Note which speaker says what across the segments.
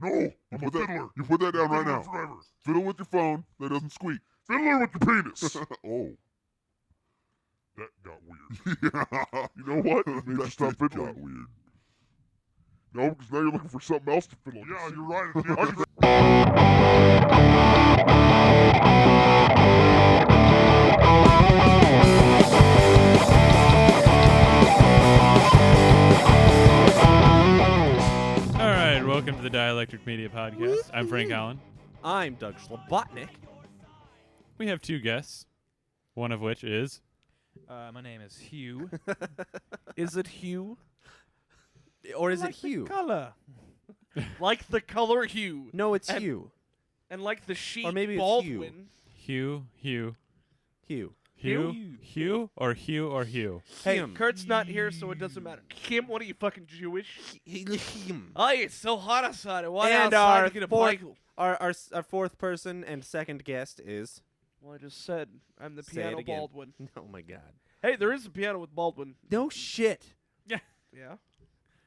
Speaker 1: No, I'm a fiddler. You put that down right now. Forever. Fiddle with your phone that doesn't squeak. Fiddler with your penis. Oh. That got weird. Yeah. You know what? That stop fiddling. Got weird. No, because now you're looking for something else to fiddle. Yeah, you're right.
Speaker 2: Alright, welcome to the Dielectric Media Podcast. I'm Frank Allen.
Speaker 3: I'm Doug Schlabotnik.
Speaker 2: We have two guests, one of which is...
Speaker 4: My name is Hugh.
Speaker 3: Is it Hugh? Or is it Hugh?
Speaker 4: Color.
Speaker 5: Like the color hue.
Speaker 3: No, it's
Speaker 5: And-
Speaker 3: Hugh.
Speaker 5: And like the sheet
Speaker 3: Or maybe it's
Speaker 5: Baldwin.
Speaker 2: Hugh.
Speaker 3: Hugh.
Speaker 2: Hugh or Hugh?
Speaker 5: Hey,
Speaker 3: Him.
Speaker 5: Kurt's not here, so it doesn't matter. Kim, what are you, fucking Jewish?
Speaker 3: Him.
Speaker 5: Oh, it's so hot outside. Why
Speaker 3: And
Speaker 5: outside
Speaker 3: our
Speaker 5: to get a
Speaker 3: fourth-
Speaker 5: bike?
Speaker 3: Our fourth person and second guest is...
Speaker 5: Well, I just said I'm the
Speaker 3: Say it
Speaker 5: piano
Speaker 3: again.
Speaker 5: Baldwin.
Speaker 3: Oh, my God.
Speaker 5: Hey, there is a piano with Baldwin.
Speaker 3: No shit.
Speaker 5: Yeah.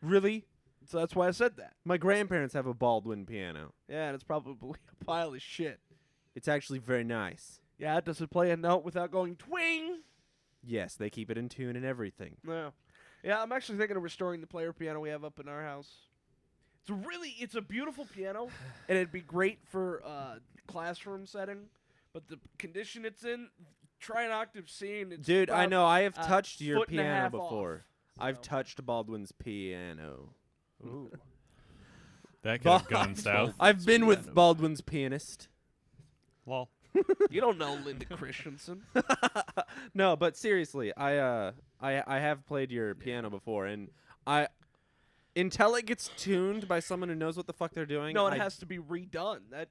Speaker 3: Really?
Speaker 5: So that's why I said that.
Speaker 3: My grandparents have a Baldwin piano.
Speaker 5: Yeah, and it's probably a pile of shit.
Speaker 3: It's actually very nice.
Speaker 5: Yeah, does it play a note without going twing?
Speaker 3: Yes, they keep it in tune and everything.
Speaker 5: No. Yeah, I'm actually thinking of restoring the player piano we have up in our house. It's a beautiful piano, and it'd be great for classroom setting. But the condition it's in, try an octave C, and it's
Speaker 3: Dude, I
Speaker 5: about
Speaker 3: know. I have
Speaker 5: a
Speaker 3: touched your
Speaker 5: foot and a
Speaker 3: piano
Speaker 5: half
Speaker 3: before.
Speaker 5: off,
Speaker 3: I've
Speaker 5: so.
Speaker 3: touched Baldwin's piano.
Speaker 5: Ooh.
Speaker 2: That could have gone south.
Speaker 3: I've been with
Speaker 5: Piano.
Speaker 3: Baldwin's pianist.
Speaker 2: Lol.
Speaker 5: You don't know Linda Christensen.
Speaker 3: No, but seriously, I have played your piano before, and until it gets tuned by someone who knows what the fuck they're doing.
Speaker 5: No, it has to be redone. That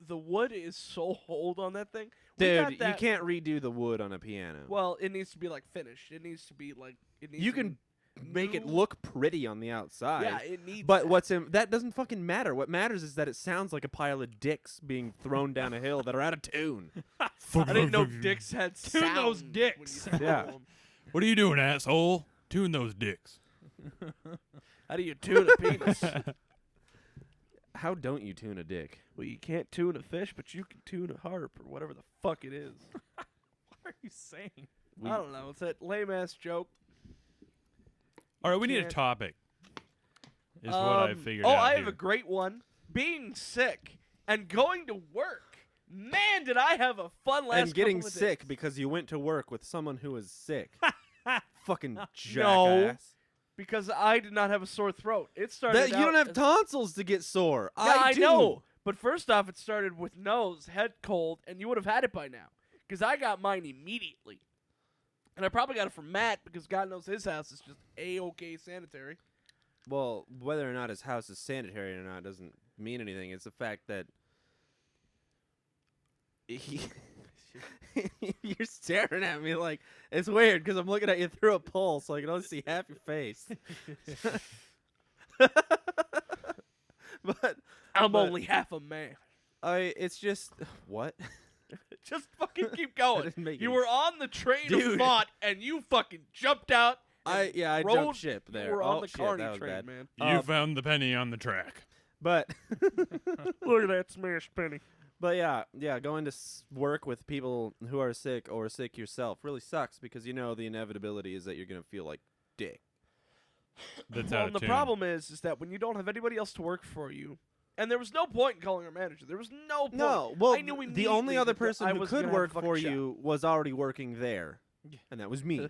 Speaker 5: the wood is so old on that thing. We
Speaker 3: Dude,
Speaker 5: got
Speaker 3: you
Speaker 5: that-
Speaker 3: can't redo the wood on a piano.
Speaker 5: Well, it needs to be like finished. It needs to be like it needs.
Speaker 3: You
Speaker 5: to
Speaker 3: can make it
Speaker 5: new-
Speaker 3: look pretty on the outside.
Speaker 5: Yeah, it needs.
Speaker 3: But
Speaker 5: that.
Speaker 3: that doesn't fucking matter. What matters is that it sounds like a pile of dicks being thrown down a hill that are out of tune.
Speaker 5: I didn't know dicks had
Speaker 4: Tune
Speaker 5: sound
Speaker 4: those
Speaker 5: when
Speaker 4: dicks.
Speaker 5: you throw
Speaker 3: Yeah.
Speaker 5: 'em.
Speaker 2: What are you doing, asshole? Tune those dicks.
Speaker 5: How do you tune a penis?
Speaker 3: How don't you tune a dick?
Speaker 5: Well, you can't tune a fish, but you can tune a harp or whatever the fuck it is.
Speaker 4: What are you saying?
Speaker 3: We-
Speaker 5: I don't know. It's that lame ass joke.
Speaker 2: Alright, we need a
Speaker 5: can't-
Speaker 2: topic. Is what I've figured out
Speaker 5: I have
Speaker 2: here.
Speaker 5: a great one. Being sick and going to work. Man, did I have a fun last
Speaker 3: and getting
Speaker 5: couple of
Speaker 3: sick
Speaker 5: days.
Speaker 3: because you went to work with someone who was sick. Fucking
Speaker 5: No.
Speaker 3: jackass.
Speaker 5: Because I did not have a sore throat. It started
Speaker 3: You
Speaker 5: out
Speaker 3: don't have
Speaker 5: as-
Speaker 3: tonsils to get sore.
Speaker 5: Yeah, I
Speaker 3: do.
Speaker 5: know. But first off, it started with nose, head cold, and you would have had it by now. Because I got mine immediately. And I probably got it from Matt because God knows his house is just A-OK sanitary.
Speaker 3: Well, whether or not his house is sanitary or not doesn't mean anything. It's the fact that you're staring at me like it's weird because I'm looking at you through a pole, so I can only see half your face. But
Speaker 5: I'm only half a man.
Speaker 3: it's just what?
Speaker 5: Just fucking keep
Speaker 3: That
Speaker 5: going.
Speaker 3: didn't make
Speaker 5: You
Speaker 3: any
Speaker 5: were on the train of
Speaker 3: Dude.
Speaker 5: thought, and you fucking jumped out.
Speaker 3: I
Speaker 5: and
Speaker 3: jumped
Speaker 5: rode-
Speaker 3: ship there.
Speaker 5: You were
Speaker 3: Oh,
Speaker 5: on the
Speaker 3: shit,
Speaker 5: Carney
Speaker 3: that was
Speaker 5: train,
Speaker 3: bad.
Speaker 5: man.
Speaker 2: You found the penny on the track.
Speaker 3: But
Speaker 5: Look at that smash penny.
Speaker 3: But yeah, going to work with people who are sick or sick yourself really sucks because you know the inevitability is that you're gonna feel like dick.
Speaker 2: That's
Speaker 5: Well,
Speaker 2: out
Speaker 5: and
Speaker 2: of
Speaker 5: the
Speaker 2: tune.
Speaker 5: problem is that when you don't have anybody else to work for you, and there was no point in calling our manager. There was no point.
Speaker 3: No, well,
Speaker 5: I knew
Speaker 3: the only
Speaker 5: immediately
Speaker 3: other
Speaker 5: that
Speaker 3: person
Speaker 5: I
Speaker 3: who
Speaker 5: was
Speaker 3: could
Speaker 5: gonna have a
Speaker 3: work
Speaker 5: fucking
Speaker 3: for
Speaker 5: shot.
Speaker 3: you was already working there, and that was me.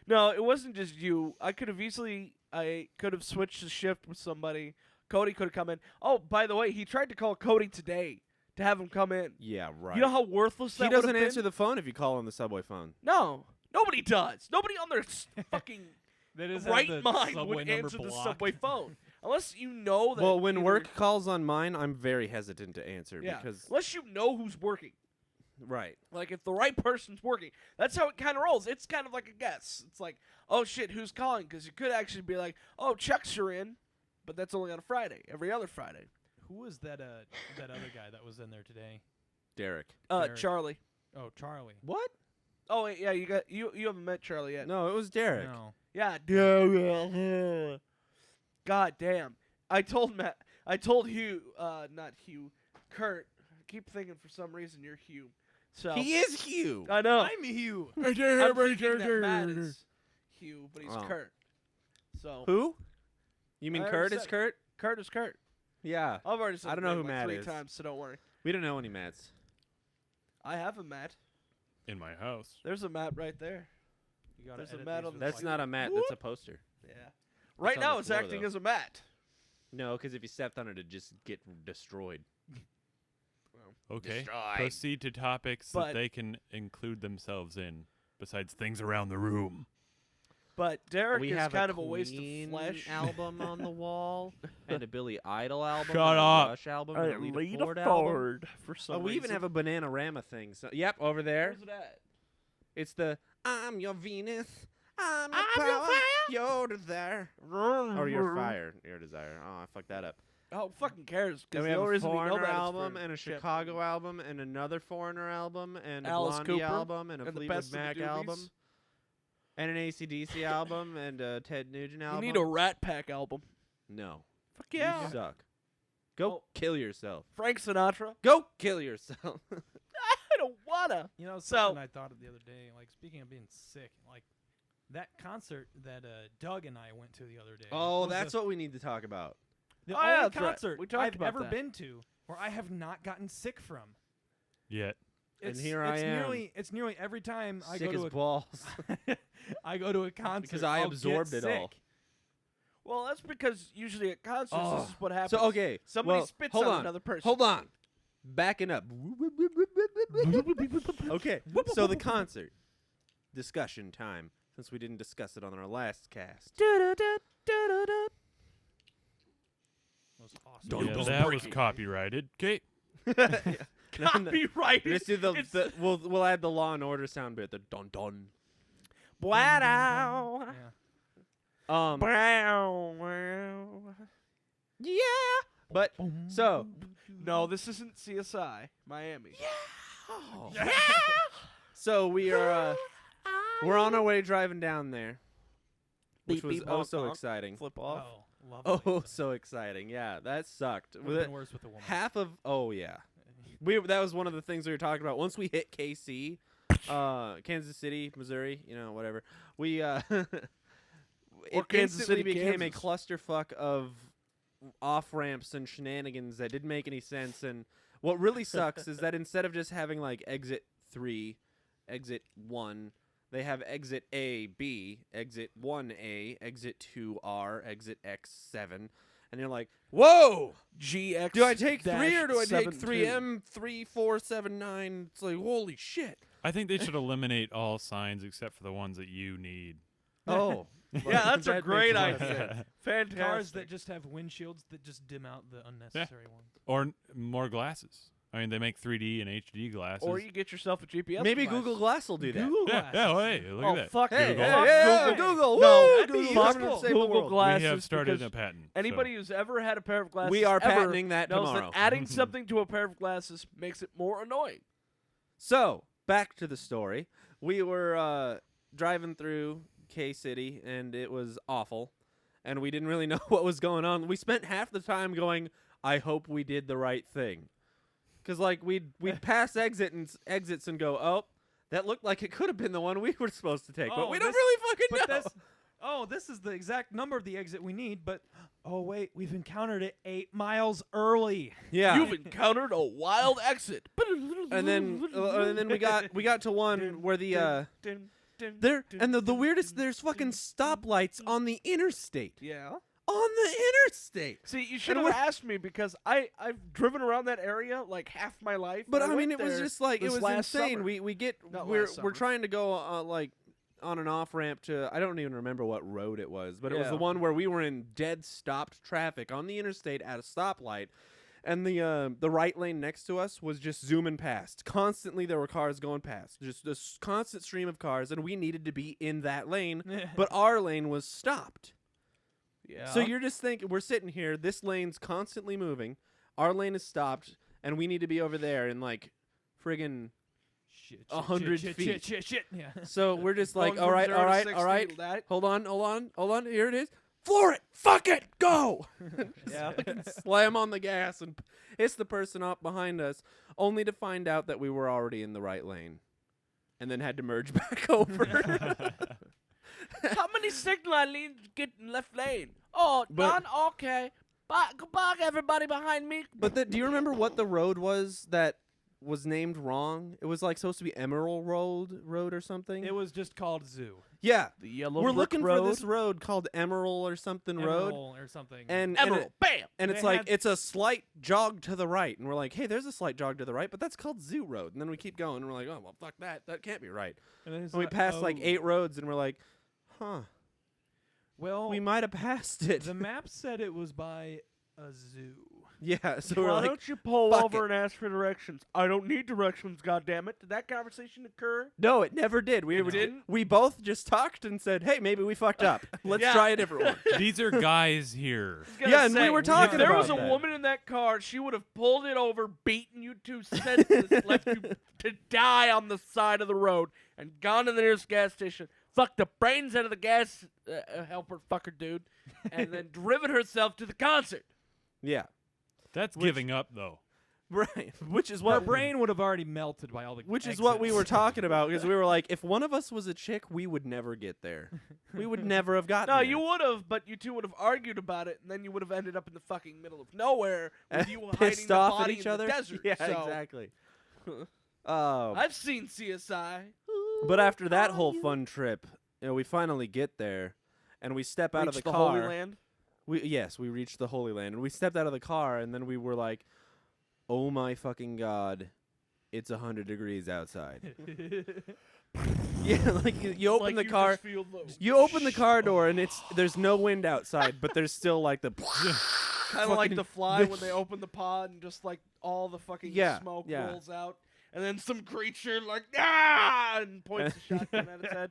Speaker 5: No, it wasn't just you. I could have switched the shift with somebody. Cody could have come in. Oh, by the way, he tried to call Cody today to have him come in.
Speaker 3: Yeah, right.
Speaker 5: You know how worthless that
Speaker 3: he
Speaker 5: would have
Speaker 3: doesn't
Speaker 5: been?
Speaker 3: answer the phone if you call on the subway phone.
Speaker 5: No, nobody does. Nobody on their fucking
Speaker 4: That is
Speaker 5: right mind would answer the subway phone. Unless you know that.
Speaker 3: Well, when
Speaker 5: either-
Speaker 3: work calls on mine, I'm very hesitant to answer
Speaker 5: yeah,
Speaker 3: because
Speaker 5: unless you know who's working.
Speaker 3: right.
Speaker 5: Like, if the right person's working, that's how it kind of rolls. It's kind of like a guess. It's like, oh, shit, who's calling? Because you could actually be like, oh, checks are in, but that's only on a Friday, every other Friday.
Speaker 4: Who was that other guy that was in there today?
Speaker 3: Derek.
Speaker 4: Derek.
Speaker 5: Charlie.
Speaker 4: Oh, Charlie.
Speaker 3: What?
Speaker 5: Oh, wait, yeah, you haven't met Charlie yet.
Speaker 3: No, it was Derek.
Speaker 4: No.
Speaker 5: Yeah. God damn. I told I told Hugh, not Hugh, Kurt. I keep thinking for some reason you're Hugh. So
Speaker 3: He is Hugh.
Speaker 5: I know.
Speaker 4: I'm Hugh.
Speaker 5: I'm thinking that Matt is Hugh, but he's
Speaker 2: Oh.
Speaker 5: Kurt. So
Speaker 3: Who? You mean
Speaker 5: I
Speaker 3: Kurt
Speaker 5: already
Speaker 3: is
Speaker 5: said it.
Speaker 3: Kurt?
Speaker 5: Kurt is Kurt.
Speaker 3: Yeah.
Speaker 5: I've already said
Speaker 3: I don't
Speaker 5: his
Speaker 3: know
Speaker 5: name
Speaker 3: who
Speaker 5: like
Speaker 3: Matt
Speaker 5: 3
Speaker 3: is.
Speaker 5: times, so don't worry.
Speaker 3: We don't know any Matts.
Speaker 5: I have a Matt.
Speaker 2: In my house.
Speaker 5: There's a Matt right there.
Speaker 4: You gotta
Speaker 5: There's a
Speaker 4: edit
Speaker 5: Matt
Speaker 4: these
Speaker 5: on
Speaker 4: with,
Speaker 5: the
Speaker 3: That's
Speaker 4: like,
Speaker 3: not a Matt. That's a poster.
Speaker 5: Yeah. Right
Speaker 3: on
Speaker 5: now
Speaker 3: the
Speaker 5: it's
Speaker 3: floor,
Speaker 5: acting
Speaker 3: though.
Speaker 5: as a Matt.
Speaker 3: No, because if you stepped on it, it'd just get destroyed.
Speaker 2: Okay.
Speaker 3: Destroy.
Speaker 2: Proceed to topics
Speaker 5: But-
Speaker 2: that they can include themselves in, besides things around the room.
Speaker 5: But Derek
Speaker 3: We
Speaker 5: is
Speaker 3: have
Speaker 5: kind
Speaker 3: a
Speaker 5: of a waste of
Speaker 3: Queen
Speaker 5: flesh.
Speaker 3: album on the wall, and a Billy Idol album,
Speaker 2: Shut
Speaker 3: and a
Speaker 2: up.
Speaker 3: Rush album, and a Rita Ford album.
Speaker 5: Ford for some
Speaker 3: Oh, we even have a Bananarama thing. So, yep, over there.
Speaker 5: Where's it at?
Speaker 3: It's the I'm your Venus, I'm your power, you're desire, or your fire, your desire. Oh, I fucked that up.
Speaker 5: Oh, fucking cares?
Speaker 3: Then
Speaker 5: Because
Speaker 3: we
Speaker 5: the
Speaker 3: have
Speaker 5: only
Speaker 3: a
Speaker 5: reason we know
Speaker 3: Foreigner
Speaker 5: that
Speaker 3: album,
Speaker 5: is for
Speaker 3: and a
Speaker 5: Chip
Speaker 3: Chicago
Speaker 5: Mooney.
Speaker 3: album, and another Foreigner album, and a
Speaker 5: Alice
Speaker 3: Blondie
Speaker 5: Cooper,
Speaker 3: album, and a
Speaker 5: and the
Speaker 3: Fleetwood
Speaker 5: Best of the
Speaker 3: Mac
Speaker 5: Doobies.
Speaker 3: album, and an AC/DC album, and a Ted Nugent
Speaker 5: You
Speaker 3: album.
Speaker 5: need a Rat Pack album.
Speaker 3: No.
Speaker 5: Fuck yeah.
Speaker 3: You suck. Go
Speaker 5: Oh.
Speaker 3: kill yourself.
Speaker 5: Frank Sinatra.
Speaker 3: Go kill yourself.
Speaker 5: I don't wanna.
Speaker 4: You know,
Speaker 5: So-
Speaker 4: something I thought of the other day. Like speaking of being sick, like that concert that Doug and I went to the other day.
Speaker 3: Oh,
Speaker 4: was
Speaker 3: that's
Speaker 4: the,
Speaker 3: what we need to talk about.
Speaker 4: the
Speaker 5: Oh,
Speaker 4: only
Speaker 5: yeah, that's right.
Speaker 4: concert
Speaker 5: We talked
Speaker 4: I've
Speaker 5: about
Speaker 4: ever
Speaker 5: that.
Speaker 4: been to where I have not gotten sick from.
Speaker 2: Yet.
Speaker 3: And
Speaker 4: It's,
Speaker 3: here I
Speaker 4: it's
Speaker 3: am.
Speaker 4: It's nearly every time I
Speaker 3: Sick
Speaker 4: go
Speaker 3: as
Speaker 4: to a
Speaker 3: balls.
Speaker 4: I go to a concert
Speaker 3: Because I
Speaker 4: I'll get
Speaker 3: absorbed it all.
Speaker 4: sick.
Speaker 5: Well, that's because usually at concerts
Speaker 3: Oh.
Speaker 5: this is what happens.
Speaker 3: So okay,
Speaker 5: Somebody
Speaker 3: well,
Speaker 5: spits
Speaker 3: hold
Speaker 5: on
Speaker 3: on.
Speaker 5: another person.
Speaker 3: Hold on. Backing up. Okay, so the concert discussion time, since we didn't discuss it on our last cast.
Speaker 4: Was awesome.
Speaker 2: Yeah, that was copyrighted. Okay.
Speaker 5: Copyrighted.
Speaker 3: Let's do
Speaker 5: It's-
Speaker 3: the we'll add the Law and Order sound bit. The dun dun.
Speaker 5: Wow.
Speaker 4: Yeah.
Speaker 5: Wow.
Speaker 3: Yeah. But so
Speaker 5: No, this isn't CSI Miami.
Speaker 3: so we are we're on our way driving down there, which
Speaker 5: Beep,
Speaker 3: was
Speaker 5: beep,
Speaker 3: oh
Speaker 5: honk,
Speaker 3: so
Speaker 5: honk.
Speaker 3: exciting.
Speaker 5: Flip off.
Speaker 4: Oh, lovely.
Speaker 3: Oh, so exciting. Yeah, that sucked.
Speaker 4: Would've been worse with a woman.
Speaker 3: Half of yeah. That was one of the things we were talking about. Once we hit KC, Kansas City, Missouri, whatever. We it
Speaker 5: Kansas
Speaker 3: instantly
Speaker 5: City,
Speaker 3: became
Speaker 5: Kansas.
Speaker 3: a clusterfuck of off ramps and shenanigans that didn't make any sense. And what really sucks is that instead of just having like exit 3, exit 1, they have exit A, B, exit 1A, exit 2R, exit X7. And you're like, whoa!
Speaker 5: GX.
Speaker 3: Do I take 3 or do I take
Speaker 5: 72.
Speaker 3: 3M3479? It's like, holy shit.
Speaker 2: I think they should eliminate all signs except for the ones that you need.
Speaker 3: Oh.
Speaker 5: Yeah, that's a
Speaker 3: That
Speaker 5: great
Speaker 3: makes a lot of
Speaker 5: idea.
Speaker 3: sense.
Speaker 5: Fantastic.
Speaker 4: Cars that just have windshields that just dim out the unnecessary ones.
Speaker 2: Or more glasses. I mean, they make 3D and HD glasses.
Speaker 5: Or you get yourself a GPS.
Speaker 3: Maybe
Speaker 5: device.
Speaker 3: Google Glass will do that.
Speaker 4: Google
Speaker 2: yeah,
Speaker 4: Glass.
Speaker 2: yeah, hey, look
Speaker 5: Oh
Speaker 2: at that.
Speaker 5: fuck!
Speaker 3: Hey,
Speaker 2: Google.
Speaker 3: hey,
Speaker 5: Fuck
Speaker 3: hey,
Speaker 5: Google.
Speaker 3: Google.
Speaker 5: No,
Speaker 3: Woo,
Speaker 5: that'd be
Speaker 3: Google.
Speaker 5: useful.
Speaker 3: Save the
Speaker 5: Google
Speaker 3: world.
Speaker 5: Glasses.
Speaker 2: We have started
Speaker 5: because
Speaker 2: a patent.
Speaker 5: Anybody who's ever had a pair of glasses,
Speaker 3: We are
Speaker 5: ever
Speaker 3: patenting that
Speaker 5: knows
Speaker 3: tomorrow.
Speaker 5: that adding something to a pair of glasses makes it more annoying.
Speaker 3: So, back to the story. We were driving through K-City, and it was awful. And we didn't really know what was going on. We spent half the time going, I hope we did the right thing. Because, like, we'd pass exits and go, oh, that looked like it could have been the one we were supposed to take. But
Speaker 4: Oh,
Speaker 3: we don't
Speaker 4: this-
Speaker 3: really fucking
Speaker 4: But
Speaker 3: know.
Speaker 4: this is the exact number of the exit we need, but oh wait, we've encountered it 8 miles early.
Speaker 3: Yeah.
Speaker 5: You've encountered a wild exit.
Speaker 3: and then we got to one where the the weirdest, there's fucking stoplights on the interstate.
Speaker 5: Yeah.
Speaker 3: On the interstate.
Speaker 5: See, you should
Speaker 3: And
Speaker 5: have
Speaker 3: we're-
Speaker 5: asked me because I've driven around that area like half my life.
Speaker 3: But
Speaker 5: and
Speaker 3: I mean,
Speaker 5: went
Speaker 3: it was
Speaker 5: there
Speaker 3: just like it
Speaker 5: this
Speaker 3: was
Speaker 5: last
Speaker 3: insane.
Speaker 5: summer.
Speaker 3: We get
Speaker 5: Not
Speaker 3: we're
Speaker 5: last summer.
Speaker 3: trying to go like on an off ramp to I don't even remember what road it was, but it was
Speaker 5: Yeah.
Speaker 3: the one where we were in dead stopped traffic on the interstate at a stoplight. And the right lane next to us was just zooming past. Constantly there were cars going past. Just this constant stream of cars, and we needed to be in that lane, but our lane was stopped.
Speaker 5: Yeah.
Speaker 3: So you're just thinking, we're sitting here, this lane's constantly moving, our lane is stopped, and we need to be over there in like friggin'
Speaker 4: Shit,
Speaker 3: 100 feet.
Speaker 4: Shit. Yeah.
Speaker 3: So we're just like,
Speaker 5: Going
Speaker 3: all
Speaker 5: from
Speaker 3: right,
Speaker 5: 0
Speaker 3: all
Speaker 5: to
Speaker 3: right,
Speaker 5: 60,
Speaker 3: all right.
Speaker 5: that-
Speaker 3: Hold on. Here it is. floor it, fuck it, go.
Speaker 4: Yeah.
Speaker 3: Fucking slam on the gas and hiss the person up behind us, only to find out that we were already in the right lane, and then had to merge back over.
Speaker 5: How many signal I need to get in left lane? Oh,
Speaker 3: But-
Speaker 5: none? Okay. Goodbye, everybody behind me.
Speaker 3: But do you remember what the road was that was named wrong? It was like supposed to be Emerald Road or something.
Speaker 4: It was just called Zoo.
Speaker 3: Yeah,
Speaker 5: The yellow
Speaker 3: we're
Speaker 5: brick
Speaker 3: looking
Speaker 5: road.
Speaker 3: for this road called Emerald or something road,
Speaker 4: Emerald or something.
Speaker 3: and
Speaker 5: Emerald. Bam.
Speaker 3: and it's
Speaker 4: They
Speaker 3: like
Speaker 4: had-
Speaker 3: it's a slight jog to the right, and we're like, hey, there's a slight jog to the right, but that's called Zoo Road. And then we keep going, and we're like, oh well, fuck that, that can't be right.
Speaker 4: And then it's
Speaker 3: And we passed like
Speaker 4: oh,
Speaker 3: 8 roads, and we're like, huh,
Speaker 4: Well,
Speaker 3: we might have passed it.
Speaker 4: the map said it was by a zoo.
Speaker 3: Yeah, so we're
Speaker 5: Why
Speaker 3: like,
Speaker 5: don't you pull
Speaker 3: fuck
Speaker 5: over
Speaker 3: it.
Speaker 5: and ask for directions? I don't need directions, goddammit. Did that conversation occur?
Speaker 3: no, it never did. We
Speaker 5: didn't?
Speaker 3: We both just talked and said, hey, maybe we fucked up. Let's
Speaker 5: Yeah.
Speaker 3: try a different one.
Speaker 2: These are guys here.
Speaker 5: Gonna
Speaker 3: Yeah, and we
Speaker 5: say,
Speaker 3: were talking
Speaker 5: if there
Speaker 3: about
Speaker 5: was a
Speaker 3: that.
Speaker 5: woman in that car, she would have pulled it over, beaten you to senseless, left you to die on the side of the road, and gone to the nearest gas station, fucked the brains out of the gas helper fucker dude, and then driven herself to the concert.
Speaker 3: Yeah,
Speaker 2: That's giving up, though.
Speaker 3: right. Which is
Speaker 4: Her
Speaker 3: what
Speaker 4: brain would have already melted by all the
Speaker 3: Which is what we
Speaker 4: exits.
Speaker 3: were talking about, because we were like, if one of us was a chick, we would never get there. We would never have gotten
Speaker 5: No,
Speaker 3: there.
Speaker 5: you would have, but you two would have argued about it, and then you would have ended up in the fucking middle of nowhere with you hiding
Speaker 3: pissed
Speaker 5: the
Speaker 3: off
Speaker 5: body
Speaker 3: at each
Speaker 5: in
Speaker 3: other.
Speaker 5: the desert.
Speaker 3: Yeah,
Speaker 5: so.
Speaker 3: exactly. Oh,
Speaker 5: I've seen CSI.
Speaker 3: but after that whole fun trip, we finally get there, and we step out of
Speaker 5: Reached
Speaker 3: the
Speaker 5: the
Speaker 3: car.
Speaker 5: Holy Land.
Speaker 3: We reached the Holy Land, and we stepped out of the car, and then we were like, "Oh my fucking god, it's 100 degrees outside." Yeah, like you open
Speaker 5: Like
Speaker 3: the
Speaker 5: you
Speaker 3: car.
Speaker 5: just feel the-
Speaker 3: You open the car door and there's no wind outside, but there's still like the
Speaker 5: Kind of like
Speaker 3: fucking-
Speaker 5: the fly when they open the pod and just like all the fucking
Speaker 3: Yeah,
Speaker 5: smoke
Speaker 3: yeah.
Speaker 5: rolls out, and then some creature like and points the shotgun at its head.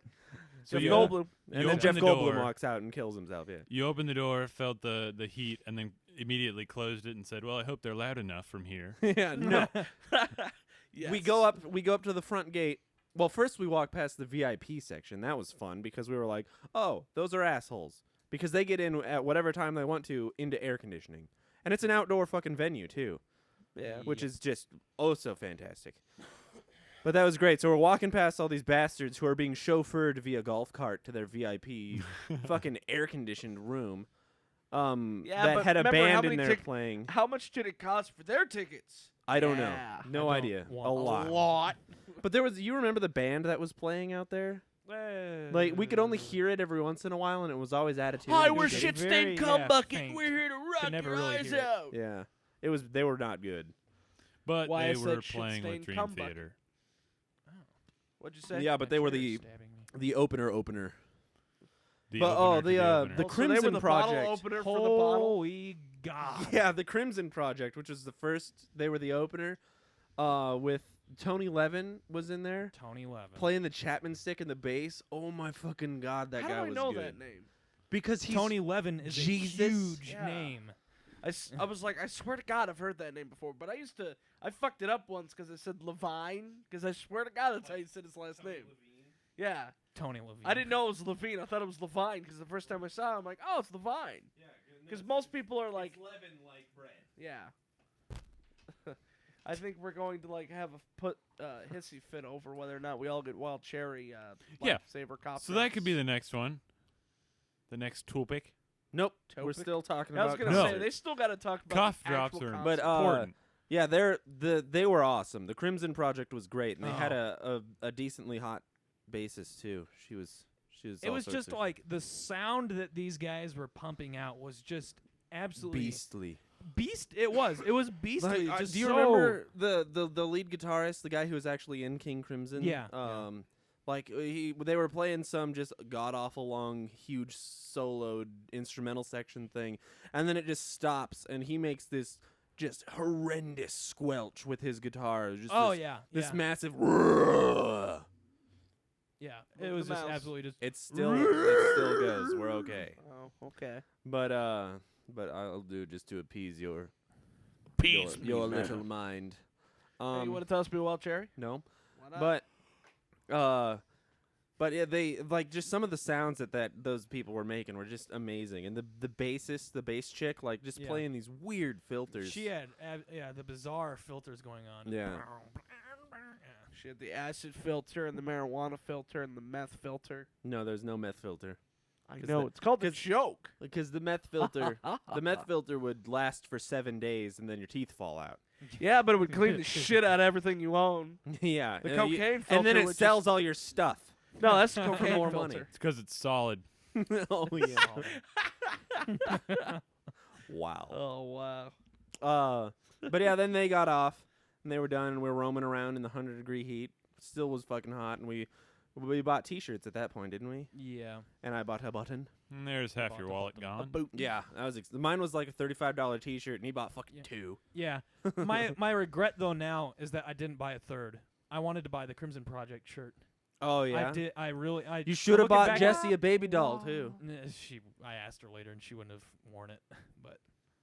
Speaker 2: So
Speaker 5: Jeff
Speaker 2: you-
Speaker 5: Goldblum.
Speaker 3: and
Speaker 2: You
Speaker 3: then
Speaker 2: open
Speaker 3: Jeff
Speaker 2: the
Speaker 3: Goldblum
Speaker 2: door.
Speaker 3: walks out and kills himself. Yeah.
Speaker 2: You opened the door, felt the heat, and then immediately closed it and said, well, I hope they're loud enough from here.
Speaker 3: Yeah. No.
Speaker 5: Yes.
Speaker 3: We go up to the front gate. Well, first we walk past the VIP section. That was fun because we were like, "Oh, those are assholes." Because they get in at whatever time they want to into air conditioning. And it's an outdoor fucking venue too,
Speaker 5: Yeah.
Speaker 3: which is just oh so fantastic. But that was great. So we're walking past all these bastards who are being chauffeured via golf cart to their VIP fucking air conditioned room.
Speaker 5: Yeah,
Speaker 3: that
Speaker 5: but
Speaker 3: had a
Speaker 5: remember how
Speaker 3: band in
Speaker 5: many
Speaker 3: there
Speaker 5: tic-
Speaker 3: playing.
Speaker 5: How much did it cost for their tickets?
Speaker 3: I don't
Speaker 5: Yeah.
Speaker 3: know. No
Speaker 4: I don't
Speaker 3: idea.
Speaker 4: want
Speaker 3: A
Speaker 4: a
Speaker 3: lot.
Speaker 5: A lot.
Speaker 3: But there was. You remember the band that was playing out there? Like we could only hear it every once in a while, and it was always attitude.
Speaker 5: Hi,
Speaker 3: and
Speaker 5: we're
Speaker 3: it was
Speaker 5: shit
Speaker 4: very,
Speaker 5: stained cum
Speaker 4: yeah,
Speaker 5: bucket.
Speaker 4: faint.
Speaker 5: We're here to rock
Speaker 4: never
Speaker 5: your
Speaker 4: really
Speaker 5: eyes
Speaker 4: hear it.
Speaker 5: out.
Speaker 3: Yeah, it was. They were not good.
Speaker 2: But
Speaker 5: Why I
Speaker 2: they
Speaker 5: said
Speaker 2: were
Speaker 5: shit
Speaker 2: playing with
Speaker 5: stained
Speaker 2: Dream
Speaker 5: cum bucket.
Speaker 2: Theater.
Speaker 5: What'd you say?
Speaker 3: Yeah, but they were
Speaker 4: Chair's
Speaker 3: the
Speaker 4: stabbing me.
Speaker 3: the opener.
Speaker 2: The
Speaker 3: But,
Speaker 2: opener
Speaker 3: oh,
Speaker 2: to the
Speaker 3: the
Speaker 2: opener.
Speaker 5: So they were
Speaker 3: Crimson
Speaker 5: the
Speaker 3: Project.
Speaker 5: bottle opener for the bottle.
Speaker 4: Holy God.
Speaker 3: Yeah, the Crimson Project, which was the first. They were the opener. With Tony Levin was in there
Speaker 4: Tony Levin.
Speaker 3: playing the Chapman stick and the bass. Oh my fucking god, that
Speaker 5: How
Speaker 3: guy
Speaker 5: do I
Speaker 3: was
Speaker 5: know
Speaker 3: good.
Speaker 5: that name?
Speaker 3: Because he's
Speaker 4: Tony Levin is
Speaker 3: Jesus.
Speaker 4: a huge
Speaker 5: Yeah.
Speaker 4: name.
Speaker 5: I was like, I swear to God, I've heard that name before. But I fucked it up once because I said Levine. Because I swear to God, that's how you said his last name. Yeah.
Speaker 4: Tony Levine.
Speaker 5: I didn't know it was Levine. I thought it was Levine because the first time I saw it, I'm like, oh, it's Levine. Because most people are like,
Speaker 3: Levin like bread.
Speaker 5: yeah. I think we're going to like have a hissy fit over whether or not we all get wild cherry
Speaker 2: Yeah.
Speaker 5: lifesaver coffee.
Speaker 2: So that could be the next one. The next topic.
Speaker 3: Nope, we're
Speaker 5: Topic?
Speaker 3: still talking
Speaker 5: I was
Speaker 3: about
Speaker 5: gonna
Speaker 2: No.
Speaker 5: say
Speaker 3: concerts.
Speaker 5: they still got to talk about
Speaker 2: Cough
Speaker 5: the
Speaker 2: drops
Speaker 5: actual
Speaker 2: are
Speaker 5: concert.
Speaker 3: But,
Speaker 2: important.
Speaker 3: Yeah, they were awesome. The Crimson Project was great, and they had a decently hot bassist too. She was
Speaker 4: It
Speaker 3: all
Speaker 4: was
Speaker 3: sorts
Speaker 4: just
Speaker 3: of
Speaker 4: like the sound that these guys were pumping out was just absolutely
Speaker 3: beastly.
Speaker 4: beast. It was beastly.
Speaker 3: Like,
Speaker 4: just
Speaker 3: do you
Speaker 4: so-
Speaker 3: remember the lead guitarist, the guy who was actually in King Crimson?
Speaker 4: Yeah.
Speaker 3: Like they were playing some just god awful long, huge soloed instrumental section thing, and then it just stops, and he makes this just horrendous squelch with his guitar. Just
Speaker 4: Oh
Speaker 3: this,
Speaker 4: yeah,
Speaker 3: this
Speaker 4: yeah,
Speaker 3: massive.
Speaker 4: yeah.
Speaker 5: Move
Speaker 4: It was
Speaker 5: the
Speaker 4: just
Speaker 5: mouse.
Speaker 4: absolutely just.
Speaker 3: It still goes. We're okay,
Speaker 5: Oh, okay.
Speaker 3: but I'll do just to appease your
Speaker 5: Peace,
Speaker 3: your little mind.
Speaker 5: Hey, you want to tell us about wild cherry?
Speaker 3: No.
Speaker 5: Why not?
Speaker 3: But But yeah, they like just some of the sounds that those people were making were just amazing, and the bassist, the bass chick, like just playing these weird filters.
Speaker 4: She had the bizarre filters going on.
Speaker 3: Yeah.
Speaker 5: She had the acid filter and the marijuana filter and the meth filter.
Speaker 3: No, there's no meth filter.
Speaker 5: I
Speaker 3: 'Cause
Speaker 5: know,
Speaker 3: the-
Speaker 5: it's called the
Speaker 3: 'cause-
Speaker 5: joke.
Speaker 3: Because the meth filter, the meth filter would last for 7 days, and then your teeth fall out.
Speaker 5: Yeah, but it would clean the shit out of everything you own.
Speaker 3: Yeah,
Speaker 5: The
Speaker 3: and you-
Speaker 5: cocaine
Speaker 3: and then
Speaker 5: filter
Speaker 3: it
Speaker 5: would
Speaker 3: sells all your stuff.
Speaker 5: No, that's the
Speaker 3: For
Speaker 5: cocaine
Speaker 3: more
Speaker 5: filter.
Speaker 3: money.
Speaker 2: It's because it's solid.
Speaker 3: Oh yeah. Wow.
Speaker 5: Oh, wow.
Speaker 3: But yeah, then they got off and they were done, and we were roaming around in the 100-degree heat. Still was fucking hot, and we bought T-shirts at that point, didn't we?
Speaker 4: Yeah.
Speaker 3: And I bought a button.
Speaker 2: And there's half your wallet
Speaker 5: A
Speaker 2: gone.
Speaker 5: boot.
Speaker 3: Yeah, that was mine was like a $35 T-shirt, and he bought fucking
Speaker 4: Yeah.
Speaker 3: 2.
Speaker 4: Yeah. my regret though now is that I didn't buy a third. I wanted to buy the Crimson Project shirt.
Speaker 3: Oh yeah.
Speaker 4: I did. I really.
Speaker 3: You should have
Speaker 4: looking
Speaker 3: bought
Speaker 4: back-
Speaker 3: Jessie a baby doll too.
Speaker 4: I asked her later, and she wouldn't have worn it. But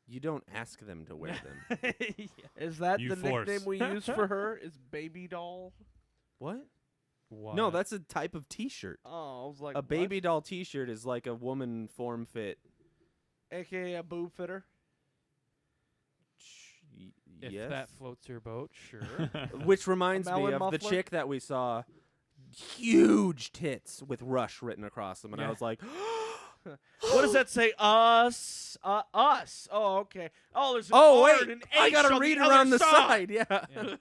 Speaker 3: You don't ask them to wear them.
Speaker 4: yeah.
Speaker 5: Is that
Speaker 2: You
Speaker 5: the
Speaker 2: force.
Speaker 5: nickname we use for her? Is baby doll?
Speaker 3: What?
Speaker 4: What?
Speaker 3: No, that's a type of T-shirt.
Speaker 5: Oh, I was like,
Speaker 3: A baby doll T-shirt is like a woman form fit.
Speaker 5: what? AKA a boob fitter.
Speaker 4: If
Speaker 3: Yes.
Speaker 4: that floats your boat, sure.
Speaker 3: Which reminds me
Speaker 5: melon
Speaker 3: of the
Speaker 5: muffler?
Speaker 3: chick that we saw. Huge tits with Rush written across them, and I
Speaker 4: Yeah.
Speaker 3: was like,
Speaker 5: What does that say? Us. Us. Oh, okay. Oh, there's an
Speaker 3: "Oh
Speaker 5: R
Speaker 3: wait,
Speaker 5: and an
Speaker 3: I
Speaker 5: H
Speaker 3: gotta
Speaker 5: on
Speaker 3: read
Speaker 5: the
Speaker 3: it
Speaker 5: other
Speaker 3: on the side." Yeah.
Speaker 4: Yeah.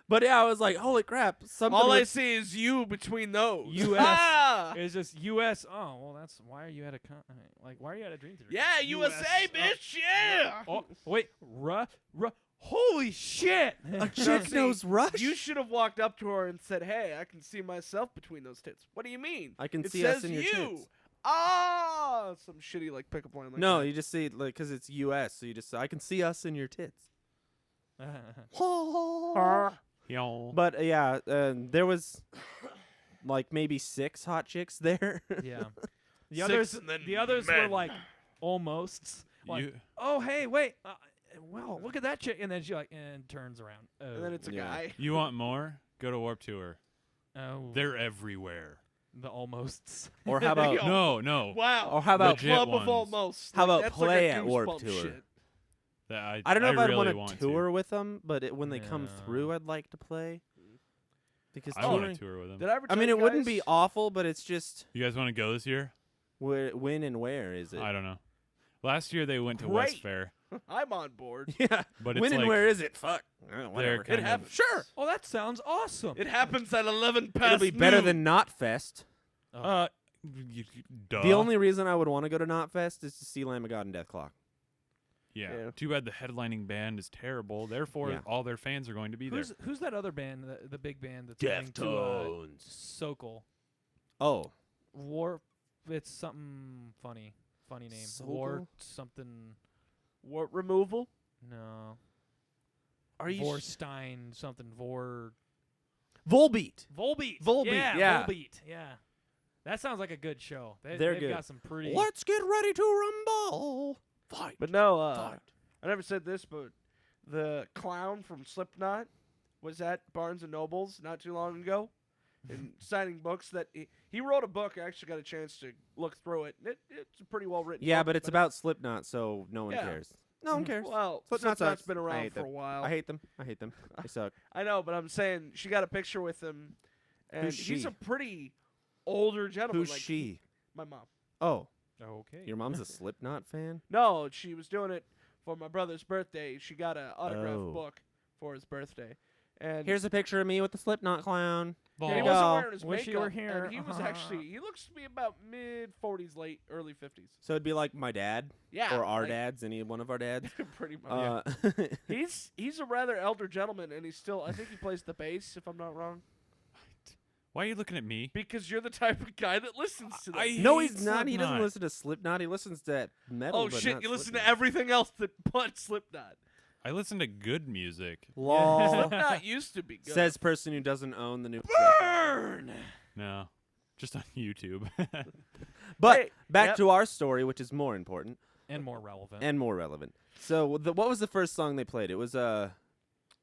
Speaker 3: But yeah, I was like, "Holy crap!" Something.
Speaker 5: All I
Speaker 3: with-
Speaker 5: see is you between those.
Speaker 4: US.
Speaker 5: Ah!
Speaker 4: It's just U.S. Oh, well, that's why are you at a why are you at a Dream Theater?
Speaker 5: Yeah, USA, bitch. Yeah.
Speaker 4: Oh, wait, holy shit!
Speaker 3: a chick
Speaker 5: see,
Speaker 3: knows Rush.
Speaker 5: You should have walked up to her and said, "Hey, I can see myself between those tits." What do you mean?
Speaker 3: I can
Speaker 5: It
Speaker 3: see
Speaker 5: says
Speaker 3: us in your
Speaker 5: you.
Speaker 3: tits.
Speaker 5: Ah, some shitty like pickup line. Like
Speaker 3: No,
Speaker 5: that.
Speaker 3: you just see like because it's U.S. So you just I can see us in your tits.
Speaker 2: Y'all.
Speaker 3: But yeah, there was like maybe 6 hot chicks there.
Speaker 4: Yeah. The
Speaker 5: Six
Speaker 4: others,
Speaker 5: and then
Speaker 4: the others were
Speaker 5: men.
Speaker 4: like almost. Like,
Speaker 2: You-
Speaker 4: oh hey, wait. Well, look at that chick, and then she like and turns around. Oh,
Speaker 5: And then it's a
Speaker 3: Yeah.
Speaker 5: guy.
Speaker 2: You want more? Go to Warp Tour.
Speaker 4: oh,
Speaker 2: They're everywhere.
Speaker 4: the almosts.
Speaker 3: Or how about
Speaker 2: No, no.
Speaker 5: Wow.
Speaker 3: or how about
Speaker 2: Legit
Speaker 5: Club of
Speaker 2: ones.
Speaker 5: almost.
Speaker 3: How about
Speaker 5: that's
Speaker 3: play
Speaker 5: like a
Speaker 3: at Warp
Speaker 5: Goosebumps
Speaker 3: Tour?
Speaker 5: shit.
Speaker 2: That
Speaker 3: I don't know if I'd
Speaker 2: really
Speaker 3: want to tour with them, but when they come
Speaker 4: No.
Speaker 3: through, I'd like to play. Because
Speaker 2: I want
Speaker 3: touring,
Speaker 2: to tour with them.
Speaker 5: Did I ever
Speaker 3: I
Speaker 5: tell
Speaker 3: mean,
Speaker 5: you
Speaker 3: it wouldn't be
Speaker 5: guys-
Speaker 3: awful, but it's just
Speaker 2: You guys want to go this year?
Speaker 3: when and where is it?
Speaker 2: I don't know. Last year they went to
Speaker 5: Great.
Speaker 2: West Fair,
Speaker 5: I'm on board.
Speaker 3: Yeah,
Speaker 2: but it's
Speaker 3: when and
Speaker 2: like
Speaker 3: where is it? Fuck. Whatever.
Speaker 2: kind
Speaker 5: It
Speaker 2: of-
Speaker 5: happens.
Speaker 3: Sure.
Speaker 4: Oh, that sounds awesome.
Speaker 5: It happens at 11 past
Speaker 3: It'll be better
Speaker 5: noon.
Speaker 3: than Knotfest.
Speaker 2: duh.
Speaker 3: The only reason I would want to go to Knotfest is to see Lamb of God and Death Clock.
Speaker 2: Yeah.
Speaker 5: Yeah.
Speaker 2: Too bad the headlining band is terrible. Therefore,
Speaker 3: Yeah.
Speaker 2: all their fans are going to be there.
Speaker 4: Who's that other band? The big band that's going to Sokol.
Speaker 3: Oh,
Speaker 4: Warp. It's something funny. Funny name.
Speaker 3: Sokol?
Speaker 4: War something.
Speaker 5: Warp removal.
Speaker 4: No.
Speaker 3: are you?
Speaker 4: Vorstein something.
Speaker 3: Volbeat.
Speaker 4: Volbeat.
Speaker 3: Volbeat, yeah.
Speaker 4: Volbeat. Yeah. That sounds like a good show.
Speaker 3: They're
Speaker 4: they've
Speaker 3: good.
Speaker 4: got some pretty.
Speaker 3: Let's get ready to rumble. Fight.
Speaker 5: But no,
Speaker 3: Fight.
Speaker 5: I never said this, but the clown from Slipknot was at Barnes and Nobles not too long ago, and signing books. That he wrote a book. I actually got a chance to look through it. And it's a pretty well written.
Speaker 3: Yeah,
Speaker 5: book,
Speaker 3: but it's about Slipknot, so no one
Speaker 5: Yeah.
Speaker 3: cares. No one cares.
Speaker 5: Well,
Speaker 3: Slipknot
Speaker 5: Slipknot's
Speaker 3: sucks.
Speaker 5: been
Speaker 3: I
Speaker 5: around
Speaker 3: hate
Speaker 5: for a
Speaker 3: them.
Speaker 5: while.
Speaker 3: I hate them. I hate them. They suck.
Speaker 5: I know, but I'm saying she got a picture with him, and
Speaker 3: Who's
Speaker 5: he's
Speaker 3: she?
Speaker 5: a pretty older gentleman.
Speaker 3: Who's
Speaker 5: like
Speaker 3: she?
Speaker 5: My mom.
Speaker 3: Oh,
Speaker 4: Okay.
Speaker 3: your mom's a Slipknot fan?
Speaker 5: No, she was doing it for my brother's birthday. She got an autograph
Speaker 3: Oh.
Speaker 5: book for his birthday, and
Speaker 3: Here's a picture of me with the Slipknot clown.
Speaker 5: and he
Speaker 3: you
Speaker 5: wasn't
Speaker 3: go.
Speaker 5: wearing his
Speaker 4: Wish you
Speaker 5: makeup.
Speaker 4: were here.
Speaker 5: And he was actually he looks to be about mid-40s, late early 50s.
Speaker 3: So it'd be like my dad
Speaker 5: Yeah,
Speaker 3: or our
Speaker 5: like,
Speaker 3: dads, any one of our dads.
Speaker 5: pretty much.
Speaker 3: Uh,
Speaker 5: He's a rather elder gentleman, and he's still. I think he plays the bass, if I'm not wrong.
Speaker 2: Why are you looking at me?
Speaker 5: Because you're the type of guy that listens to that.
Speaker 3: no,
Speaker 2: hate
Speaker 3: he's not. He doesn't
Speaker 2: Slipknot.
Speaker 3: listen to Slipknot. He listens to metal.
Speaker 5: Oh
Speaker 3: but
Speaker 5: shit!
Speaker 3: not
Speaker 5: You listen to
Speaker 3: Slipknot.
Speaker 5: everything else that but Slipknot.
Speaker 2: I listen to good music.
Speaker 3: Lol.
Speaker 5: Slipknot used to be good.
Speaker 3: Says person who doesn't own the new.
Speaker 5: burn.
Speaker 2: No, just on YouTube.
Speaker 3: But
Speaker 5: Hey,
Speaker 3: back
Speaker 5: yep.
Speaker 3: to our story, which is more important
Speaker 4: And more relevant.
Speaker 3: and more relevant. So what was the first song they played? It was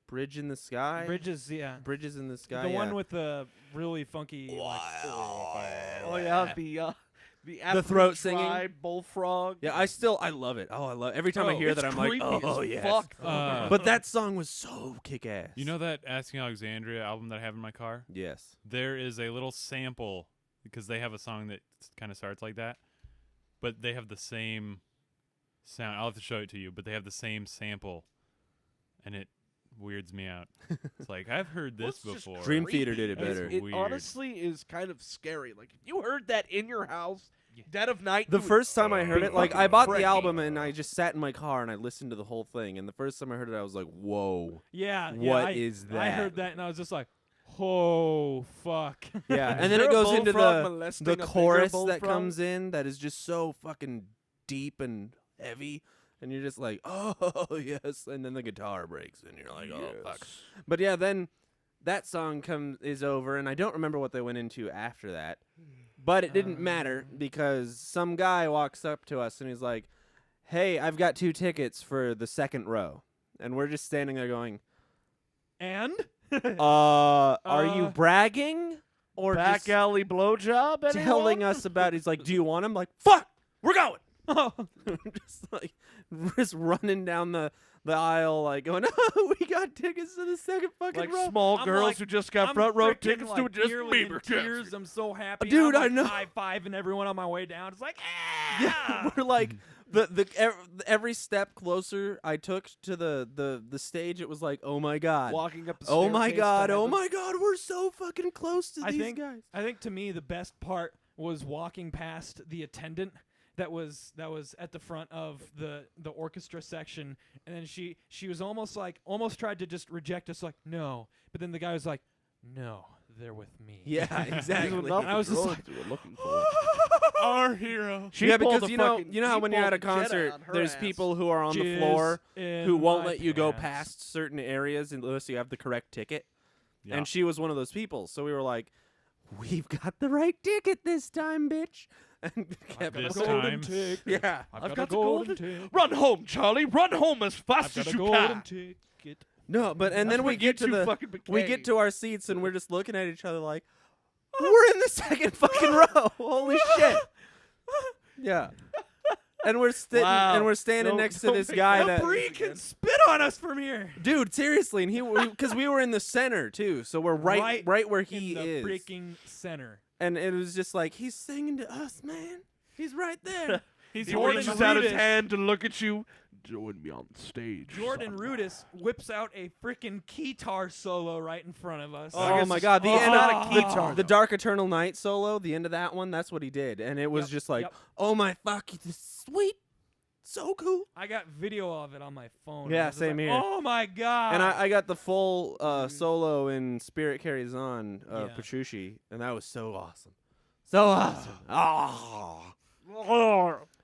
Speaker 3: Bridge in the Sky.
Speaker 4: Bridges, yeah.
Speaker 3: Bridges in the Sky.
Speaker 4: The
Speaker 3: yeah.
Speaker 4: one with the really funky. Like,
Speaker 5: Oh yeah, the
Speaker 3: throat singing.
Speaker 5: tribe bullfrog.
Speaker 3: Yeah, I love it. Oh, I love every time I
Speaker 5: Bro,
Speaker 3: hear
Speaker 5: it's
Speaker 3: that I'm like,
Speaker 5: creepy
Speaker 3: oh
Speaker 5: as
Speaker 3: yes.
Speaker 5: fuck.
Speaker 3: But that song was so kick-ass.
Speaker 2: You know that Asking Alexandria album that I have in my car?
Speaker 3: Yes.
Speaker 2: There is a little sample because they have a song that kind of starts like that, but they have the same sound. I'll have to show it to you, but they have the same sample, and it weirds me out. It's like, I've heard this
Speaker 5: Well, it's just
Speaker 2: before.
Speaker 3: Dream Theater did it
Speaker 2: It's
Speaker 3: better.
Speaker 5: It
Speaker 2: weird.
Speaker 5: honestly is kind of scary. Like if you heard that in your house, dead of night.
Speaker 3: The
Speaker 5: you would
Speaker 3: first time I heard
Speaker 5: be
Speaker 3: it, like I
Speaker 5: fucking
Speaker 3: bought the
Speaker 5: crazy.
Speaker 3: album and I just sat in my car and I listened to the whole thing. And the first time I heard it, I was like, "Whoa,
Speaker 4: yeah.
Speaker 3: what
Speaker 4: I,
Speaker 3: is that?"
Speaker 4: I heard that and I was just like, oh fuck.
Speaker 3: Yeah,
Speaker 5: Is
Speaker 3: and then
Speaker 5: there
Speaker 3: it
Speaker 5: a
Speaker 3: goes into
Speaker 5: bullfrog
Speaker 3: the
Speaker 5: molesting a bigger
Speaker 3: chorus that
Speaker 5: bullfrog?
Speaker 3: comes in that is just so fucking deep and heavy, and you're just like, "Oh yes," and then the guitar breaks and you're like, "Oh fuck." But yeah, then that song is over, and I don't remember what they went into after that. But it didn't matter because some guy walks up to us and he's like, "Hey, I've got 2 tickets for the second row," and we're just standing there going,
Speaker 4: And
Speaker 3: are you bragging or
Speaker 5: Back
Speaker 3: just
Speaker 5: alley blowjob.
Speaker 3: telling us about?" He's like, "Do you want him?" Like, "Fuck, we're going."
Speaker 4: oh,
Speaker 3: just like just running down the aisle, like going, "Oh, we got tickets to the second fucking
Speaker 5: like
Speaker 3: row."
Speaker 5: small
Speaker 4: I'm
Speaker 5: girls
Speaker 4: like-
Speaker 5: who just got
Speaker 4: I'm
Speaker 5: front row
Speaker 4: freaking,
Speaker 5: tickets
Speaker 4: like,
Speaker 5: to Justin
Speaker 4: nearly in
Speaker 5: Bieber
Speaker 4: tears.
Speaker 5: concert.
Speaker 4: I'm so happy.
Speaker 3: Dude,
Speaker 4: I'm,
Speaker 3: I
Speaker 4: like,
Speaker 3: know.
Speaker 4: high-fiving everyone on my way down. It's like,
Speaker 3: Yeah,
Speaker 4: ah!
Speaker 3: we're like every step closer I took to the stage, it was like, oh my god,
Speaker 5: Walking up the
Speaker 3: oh my
Speaker 5: staircase
Speaker 3: god,
Speaker 5: to
Speaker 3: oh
Speaker 5: heaven.
Speaker 3: my god, we're so fucking close to
Speaker 4: I
Speaker 3: these
Speaker 4: think-
Speaker 3: guys.
Speaker 4: I think to me the best part was walking past the attendant that was at the front of the orchestra section, and then she was almost tried to just reject us, like, no, but then the guy was like, no, they're with me.
Speaker 3: Yeah, exactly.
Speaker 5: These are not
Speaker 4: And I was
Speaker 5: the
Speaker 4: just
Speaker 5: girls
Speaker 4: like,
Speaker 5: you were looking for.
Speaker 2: Our hero.
Speaker 5: She
Speaker 3: Yeah,
Speaker 5: pulled
Speaker 3: because
Speaker 5: a
Speaker 3: you know
Speaker 5: fucking-
Speaker 3: how
Speaker 5: she
Speaker 3: when you're at a
Speaker 5: pulled a Jedi
Speaker 3: concert,
Speaker 5: on her
Speaker 3: there's
Speaker 5: ass.
Speaker 3: people who are on the
Speaker 4: Jizz
Speaker 3: floor
Speaker 4: in
Speaker 3: who won't
Speaker 4: my
Speaker 3: let you go
Speaker 4: pants.
Speaker 3: past certain areas unless you have the correct ticket.
Speaker 2: Yeah.
Speaker 3: And she was one of those people. So we were like, "We've got the right ticket this time, bitch." And kept
Speaker 2: This
Speaker 3: going.
Speaker 2: time.
Speaker 3: Yeah.
Speaker 4: I've
Speaker 5: got
Speaker 4: got a
Speaker 5: the
Speaker 4: golden
Speaker 5: golden
Speaker 4: ticket.
Speaker 5: Run home, Charlie. Run home as
Speaker 4: I've
Speaker 5: fast
Speaker 4: got
Speaker 5: as
Speaker 4: a
Speaker 5: you
Speaker 4: golden
Speaker 5: can.
Speaker 4: ticket.
Speaker 3: No, but and
Speaker 5: That's
Speaker 3: then we
Speaker 5: what you
Speaker 3: get to
Speaker 5: two
Speaker 3: the
Speaker 5: fucking
Speaker 3: we
Speaker 5: became.
Speaker 3: get to our seats and we're just looking at each other like, we're in the second fucking row. Holy shit. Yeah. And we're sitting
Speaker 5: Wow.
Speaker 3: and we're standing
Speaker 5: Don't-
Speaker 3: next to
Speaker 5: don't
Speaker 3: this
Speaker 5: make
Speaker 3: guy
Speaker 5: that
Speaker 3: that
Speaker 4: Bree can spit on us from here.
Speaker 3: dude, seriously, and he because we were in the center too, so we're right where he
Speaker 4: in the
Speaker 3: is.
Speaker 4: freaking center.
Speaker 3: And it was just like, he's singing to us, man. He's right there.
Speaker 2: He's
Speaker 5: He
Speaker 4: Jordan
Speaker 5: reaches out his
Speaker 4: Rudess.
Speaker 5: hand to look at you. Join me on stage.
Speaker 4: Jordan
Speaker 5: son.
Speaker 4: Rudess whips out a freaking guitar solo right in front of us.
Speaker 5: I
Speaker 3: Oh
Speaker 5: guess
Speaker 3: my
Speaker 5: it's-
Speaker 3: god, the
Speaker 5: oh,
Speaker 3: end
Speaker 5: not
Speaker 3: of
Speaker 5: a guitar,
Speaker 3: the
Speaker 5: though.
Speaker 3: Dark Eternal Night solo, the end of that one, that's what he did. And it was
Speaker 4: Yep,
Speaker 3: just like,
Speaker 4: yep.
Speaker 3: oh my fuck, this is sweet. So cool.
Speaker 4: I got video of it on my phone.
Speaker 3: Yeah,
Speaker 4: I was just
Speaker 3: same
Speaker 4: like,
Speaker 3: here.
Speaker 4: Oh my god!
Speaker 3: And I got the full solo in Spirit Carries On,
Speaker 4: Yeah.
Speaker 3: Petrucci, and that was so awesome. So awesome. Oh.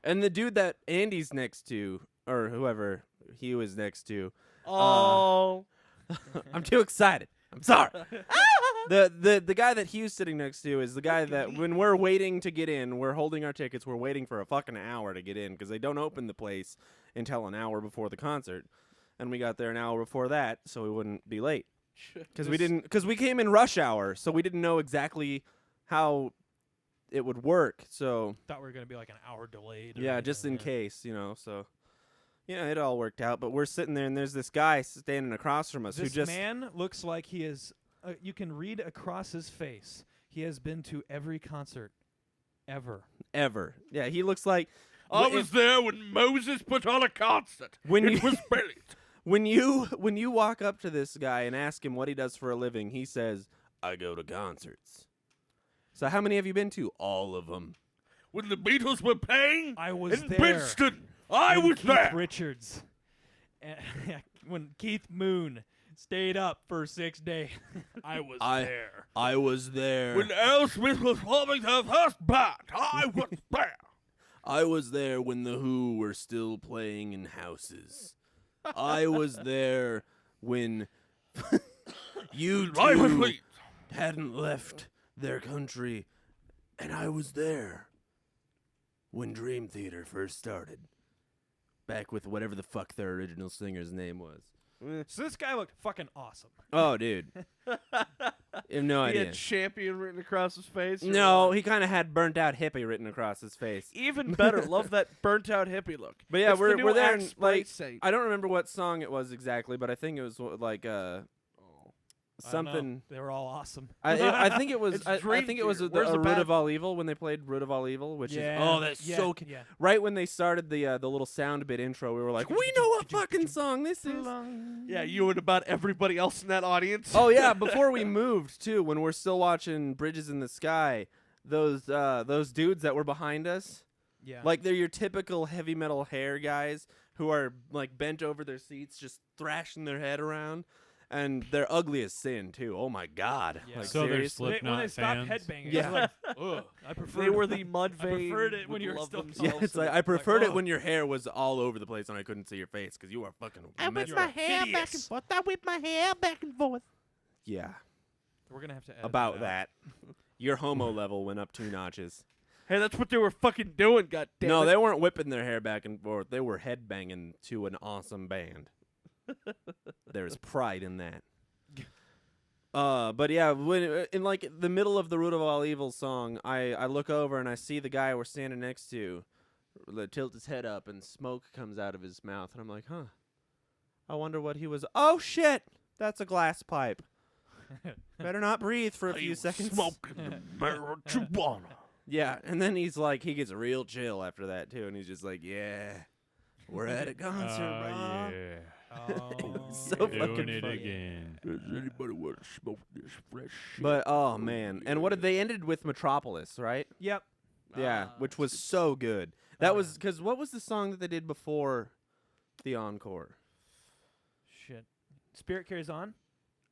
Speaker 3: And the dude that Andy's next to, or whoever he was next to,
Speaker 5: Oh.
Speaker 3: I'm too excited. I'm sorry. The guy that Hugh's sitting next to is the guy that when we're waiting to get in, we're holding our tickets, we're waiting for a fucking hour to get in because they don't open the place until an hour before the concert. And we got there an hour before that, so we wouldn't be late. Because we came in rush hour, so we didn't know exactly how it would work. So
Speaker 4: thought we were gonna be like an hour delayed. or
Speaker 3: yeah,
Speaker 4: anything,
Speaker 3: just in
Speaker 4: yeah.
Speaker 3: case, So yeah, it all worked out. But we're sitting there, and there's this guy standing across from us
Speaker 4: This
Speaker 3: who just
Speaker 4: man looks like he is. You can read across his face. He has been to every concert, ever.
Speaker 3: ever. Yeah, he looks like
Speaker 5: I
Speaker 3: if-
Speaker 5: was there when Moses put on a concert.
Speaker 3: When
Speaker 5: it
Speaker 3: you-
Speaker 5: was brilliant.
Speaker 3: when you walk up to this guy and ask him what he does for a living, he says, "I go to concerts." So how many have you been to? All of them.
Speaker 5: When the Beatles were playing
Speaker 4: I was
Speaker 5: in
Speaker 4: there.
Speaker 5: Princeton, I
Speaker 4: When
Speaker 5: was
Speaker 4: Keith
Speaker 5: there.
Speaker 4: Richards. When Keith Moon stayed up for 6 days, I was there.
Speaker 3: I was there.
Speaker 5: When Aerosmith was forming their first band, I was there.
Speaker 3: I was there when the Who were still playing in houses. I was there when you
Speaker 5: I was
Speaker 3: two
Speaker 5: late.
Speaker 3: hadn't left their country, and I was there when Dream Theater first started. Back with whatever the fuck their original singer's name was.
Speaker 4: So this guy looked fucking awesome.
Speaker 3: Oh, dude. I have no
Speaker 5: He
Speaker 3: idea.
Speaker 5: had champion written across his face. or
Speaker 3: No,
Speaker 5: what?
Speaker 3: he kind of had burnt out hippie written across his face.
Speaker 5: Even better. Love that burnt out hippie look.
Speaker 3: But yeah,
Speaker 5: It's the
Speaker 3: we're
Speaker 5: new
Speaker 3: there.
Speaker 5: Axe
Speaker 3: And,
Speaker 5: spray
Speaker 3: like,
Speaker 5: saint.
Speaker 3: I don't remember what song it was exactly, but I think it was like
Speaker 4: I don't know.
Speaker 3: something.
Speaker 4: They were all awesome.
Speaker 3: I think it was.
Speaker 5: It's
Speaker 3: I
Speaker 5: Dream
Speaker 3: think it was
Speaker 5: Theater.
Speaker 3: the
Speaker 5: Where's the
Speaker 3: Root
Speaker 5: bad-
Speaker 3: of All Evil when they played Root of All Evil, which
Speaker 4: yeah.
Speaker 3: is that's
Speaker 4: yeah,
Speaker 3: so.
Speaker 4: Yeah.
Speaker 3: Right when they started the little sound bit intro, we were like, we know what fucking song this is.
Speaker 5: Yeah, you and about everybody else in that audience.
Speaker 3: Oh yeah, before we moved too, when we're still watching Bridges in the Sky, those dudes that were behind us,
Speaker 4: Yeah.
Speaker 3: like they're your typical heavy metal hair guys who are like bent over their seats, just thrashing their head around, and they're ugly as sin too. Oh my god!
Speaker 4: Yeah.
Speaker 3: Like,
Speaker 2: So they're
Speaker 3: seriously?
Speaker 4: when they
Speaker 2: Slipknot
Speaker 4: stopped
Speaker 2: fans.
Speaker 4: headbanging,
Speaker 3: Yeah.
Speaker 4: I was like, ugh, I prefer.
Speaker 5: They were the mud
Speaker 4: I
Speaker 5: vein.
Speaker 4: preferred it when
Speaker 5: would
Speaker 4: you were
Speaker 5: love
Speaker 4: still-
Speaker 5: themselves
Speaker 3: Yeah, it's
Speaker 5: in
Speaker 3: like
Speaker 5: it.
Speaker 3: I preferred it
Speaker 4: oh.
Speaker 3: when your hair was all over the place and I couldn't see your face because you were fucking. messed up.
Speaker 4: hair back and
Speaker 5: forth. I whip my hair back and forth.
Speaker 3: Yeah,
Speaker 4: We're gonna have to edit
Speaker 3: about
Speaker 4: that.
Speaker 3: that. Your homo level went up 2 notches.
Speaker 5: Hey, that's what they were fucking doing. God damn
Speaker 3: No,
Speaker 5: it.
Speaker 3: they weren't whipping their hair back and forth. They were headbanging to an awesome band. There's pride in that. But yeah, when in like the middle of the Root of All Evil song, I look over and I see the guy we're standing next to tilt his head up and smoke comes out of his mouth, and I'm like, huh. I wonder what he was. Oh shit, that's a glass pipe. Better not breathe for a few seconds.
Speaker 5: Smoking the marijuana.
Speaker 3: Yeah, and then he's like, he gets real chill after that too, and he's just like, yeah, we're at a concert,
Speaker 2: Oh,
Speaker 3: bro.
Speaker 2: yeah.
Speaker 4: Oh,
Speaker 3: So
Speaker 2: Doing
Speaker 3: fucking
Speaker 2: it
Speaker 3: funny.
Speaker 2: again.
Speaker 5: Does anybody want to smoke this fresh shit?
Speaker 3: But oh man, and what did they ended with Metropolis, right?
Speaker 4: Yep.
Speaker 3: Yeah,
Speaker 5: Ah,
Speaker 3: which was so good. That was because what was the song that they did before the encore?
Speaker 4: Shit. Spirit Carries On,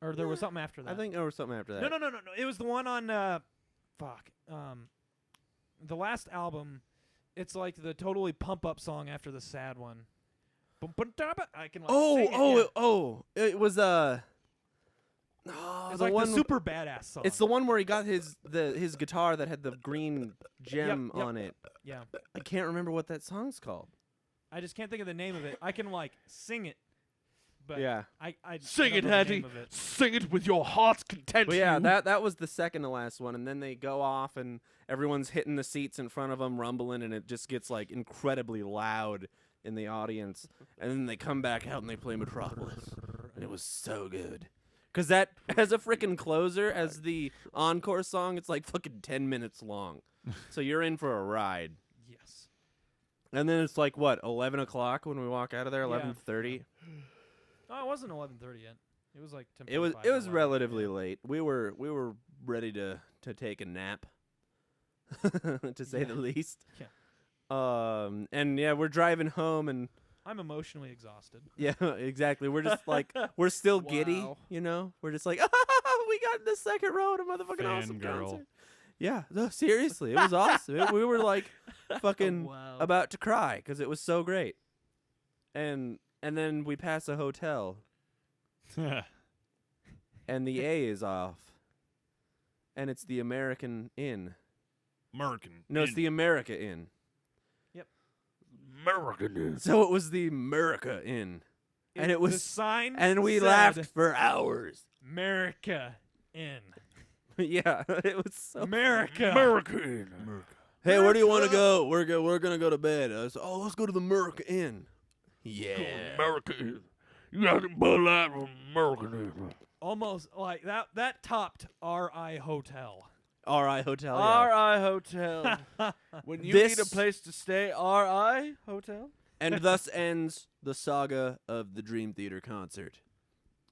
Speaker 4: or there was something after that.
Speaker 3: I think there was something after that.
Speaker 4: No. It was the one on. Fuck. The last album. It's like the totally pump up song after the sad one. Bum, bum, da, ba. I can like sing it, yeah.
Speaker 3: It was
Speaker 4: It's
Speaker 3: the
Speaker 4: like
Speaker 3: one
Speaker 4: the super badass song.
Speaker 3: It's the one where he got his guitar that had the green gem
Speaker 4: yep.
Speaker 3: on it.
Speaker 4: Yeah.
Speaker 3: I can't remember what that song's called.
Speaker 4: I just can't think of the name of it. I can like sing it, but
Speaker 3: Yeah.
Speaker 4: I
Speaker 5: Sing
Speaker 4: don't
Speaker 5: it,
Speaker 4: know the
Speaker 5: Hattie.
Speaker 4: name of it.
Speaker 5: Sing it with your heart's content.
Speaker 3: But yeah,
Speaker 5: you.
Speaker 3: that was the second to last one, and then they go off, and everyone's hitting the seats in front of them, rumbling, and it just gets like incredibly loud in the audience. And then they come back out and they play Metropolis, and it was so good. Cause that as a freaking closer, as the encore song, it's like fucking 10 minutes long, so you're in for a ride.
Speaker 4: Yes.
Speaker 3: And then it's like what 11 o'clock when we walk out of there,
Speaker 4: Yeah.
Speaker 3: 11:30.
Speaker 4: Oh, it wasn't 11:30 yet. It was like 10.
Speaker 3: It was relatively late. We were ready to take a nap, to say the least.
Speaker 4: Yeah.
Speaker 3: And yeah, we're driving home, and
Speaker 4: I'm emotionally exhausted.
Speaker 3: yeah, exactly. We're just like we're still giddy,
Speaker 5: Wow.
Speaker 3: you know. We're just like, we got in the second row at a motherfucking awesome
Speaker 2: Fangirl.
Speaker 3: concert. Yeah, no, seriously, it was awesome. We were like fucking
Speaker 5: Wow.
Speaker 3: about to cry because it was so great. And then we pass a hotel, and the A is off, and it's the American Inn.
Speaker 2: American.
Speaker 3: No, it's the America Inn.
Speaker 5: American.
Speaker 3: So it was the America Inn, and it
Speaker 4: the
Speaker 3: was,
Speaker 4: sign.
Speaker 3: and we
Speaker 4: said
Speaker 3: laughed for hours.
Speaker 4: America in.
Speaker 3: Yeah, it was so.
Speaker 4: America.
Speaker 5: American.
Speaker 3: Hey, where do you want to go? We're gonna go to bed. I said, oh, let's go to the America Inn. Yeah.
Speaker 5: American. You got to Bud Light from American.
Speaker 4: Almost like that topped R.I. Hotel.
Speaker 3: R.I. Hotel. Yeah.
Speaker 5: R.I. Hotel. When you need a
Speaker 3: This-
Speaker 5: place to stay, R.I. Hotel.
Speaker 3: And thus ends the saga of the Dream Theater concert.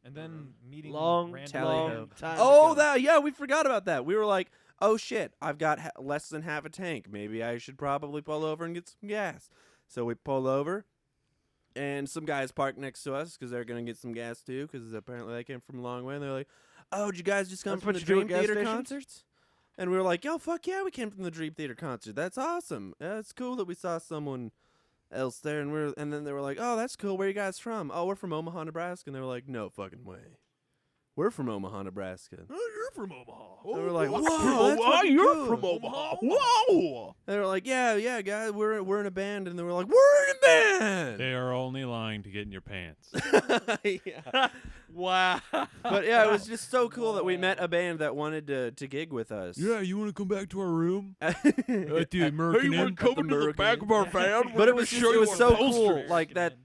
Speaker 4: And then meeting
Speaker 5: Long,
Speaker 4: random
Speaker 3: Tally
Speaker 5: long
Speaker 3: ho.
Speaker 5: time
Speaker 3: Oh,
Speaker 5: ago.
Speaker 3: yeah, we forgot about that. We were like, oh shit, I've got less than half a tank. Maybe I should probably pull over and get some gas. So we pull over, and some guys park next to us because they're gonna get some gas too. Because apparently they came from a long way. And they're like, "Oh, did you guys just come
Speaker 5: That's
Speaker 3: from
Speaker 5: what
Speaker 3: the
Speaker 5: you do at
Speaker 3: Dream
Speaker 5: gas
Speaker 3: Theater
Speaker 5: stations?
Speaker 3: concerts?" And we were like, "Yo, fuck yeah, we came from the Dream Theater concert. That's awesome. It's cool that we saw someone else there." And then they were like, "Oh, that's cool. Where you guys from?" "Oh, we're from Omaha, Nebraska." And they were like, "No fucking way. we're from Omaha, Nebraska.
Speaker 5: Oh, you're from Omaha.
Speaker 3: They were like,
Speaker 5: I'm
Speaker 3: "Whoa,
Speaker 5: from
Speaker 3: that's
Speaker 5: Omaha.
Speaker 3: fucking
Speaker 5: You're
Speaker 3: cool."
Speaker 5: from Omaha. Whoa.
Speaker 3: They were like, yeah, guys, we're in a band, and they were like, we're in a band.
Speaker 2: They are only lying to get in your pants.
Speaker 3: Yeah.
Speaker 5: Wow.
Speaker 3: But yeah, it was just so cool that we met a band that wanted to gig with us.
Speaker 2: you want to come back to our room?
Speaker 3: but
Speaker 2: At the American
Speaker 5: Hey, we're
Speaker 2: Inn?
Speaker 5: coming to the back of our van.
Speaker 3: it was just, it was so cool,
Speaker 4: American
Speaker 3: like that.
Speaker 4: Inn.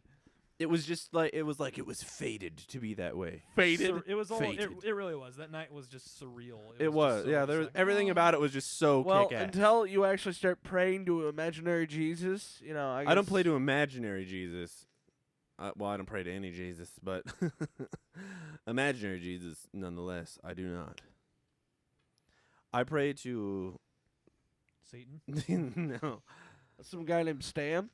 Speaker 3: It was just like it was fated to be that way.
Speaker 5: Faded.
Speaker 4: It was all.
Speaker 3: Fated.
Speaker 4: It really was. That night was just surreal.
Speaker 3: It was,
Speaker 4: just so
Speaker 3: yeah.
Speaker 4: much
Speaker 3: There was
Speaker 4: like,
Speaker 3: everything
Speaker 4: oh.
Speaker 3: about it was just so
Speaker 5: Well,
Speaker 3: kick-ass.
Speaker 5: until you actually start praying to imaginary Jesus,
Speaker 3: I don't play to imaginary Jesus. Well, I don't pray to any Jesus, but imaginary Jesus, nonetheless, I do not. I pray to
Speaker 4: Satan.
Speaker 3: no.
Speaker 5: some guy named Stan.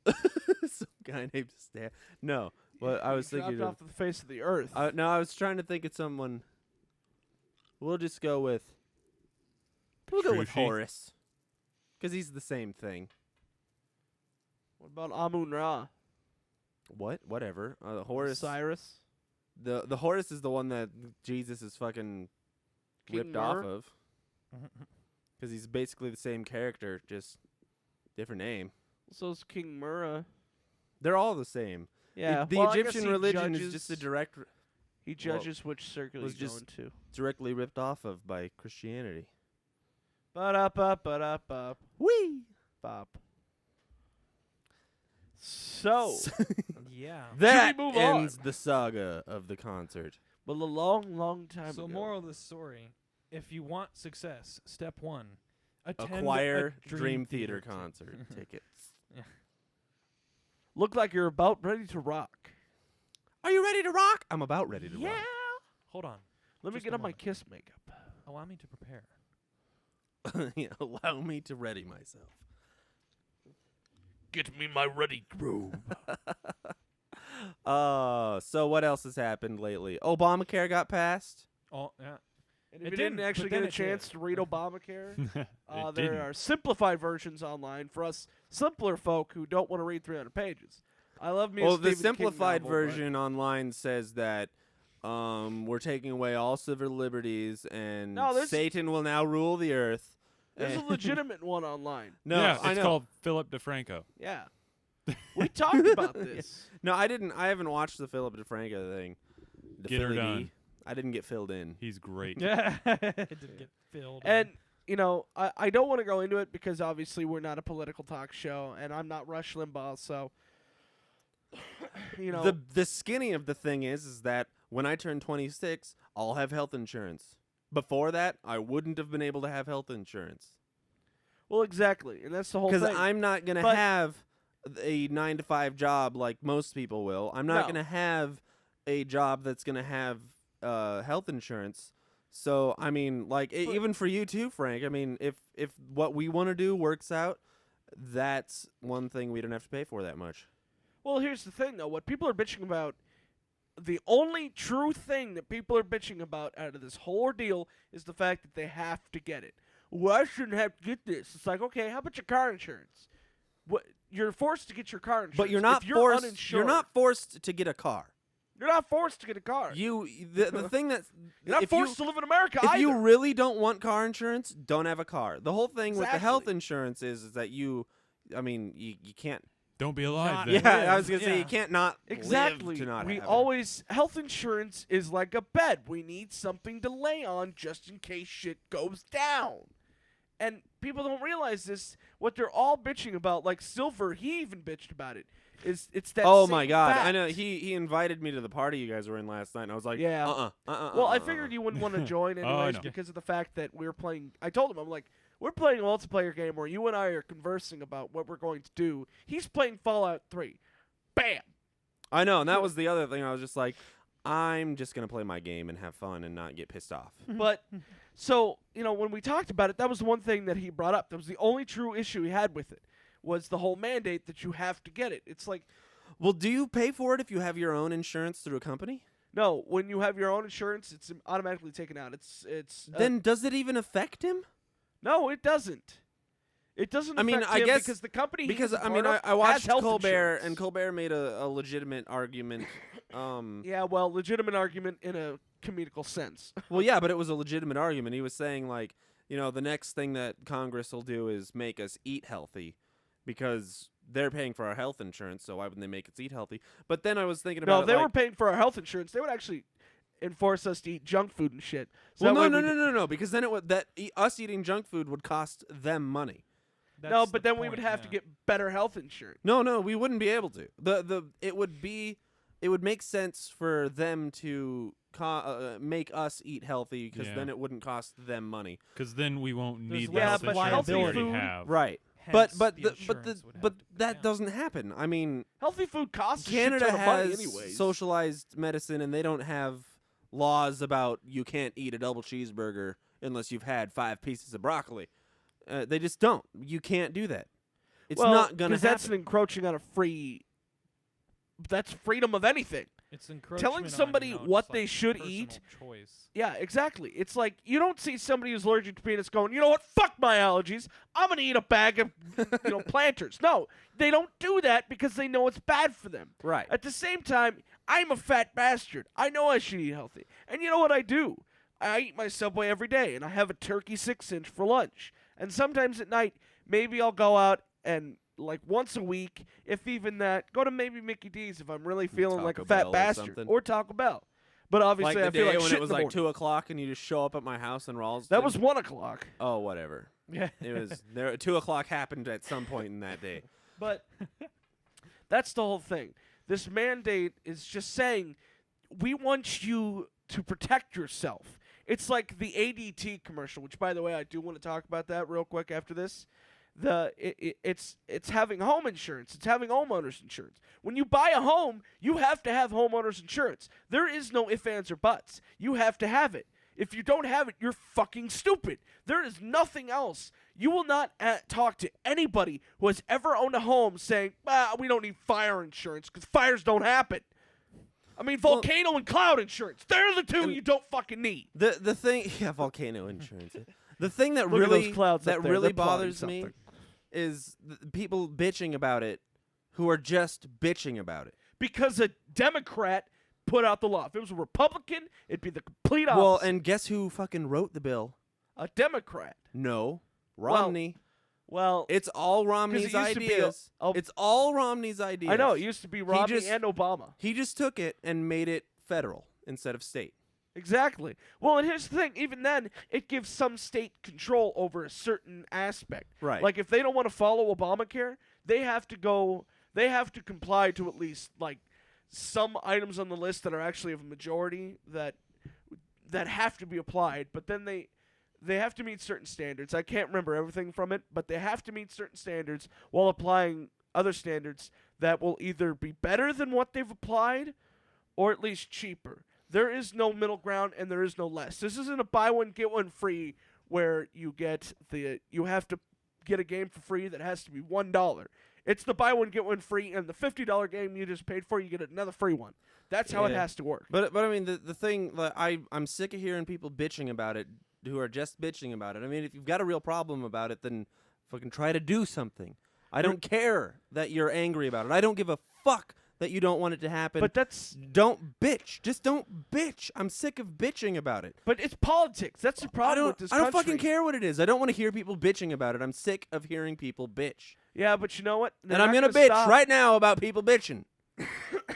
Speaker 3: Some guy named Stan. No, but I was
Speaker 5: He
Speaker 3: thinking
Speaker 5: dropped off the face of the earth.
Speaker 3: no, I was trying to think of someone. We'll just go with. We'll go with
Speaker 2: Petrucci?
Speaker 3: Horace, because he's the same thing.
Speaker 5: What about Amun Ra?
Speaker 3: What? Whatever. Horace.
Speaker 5: Cyrus.
Speaker 3: The Horace is the one that Jesus is fucking
Speaker 5: King
Speaker 3: ripped off
Speaker 5: Mur?
Speaker 3: of, because he's basically the same character, just different name.
Speaker 5: So's King Murrah.
Speaker 3: They're all the same.
Speaker 5: Yeah.
Speaker 3: The
Speaker 5: well, I guess
Speaker 3: Egyptian
Speaker 5: he
Speaker 3: religion
Speaker 5: judges,
Speaker 3: is just a direct,
Speaker 5: He judges which circle
Speaker 3: was
Speaker 5: he's
Speaker 3: just-
Speaker 5: going to.
Speaker 3: directly ripped off of by Christianity.
Speaker 5: Ba-da-ba-ba-da-ba.
Speaker 3: Whee!
Speaker 5: Bop. So,
Speaker 4: Yeah.
Speaker 3: That
Speaker 5: move on?
Speaker 3: ends the saga of the concert.
Speaker 5: well, a long, long time
Speaker 4: So
Speaker 5: ago.
Speaker 4: moral of the story: if you want success, step 1, attend
Speaker 3: Acquire
Speaker 4: a
Speaker 3: Dream Theater
Speaker 4: ti-
Speaker 3: concert tickets.
Speaker 5: Look like you're about ready to rock.
Speaker 3: Are you ready to rock? I'm about ready to
Speaker 5: Yeah.
Speaker 3: rock.
Speaker 4: Hold on.
Speaker 5: Let me
Speaker 4: Just
Speaker 5: get
Speaker 4: a
Speaker 5: on my
Speaker 4: moment.
Speaker 5: Kiss makeup.
Speaker 4: Allow me to prepare.
Speaker 3: Yeah, allow me to ready myself.
Speaker 5: Get me my ready robe.
Speaker 3: So what else has happened lately? Obamacare got passed.
Speaker 4: Oh yeah.
Speaker 5: And if
Speaker 4: It
Speaker 5: you
Speaker 4: didn't,
Speaker 5: didn't actually
Speaker 4: but then
Speaker 5: get a
Speaker 4: it
Speaker 5: chance
Speaker 4: did.
Speaker 5: to read Obamacare,
Speaker 2: It
Speaker 5: there
Speaker 2: didn't.
Speaker 5: are simplified versions online for us simpler folk who don't want to read 300 pages. I love me. a
Speaker 3: Well, the
Speaker 5: Stephen King
Speaker 3: simplified
Speaker 5: novel, but
Speaker 3: version online says that we're taking away all civil liberties and
Speaker 5: No, there's-
Speaker 3: Satan will now rule the earth.
Speaker 5: There's a
Speaker 3: And-
Speaker 5: legitimate one online.
Speaker 3: No,
Speaker 2: yeah,
Speaker 3: I
Speaker 2: it's
Speaker 3: know.
Speaker 2: called Philip DeFranco.
Speaker 5: Yeah. We talked about this.
Speaker 3: No, I didn't. I haven't watched the Philip DeFranco thing. The
Speaker 2: Get her
Speaker 3: Philly D.
Speaker 2: done.
Speaker 3: I didn't get filled in.
Speaker 2: He's great.
Speaker 4: Yeah. It didn't get filled.
Speaker 5: And, I don't want to go into it because obviously we're not a political talk show and I'm not Rush Limbaugh, so,
Speaker 3: The skinny of the thing is that when I turn 26, I'll have health insurance. Before that, I wouldn't have been able to have health insurance
Speaker 5: well, exactly. And that's the whole thing.
Speaker 3: because I'm not gonna
Speaker 5: But-
Speaker 3: have a 9-to-5 job like most people will. I'm not
Speaker 5: No.
Speaker 3: gonna have a job that's gonna have health insurance. So I mean, like
Speaker 5: But-
Speaker 3: even for you too, Frank. I mean, if what we want to do works out, that's one thing we don't have to pay for that much.
Speaker 5: Well, here's the thing, though. What people are bitching about, the only true thing that people are bitching about out of this whole ordeal is the fact that they have to get it. Well, I shouldn't have to get this. It's like, okay, how about your car insurance? What You're forced to get your car insurance.
Speaker 3: But you're not
Speaker 5: if you're
Speaker 3: forced.
Speaker 5: Uninsured,
Speaker 3: You're not forced to get a car.
Speaker 5: You're not forced to get a car.
Speaker 3: The thing that's
Speaker 5: You're not
Speaker 3: if
Speaker 5: forced to live in America
Speaker 3: if
Speaker 5: either.
Speaker 3: you really don't want car insurance, don't have a car. The whole thing with the health
Speaker 5: Exactly.
Speaker 3: insurance is that you can't.
Speaker 2: Don't be alive
Speaker 4: Not-
Speaker 2: then.
Speaker 3: Yeah, I was gonna say
Speaker 4: Yeah.
Speaker 3: you can't not
Speaker 5: Exactly.
Speaker 3: live to not
Speaker 5: we
Speaker 3: have it.
Speaker 5: always health insurance is like a bed. We need something to lay on just in case shit goes down. And people don't realize this. What they're all bitching about, like Silver, he even bitched about it. It's that.
Speaker 3: Oh
Speaker 5: same
Speaker 3: my god! I
Speaker 5: fact.
Speaker 3: know he invited me to the party you guys were in last night, and I was like,
Speaker 5: Yeah.
Speaker 3: Well,
Speaker 5: Well, I figured you wouldn't want to join
Speaker 2: Oh, I
Speaker 5: anyways
Speaker 2: know.
Speaker 5: because of the fact that we were playing. I told him, I'm like, we're playing a multiplayer game where you and I are conversing about what we're going to do. He's playing Fallout 3. Bam.
Speaker 3: I know, and that was the other thing. I was just like, I'm just gonna play my game and have fun and not get pissed off.
Speaker 5: But so, when we talked about it, that was the one thing that he brought up. That was the only true issue he had with it, was the whole mandate that you have to get it. It's like,
Speaker 3: Well, do you pay for it if you have your own insurance through a company?
Speaker 5: no, when you have your own insurance, it's automatically taken out. It's
Speaker 3: Then does it even affect him?
Speaker 5: no, it doesn't. It doesn't
Speaker 3: I mean,
Speaker 5: affect
Speaker 3: I
Speaker 5: him
Speaker 3: guess-
Speaker 5: because the company
Speaker 3: Because
Speaker 5: he's a
Speaker 3: I mean,
Speaker 5: part
Speaker 3: I
Speaker 5: of has
Speaker 3: watched
Speaker 5: health
Speaker 3: Colbert,
Speaker 5: insurance.
Speaker 3: and Colbert made a legitimate argument.
Speaker 5: Yeah, well, legitimate argument in a comedical sense.
Speaker 3: Well, yeah, but it was a legitimate argument. He was saying like, the next thing that Congress will do is make us eat healthy, because they're paying for our health insurance. So why wouldn't they make us eat healthy? But then I was thinking
Speaker 5: No,
Speaker 3: about
Speaker 5: if they
Speaker 3: like,
Speaker 5: were paying for our health insurance, they would actually enforce us to eat junk food and shit. So
Speaker 3: well,
Speaker 5: that way
Speaker 3: no, because then it would us eating junk food would cost them money.
Speaker 5: No,
Speaker 4: That's
Speaker 5: but
Speaker 4: the
Speaker 5: then we would
Speaker 4: point,
Speaker 5: have to
Speaker 4: yeah.
Speaker 5: get better health insurance.
Speaker 3: No, we wouldn't be able to. It would make sense for them to make us eat healthy, because
Speaker 2: Yeah.
Speaker 3: then it wouldn't cost them money.
Speaker 2: Because then we won't
Speaker 4: There's
Speaker 2: need the
Speaker 4: less
Speaker 2: health
Speaker 5: but
Speaker 2: insurance
Speaker 5: healthy
Speaker 2: we already
Speaker 5: food-
Speaker 2: have.
Speaker 3: Right.
Speaker 4: Hence,
Speaker 3: But
Speaker 4: the
Speaker 3: but
Speaker 4: insurance would have to go
Speaker 3: that
Speaker 4: down.
Speaker 3: doesn't happen. I mean,
Speaker 5: Healthy food costs a
Speaker 3: Canada
Speaker 5: shit ton of money
Speaker 3: has
Speaker 5: anyways.
Speaker 3: socialized medicine, and they don't have laws about you can't eat a double cheeseburger unless you've had 5 pieces of broccoli. They just don't. You can't do that. It's
Speaker 5: well,
Speaker 3: not gonna
Speaker 5: 'cause that's an
Speaker 3: happen.
Speaker 5: encroaching on a free. That's freedom of anything.
Speaker 4: It's encroachment
Speaker 5: telling
Speaker 4: on,
Speaker 5: somebody
Speaker 4: just,
Speaker 5: what
Speaker 4: like,
Speaker 5: they should
Speaker 4: personal
Speaker 5: eat.
Speaker 4: Choice.
Speaker 5: Yeah, exactly. It's like you don't see somebody who's allergic to peanuts going, you know what? Fuck my allergies. I'm gonna eat a bag of, Planters. No, they don't do that because they know it's bad for them.
Speaker 3: Right.
Speaker 5: At the same time, I'm a fat bastard. I know I should eat healthy, and you know what I do? I eat my Subway every day, and I have a turkey 6-inch for lunch. And sometimes at night, maybe I'll go out and, like, once a week, if even that, go to maybe Mickey D's if I'm really feeling like a
Speaker 3: Taco
Speaker 5: fat
Speaker 3: Bell or
Speaker 5: bastard,
Speaker 3: something.
Speaker 5: or Taco Bell. But obviously,
Speaker 3: Like the
Speaker 5: I feel
Speaker 3: day
Speaker 5: like
Speaker 3: when
Speaker 5: shit
Speaker 3: it was
Speaker 5: in the
Speaker 3: like
Speaker 5: morning.
Speaker 3: 2:00 and you just show up at my house in Ralston.
Speaker 5: That was 1 o'clock.
Speaker 3: Oh, whatever.
Speaker 4: Yeah.
Speaker 3: It was there. 2:00 happened at some point in that day.
Speaker 5: But that's the whole thing. This mandate is just saying, we want you to protect yourself. It's like the ADT commercial, which, by the way, I do want to talk about that real quick after this. It's having home insurance. It's having homeowners insurance. When you buy a home, you have to have homeowners insurance. There is no ifs, ands, or buts. You have to have it. If you don't have it, you're fucking stupid. There is nothing else. You will not talk to anybody who has ever owned a home saying, we don't need fire insurance because fires don't happen. I mean, volcano and cloud insurance. They're the two you don't fucking need.
Speaker 3: The thing, yeah, volcano insurance. The thing that
Speaker 5: Look at
Speaker 3: really
Speaker 5: those clouds up there.
Speaker 3: really
Speaker 5: They're plotting
Speaker 3: bothers me
Speaker 5: something.
Speaker 3: is people bitching about it, who are just bitching about it.
Speaker 5: Because a Democrat put out the law. If it was a Republican, it'd be the complete opposite.
Speaker 3: Well, and guess who fucking wrote the bill?
Speaker 5: A Democrat.
Speaker 3: No, Romney.
Speaker 5: Well,
Speaker 3: It's all Romney's
Speaker 5: used to be
Speaker 3: ideas.
Speaker 5: a-
Speaker 3: It's all Romney's ideas.
Speaker 5: I know. It used to be Romney
Speaker 3: just-
Speaker 5: and Obama.
Speaker 3: He just took it and made it federal instead of state.
Speaker 5: Exactly. Well, and here's the thing. Even then, it gives some state control over a certain aspect.
Speaker 3: Right.
Speaker 5: Like, if they don't want to follow Obamacare, they have to comply to at least, like, some items on the list that are actually of a majority that have to be applied. But then they have to meet certain standards. I can't remember everything from it, but they have to meet certain standards while applying other standards that will either be better than what they've applied or at least cheaper. There is no middle ground and there is no less. This isn't a buy one get one free where you have to get a game for free that has to be $1. It's the buy one get one free, and the $50 game you just paid for, you get another free one. That's how it
Speaker 3: Yeah.
Speaker 5: has to work.
Speaker 3: But I mean the thing, like, I'm sick of hearing people bitching about it, who are just bitching about it. I mean, if you've got a real problem about it, then fucking try to do something. I don't care that you're angry about it. I don't give a fuck that you don't want it to happen.
Speaker 5: But that's
Speaker 3: Don't bitch. Just don't bitch. I'm sick of bitching about it.
Speaker 5: but it's politics. That's the problem with this
Speaker 3: I don't
Speaker 5: country.
Speaker 3: fucking care what it is. I don't want to hear people bitching about it. I'm sick of hearing people bitch.
Speaker 5: Yeah, but you know what? They're
Speaker 3: And I'm
Speaker 5: not
Speaker 3: gonna
Speaker 5: gonna
Speaker 3: bitch
Speaker 5: stop.
Speaker 3: right now about people bitching.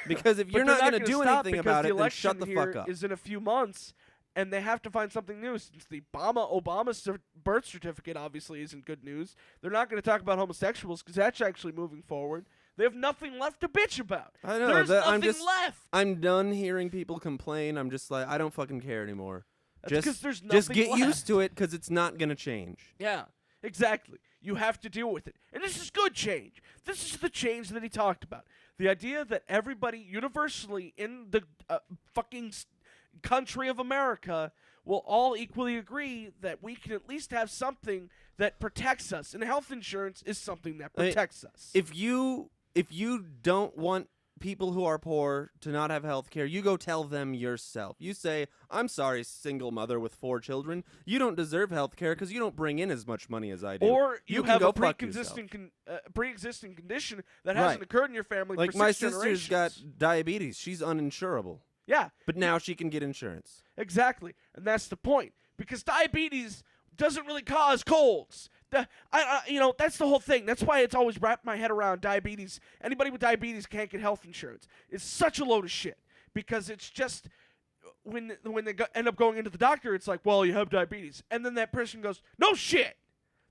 Speaker 3: Because if
Speaker 5: But
Speaker 3: you're
Speaker 5: they're
Speaker 3: not gonna
Speaker 5: gonna
Speaker 3: do
Speaker 5: stop
Speaker 3: anything
Speaker 5: because
Speaker 3: about
Speaker 5: the
Speaker 3: it, then shut the
Speaker 5: election
Speaker 3: fuck
Speaker 5: here
Speaker 3: up.
Speaker 5: is in a few months, and they have to find something new. Since the Obama birth certificate obviously isn't good news, they're not going to talk about homosexuals because that's actually moving forward. They have nothing left to bitch about.
Speaker 3: I know.
Speaker 5: There's
Speaker 3: that-
Speaker 5: nothing left.
Speaker 3: I'm done hearing people complain. I'm just like, I don't fucking care anymore.
Speaker 5: That's 'cause there's
Speaker 3: just
Speaker 5: nothing
Speaker 3: get
Speaker 5: left.
Speaker 3: used to it, because it's not gonna change.
Speaker 5: Yeah, exactly. You have to deal with it. And this is good change. This is the change that he talked about. The idea that everybody universally in the fucking country of America will all equally agree that we can at least have something that protects us. And health insurance is something that
Speaker 3: I mean,
Speaker 5: protects us.
Speaker 3: If you don't want people who are poor to not have health care, you go tell them yourself. You say, I'm sorry, single mother with 4 children. You don't deserve health care because you don't bring in as much money as I do.
Speaker 5: Or you
Speaker 3: can
Speaker 5: have
Speaker 3: go
Speaker 5: a
Speaker 3: fuck yourself.
Speaker 5: pre-existing condition that hasn't
Speaker 3: Right.
Speaker 5: occurred in your family
Speaker 3: Like
Speaker 5: for
Speaker 3: my
Speaker 5: 6
Speaker 3: sister's
Speaker 5: generations.
Speaker 3: got diabetes. She's uninsurable.
Speaker 5: Yeah,
Speaker 3: But now she can get insurance.
Speaker 5: exactly. And that's the point. Because diabetes doesn't really cause colds. That's the whole thing. That's why it's always wrapped my head around diabetes. Anybody with diabetes can't get health insurance. It's such a load of shit. Because it's just, when they end up going into the doctor, it's like, well, you have diabetes. And then that person goes, no shit.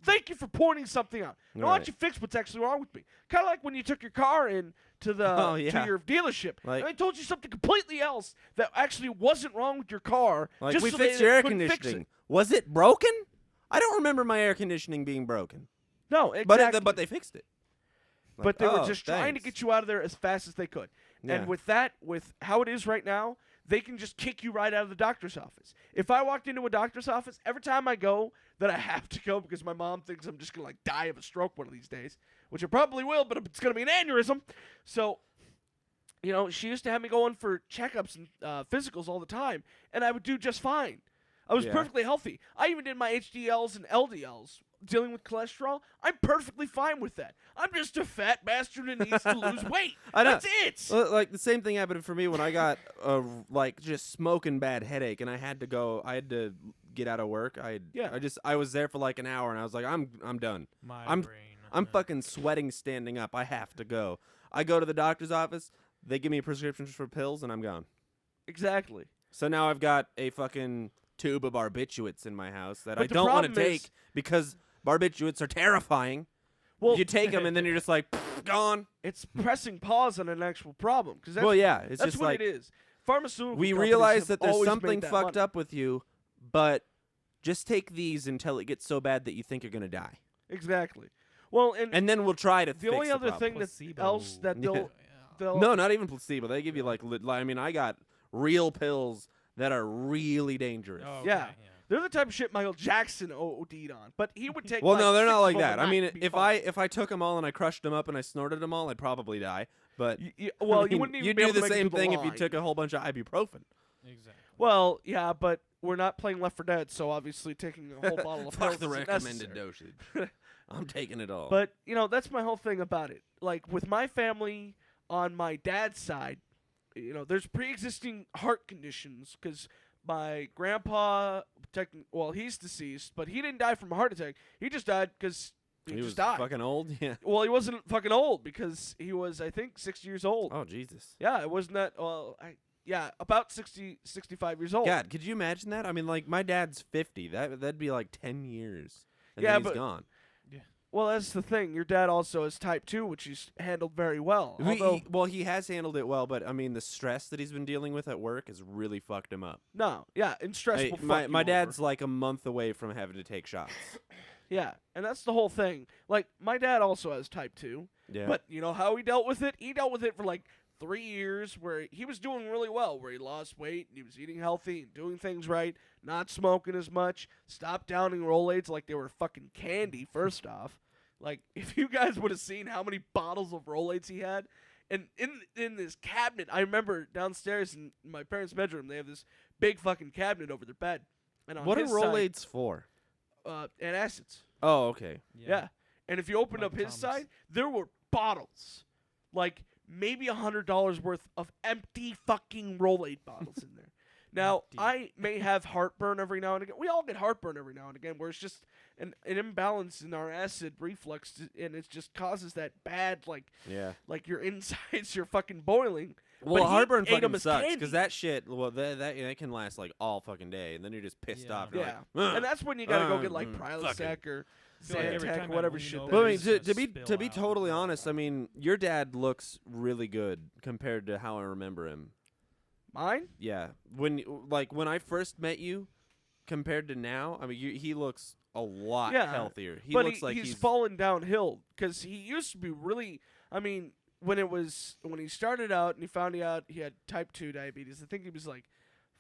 Speaker 5: Thank you for pointing something out. Now, why don't you fix what's actually wrong with me? Kind of like when you took your car in to the to your dealership,
Speaker 3: Like-
Speaker 5: and they told you something completely else that actually wasn't wrong with your car.
Speaker 3: Like,
Speaker 5: just
Speaker 3: we
Speaker 5: so
Speaker 3: fixed
Speaker 5: they
Speaker 3: your air
Speaker 5: couldn't fix
Speaker 3: conditioning.
Speaker 5: it.
Speaker 3: Was it broken? I don't remember my air conditioning being broken.
Speaker 5: No, exactly.
Speaker 3: But they fixed it. Like,
Speaker 5: But they were
Speaker 3: oh,
Speaker 5: just trying to
Speaker 3: thanks.
Speaker 5: get you out of there as fast as they could.
Speaker 3: Yeah.
Speaker 5: And with how it is right now, they can just kick you right out of the doctor's office. If I walked into a doctor's office, every time I go, that I have to go because my mom thinks I'm just going to like die of a stroke one of these days, which I probably will, but it's going to be an aneurysm. So, she used to have me going for checkups and physicals all the time, and I would do just fine. I was
Speaker 3: Yeah.
Speaker 5: perfectly healthy. I even did my HDLs and LDLs. Dealing with cholesterol, I'm perfectly fine with that. I'm just a fat bastard that needs to lose weight.
Speaker 3: I know.
Speaker 5: That's it.
Speaker 3: Well, like the same thing happened for me when I got just smoking bad headache, and I had to get out of work. I was there for like an hour, and I was like, I'm done.
Speaker 4: Migraine.
Speaker 3: I'm fucking sweating standing up. I have to go. I go to the doctor's office. They give me prescriptions for pills, and I'm gone.
Speaker 5: Exactly.
Speaker 3: So now I've got a fucking tube of barbiturates in my house that
Speaker 5: But
Speaker 3: I
Speaker 5: the
Speaker 3: don't want to
Speaker 5: problem is-
Speaker 3: take because barbiturates are terrifying.
Speaker 5: Well,
Speaker 3: You take them, and then you're just like, gone.
Speaker 5: it's pressing pause on an actual problem because
Speaker 3: Well, yeah, it's
Speaker 5: that's
Speaker 3: just
Speaker 5: what
Speaker 3: like
Speaker 5: it is. Pharmaceutical.
Speaker 3: we
Speaker 5: companies
Speaker 3: realize
Speaker 5: have
Speaker 3: that there's
Speaker 5: always
Speaker 3: something
Speaker 5: made that
Speaker 3: fucked
Speaker 5: money.
Speaker 3: up with you, but just take these until it gets so bad that you think you're gonna die,
Speaker 5: Exactly. Well, and
Speaker 3: and then we'll try to
Speaker 5: the
Speaker 3: fix
Speaker 5: only
Speaker 3: the
Speaker 5: other
Speaker 3: problem.
Speaker 5: thing that
Speaker 4: Placebo.
Speaker 5: else that they'll
Speaker 3: No, not even placebo. They give you like, I mean, I got real pills that are really dangerous.
Speaker 4: Oh,
Speaker 5: Yeah.
Speaker 4: okay,
Speaker 5: they're the type of shit Michael Jackson OD'd on, but he would take.
Speaker 3: Well,
Speaker 5: like
Speaker 3: no, they're
Speaker 5: 6
Speaker 3: not
Speaker 5: of
Speaker 3: like
Speaker 5: them
Speaker 3: that.
Speaker 5: a
Speaker 3: I
Speaker 5: night
Speaker 3: mean,
Speaker 5: and be
Speaker 3: if
Speaker 5: fine.
Speaker 3: I took them all and I crushed them up and I snorted them all, I'd probably die. But
Speaker 5: Well,
Speaker 3: I
Speaker 5: you
Speaker 3: mean,
Speaker 5: wouldn't even
Speaker 3: you'd
Speaker 5: be
Speaker 3: do
Speaker 5: able to
Speaker 3: the
Speaker 5: make it
Speaker 3: same
Speaker 5: through the
Speaker 3: thing if you
Speaker 5: line.
Speaker 3: took a whole bunch of ibuprofen.
Speaker 4: Exactly.
Speaker 5: Well, yeah, but we're not playing Left 4 Dead, so obviously taking a whole bottle of pills
Speaker 3: Fuck the
Speaker 5: isn't
Speaker 3: recommended
Speaker 5: necessary.
Speaker 3: dosage. I'm taking it all.
Speaker 5: But, that's my whole thing about it. Like, with my family on my dad's side, there's pre-existing heart conditions because my grandpa, he's deceased, but he didn't die from a heart attack. He just died because he
Speaker 3: was
Speaker 5: just died.
Speaker 3: fucking old. Yeah.
Speaker 5: Well, he wasn't fucking old because he was, I think, 60 years old.
Speaker 3: Oh Jesus.
Speaker 5: Yeah, it wasn't that, about 65 years old.
Speaker 3: God, could you imagine that? I mean, like my dad's 50. That'd be like 10 years. And
Speaker 5: Yeah,
Speaker 3: then he's
Speaker 5: but-
Speaker 3: gone.
Speaker 5: Well, that's the thing. Your dad also has type 2, which he's handled very well. Although,
Speaker 3: He has handled it well, but I mean, the stress that he's been dealing with at work has really fucked him up.
Speaker 5: no, yeah, and stressful.
Speaker 3: My dad's like a month away from having to take shots.
Speaker 5: Yeah, and that's the whole thing. Like, my dad also has type 2.
Speaker 3: Yeah.
Speaker 5: But you know how he dealt with it? He dealt with it for like 3 years where he was doing really well, where he lost weight and he was eating healthy and doing things right, not smoking as much, stopped downing Rolaids like they were fucking candy, first off. Like, if you guys would have seen how many bottles of Rolaids he had, and in this cabinet, I remember downstairs in my parents' bedroom, they have this big fucking cabinet over their bed. And on
Speaker 3: What are
Speaker 5: his side,
Speaker 3: Rolaids for?
Speaker 5: antacids.
Speaker 3: Oh, okay.
Speaker 5: Yeah. And if you opened
Speaker 4: Like
Speaker 5: up his
Speaker 4: Tums.
Speaker 5: side, there were bottles. Like maybe $100 worth of empty fucking Rolade bottles in there. Now,
Speaker 4: Empty.
Speaker 5: I may have heartburn every now and again. We all get heartburn every now and again where it's just an imbalance in our acid reflux and it just causes that bad
Speaker 3: Yeah.
Speaker 5: like your insides are fucking boiling.
Speaker 3: Well,
Speaker 5: But he
Speaker 3: heartburn
Speaker 5: ate 'em
Speaker 3: fucking
Speaker 5: as
Speaker 3: sucks
Speaker 5: candy.
Speaker 3: because that shit. Well, that can last like all fucking day, and then you're just pissed
Speaker 4: Yeah.
Speaker 3: off. You're
Speaker 5: Yeah.
Speaker 3: like,
Speaker 5: And that's when you gotta go get like
Speaker 3: fuck
Speaker 5: Prilosec or
Speaker 4: feel like every
Speaker 5: Zantac,
Speaker 4: time I
Speaker 5: whatever
Speaker 4: lean
Speaker 5: shit
Speaker 4: over,
Speaker 5: that
Speaker 3: But I mean,
Speaker 5: is.
Speaker 4: It's
Speaker 3: to
Speaker 4: gonna
Speaker 3: be
Speaker 4: spill out.
Speaker 3: totally honest, I mean, your dad looks really good compared to how I remember him.
Speaker 5: Mine?
Speaker 3: Yeah, when I first met you, compared to now, I mean, he looks a lot
Speaker 5: Yeah,
Speaker 3: healthier. He
Speaker 5: but
Speaker 3: looks like
Speaker 5: he's fallen downhill because he used to be really. I mean, when he started out and he found out he had type 2 diabetes, I think he was like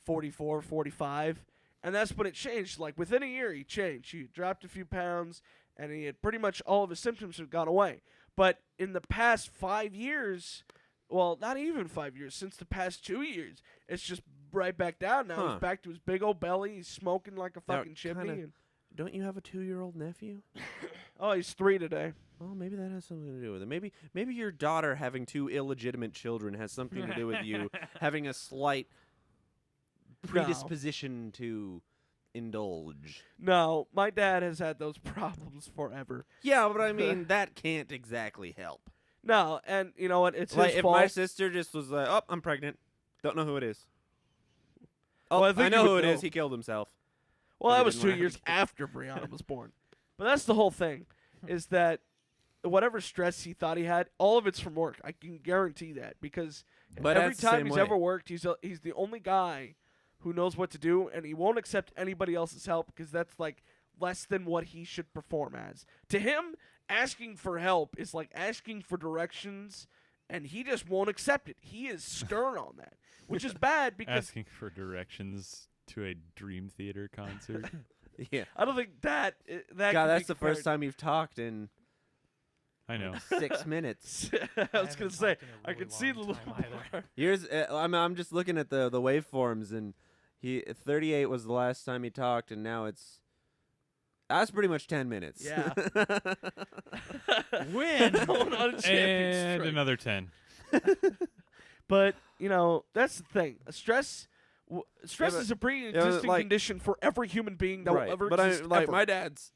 Speaker 5: 44, 45, and that's when it changed. Like within a year, he changed. He dropped a few pounds, and he had pretty much all of his symptoms had gone away. But in the past 5 years, well, not even 5 years, since the past 2 years. It's just right back down now.
Speaker 3: Huh.
Speaker 5: He's back to his big old belly. He's smoking like a
Speaker 3: Now,
Speaker 5: fucking chimney.
Speaker 3: kinda-
Speaker 5: And,
Speaker 3: Don't you have a 2-year-old nephew?
Speaker 5: oh, he's 3 today.
Speaker 3: Well, maybe that has something to do with it. Maybe your daughter having 2 illegitimate children has something to do with you having a slight predisposition to indulge.
Speaker 5: No, my dad has had those problems forever.
Speaker 3: Yeah, but I mean that can't exactly help.
Speaker 5: No, and you know what? It's
Speaker 3: Like
Speaker 5: his
Speaker 3: if
Speaker 5: fault.
Speaker 3: my sister just was like, "Oh, I'm pregnant. Don't know who it is." Oh,
Speaker 5: Well, I
Speaker 3: I,
Speaker 5: think you
Speaker 3: know
Speaker 5: would
Speaker 3: who it
Speaker 5: know.
Speaker 3: is. He killed himself.
Speaker 5: Well,
Speaker 3: He
Speaker 5: that was
Speaker 3: didn't
Speaker 5: 2
Speaker 3: wanna have
Speaker 5: years
Speaker 3: a kid.
Speaker 5: after Brianna was born. But that's the whole thing, is that whatever stress he thought he had, all of it's from work. I can guarantee that because
Speaker 3: But
Speaker 5: every
Speaker 3: that's the
Speaker 5: time
Speaker 3: same
Speaker 5: he's
Speaker 3: way.
Speaker 5: ever worked, he's the only guy who knows what to do, and he won't accept anybody else's help because that's like less than what he should perform as. To him, asking for help is like asking for directions, and he just won't accept it. He is stern on that, which is bad because
Speaker 2: Asking for directions to a Dream Theater concert.
Speaker 3: Yeah.
Speaker 5: I don't think that that.
Speaker 3: God,
Speaker 5: can
Speaker 3: that's
Speaker 5: be
Speaker 3: the first
Speaker 5: compared-
Speaker 3: time you've talked in
Speaker 2: I know.
Speaker 3: 6 minutes.
Speaker 5: I was
Speaker 4: haven't
Speaker 5: gonna say
Speaker 4: talked in a
Speaker 5: I
Speaker 4: really
Speaker 5: could see the
Speaker 4: long
Speaker 5: little
Speaker 4: time either.
Speaker 5: bar.
Speaker 3: Here's I'm just looking at the waveforms, and 38 was the last time he talked, and now that's pretty much 10 minutes.
Speaker 5: Yeah.
Speaker 4: Win.
Speaker 5: Going on a champion
Speaker 2: And
Speaker 5: streak.
Speaker 2: another 10.
Speaker 5: But you know that's the thing. Stress
Speaker 3: but-
Speaker 5: is a pre-existing
Speaker 3: like-
Speaker 5: condition for every human being that
Speaker 3: right.
Speaker 5: will ever
Speaker 3: But
Speaker 5: exist.
Speaker 3: like
Speaker 5: ever.
Speaker 3: my dad's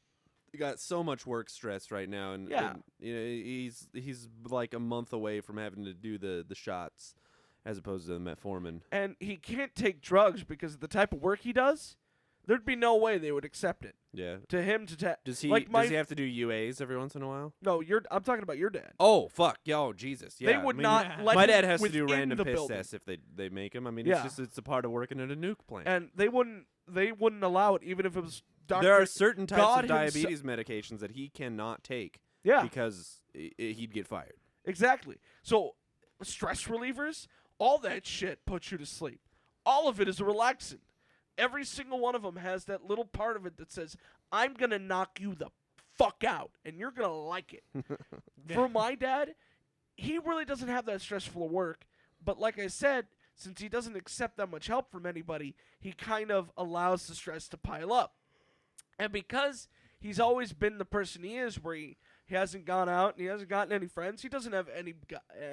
Speaker 3: got so much work stress right now, and,
Speaker 5: Yeah.
Speaker 3: and, you know he's like a month away from having to do the shots as opposed to the metformin.
Speaker 5: and he can't take drugs because of the type of work he does. There'd be no way they would accept it.
Speaker 3: Yeah.
Speaker 5: To him to
Speaker 3: Does he
Speaker 5: like my
Speaker 3: does he have to do UAs every once in a while?
Speaker 5: no, I'm talking about your dad.
Speaker 3: Oh fuck, yo, Jesus, yeah.
Speaker 5: They would
Speaker 3: I mean,
Speaker 5: not let
Speaker 3: my
Speaker 5: him
Speaker 3: dad has to do
Speaker 5: within
Speaker 3: random
Speaker 5: the
Speaker 3: piss
Speaker 5: building.
Speaker 3: tests if they make him. I mean,
Speaker 5: Yeah.
Speaker 3: it's a part of working at a nuke plant.
Speaker 5: And they wouldn't allow it even if it was Dr.
Speaker 3: There are certain types
Speaker 5: God
Speaker 3: of diabetes medications that he cannot take
Speaker 5: yeah,
Speaker 3: because he'd get fired.
Speaker 5: exactly. So stress relievers, all that shit puts you to sleep. All of it is relaxing. Every single one of them has that little part of it that says, I'm going to knock you the fuck out, and you're going to like it. For my dad, he really doesn't have that stressful of work. But like I said, since he doesn't accept that much help from anybody, he kind of allows the stress to pile up. And because he's always been the person he is, where he hasn't gone out and he hasn't gotten any friends, he doesn't have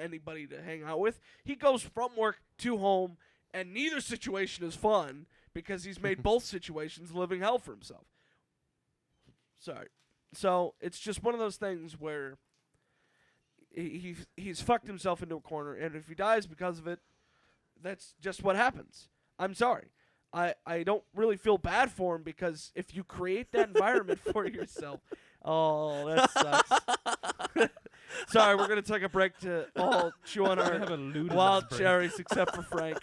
Speaker 5: anybody to hang out with, he goes from work to home, and neither situation is fun because he's made both situations living hell for himself. Sorry. So it's just one of those things where he's fucked himself into a corner, and if he dies because of it, that's just what happens. I'm sorry. I don't really feel bad for him because if you create that environment for yourself, oh, that sucks. Sorry, we're going to take a break to all chew on
Speaker 4: Have
Speaker 5: our
Speaker 4: a ludicrous
Speaker 5: wild
Speaker 4: break.
Speaker 5: cherries except for Frank.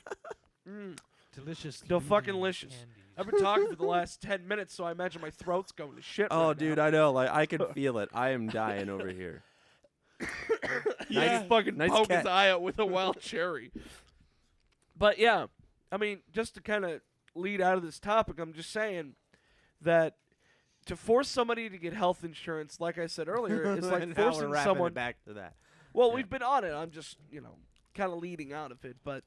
Speaker 4: Delicious.
Speaker 5: Still fucking
Speaker 4: Luden's
Speaker 5: licious.
Speaker 4: candies.
Speaker 5: I've been talking for the last 10 minutes, so I imagine my throat's going to shit
Speaker 3: Oh,
Speaker 5: right
Speaker 3: dude,
Speaker 5: now.
Speaker 3: I know. Like I can feel it. I am dying over here.
Speaker 5: I just fucking
Speaker 3: Nice
Speaker 5: poke his
Speaker 3: cat.
Speaker 5: eye out with a wild cherry. But yeah, I mean, just to kind of lead out of this topic, I'm just saying that to force somebody to get health insurance, like I said earlier, is like
Speaker 3: And now we're
Speaker 5: forcing
Speaker 3: wrapping
Speaker 5: someone.
Speaker 3: it back to that.
Speaker 5: Well,
Speaker 3: Yeah.
Speaker 5: we've been on it. I'm just, kind of leading out of it. But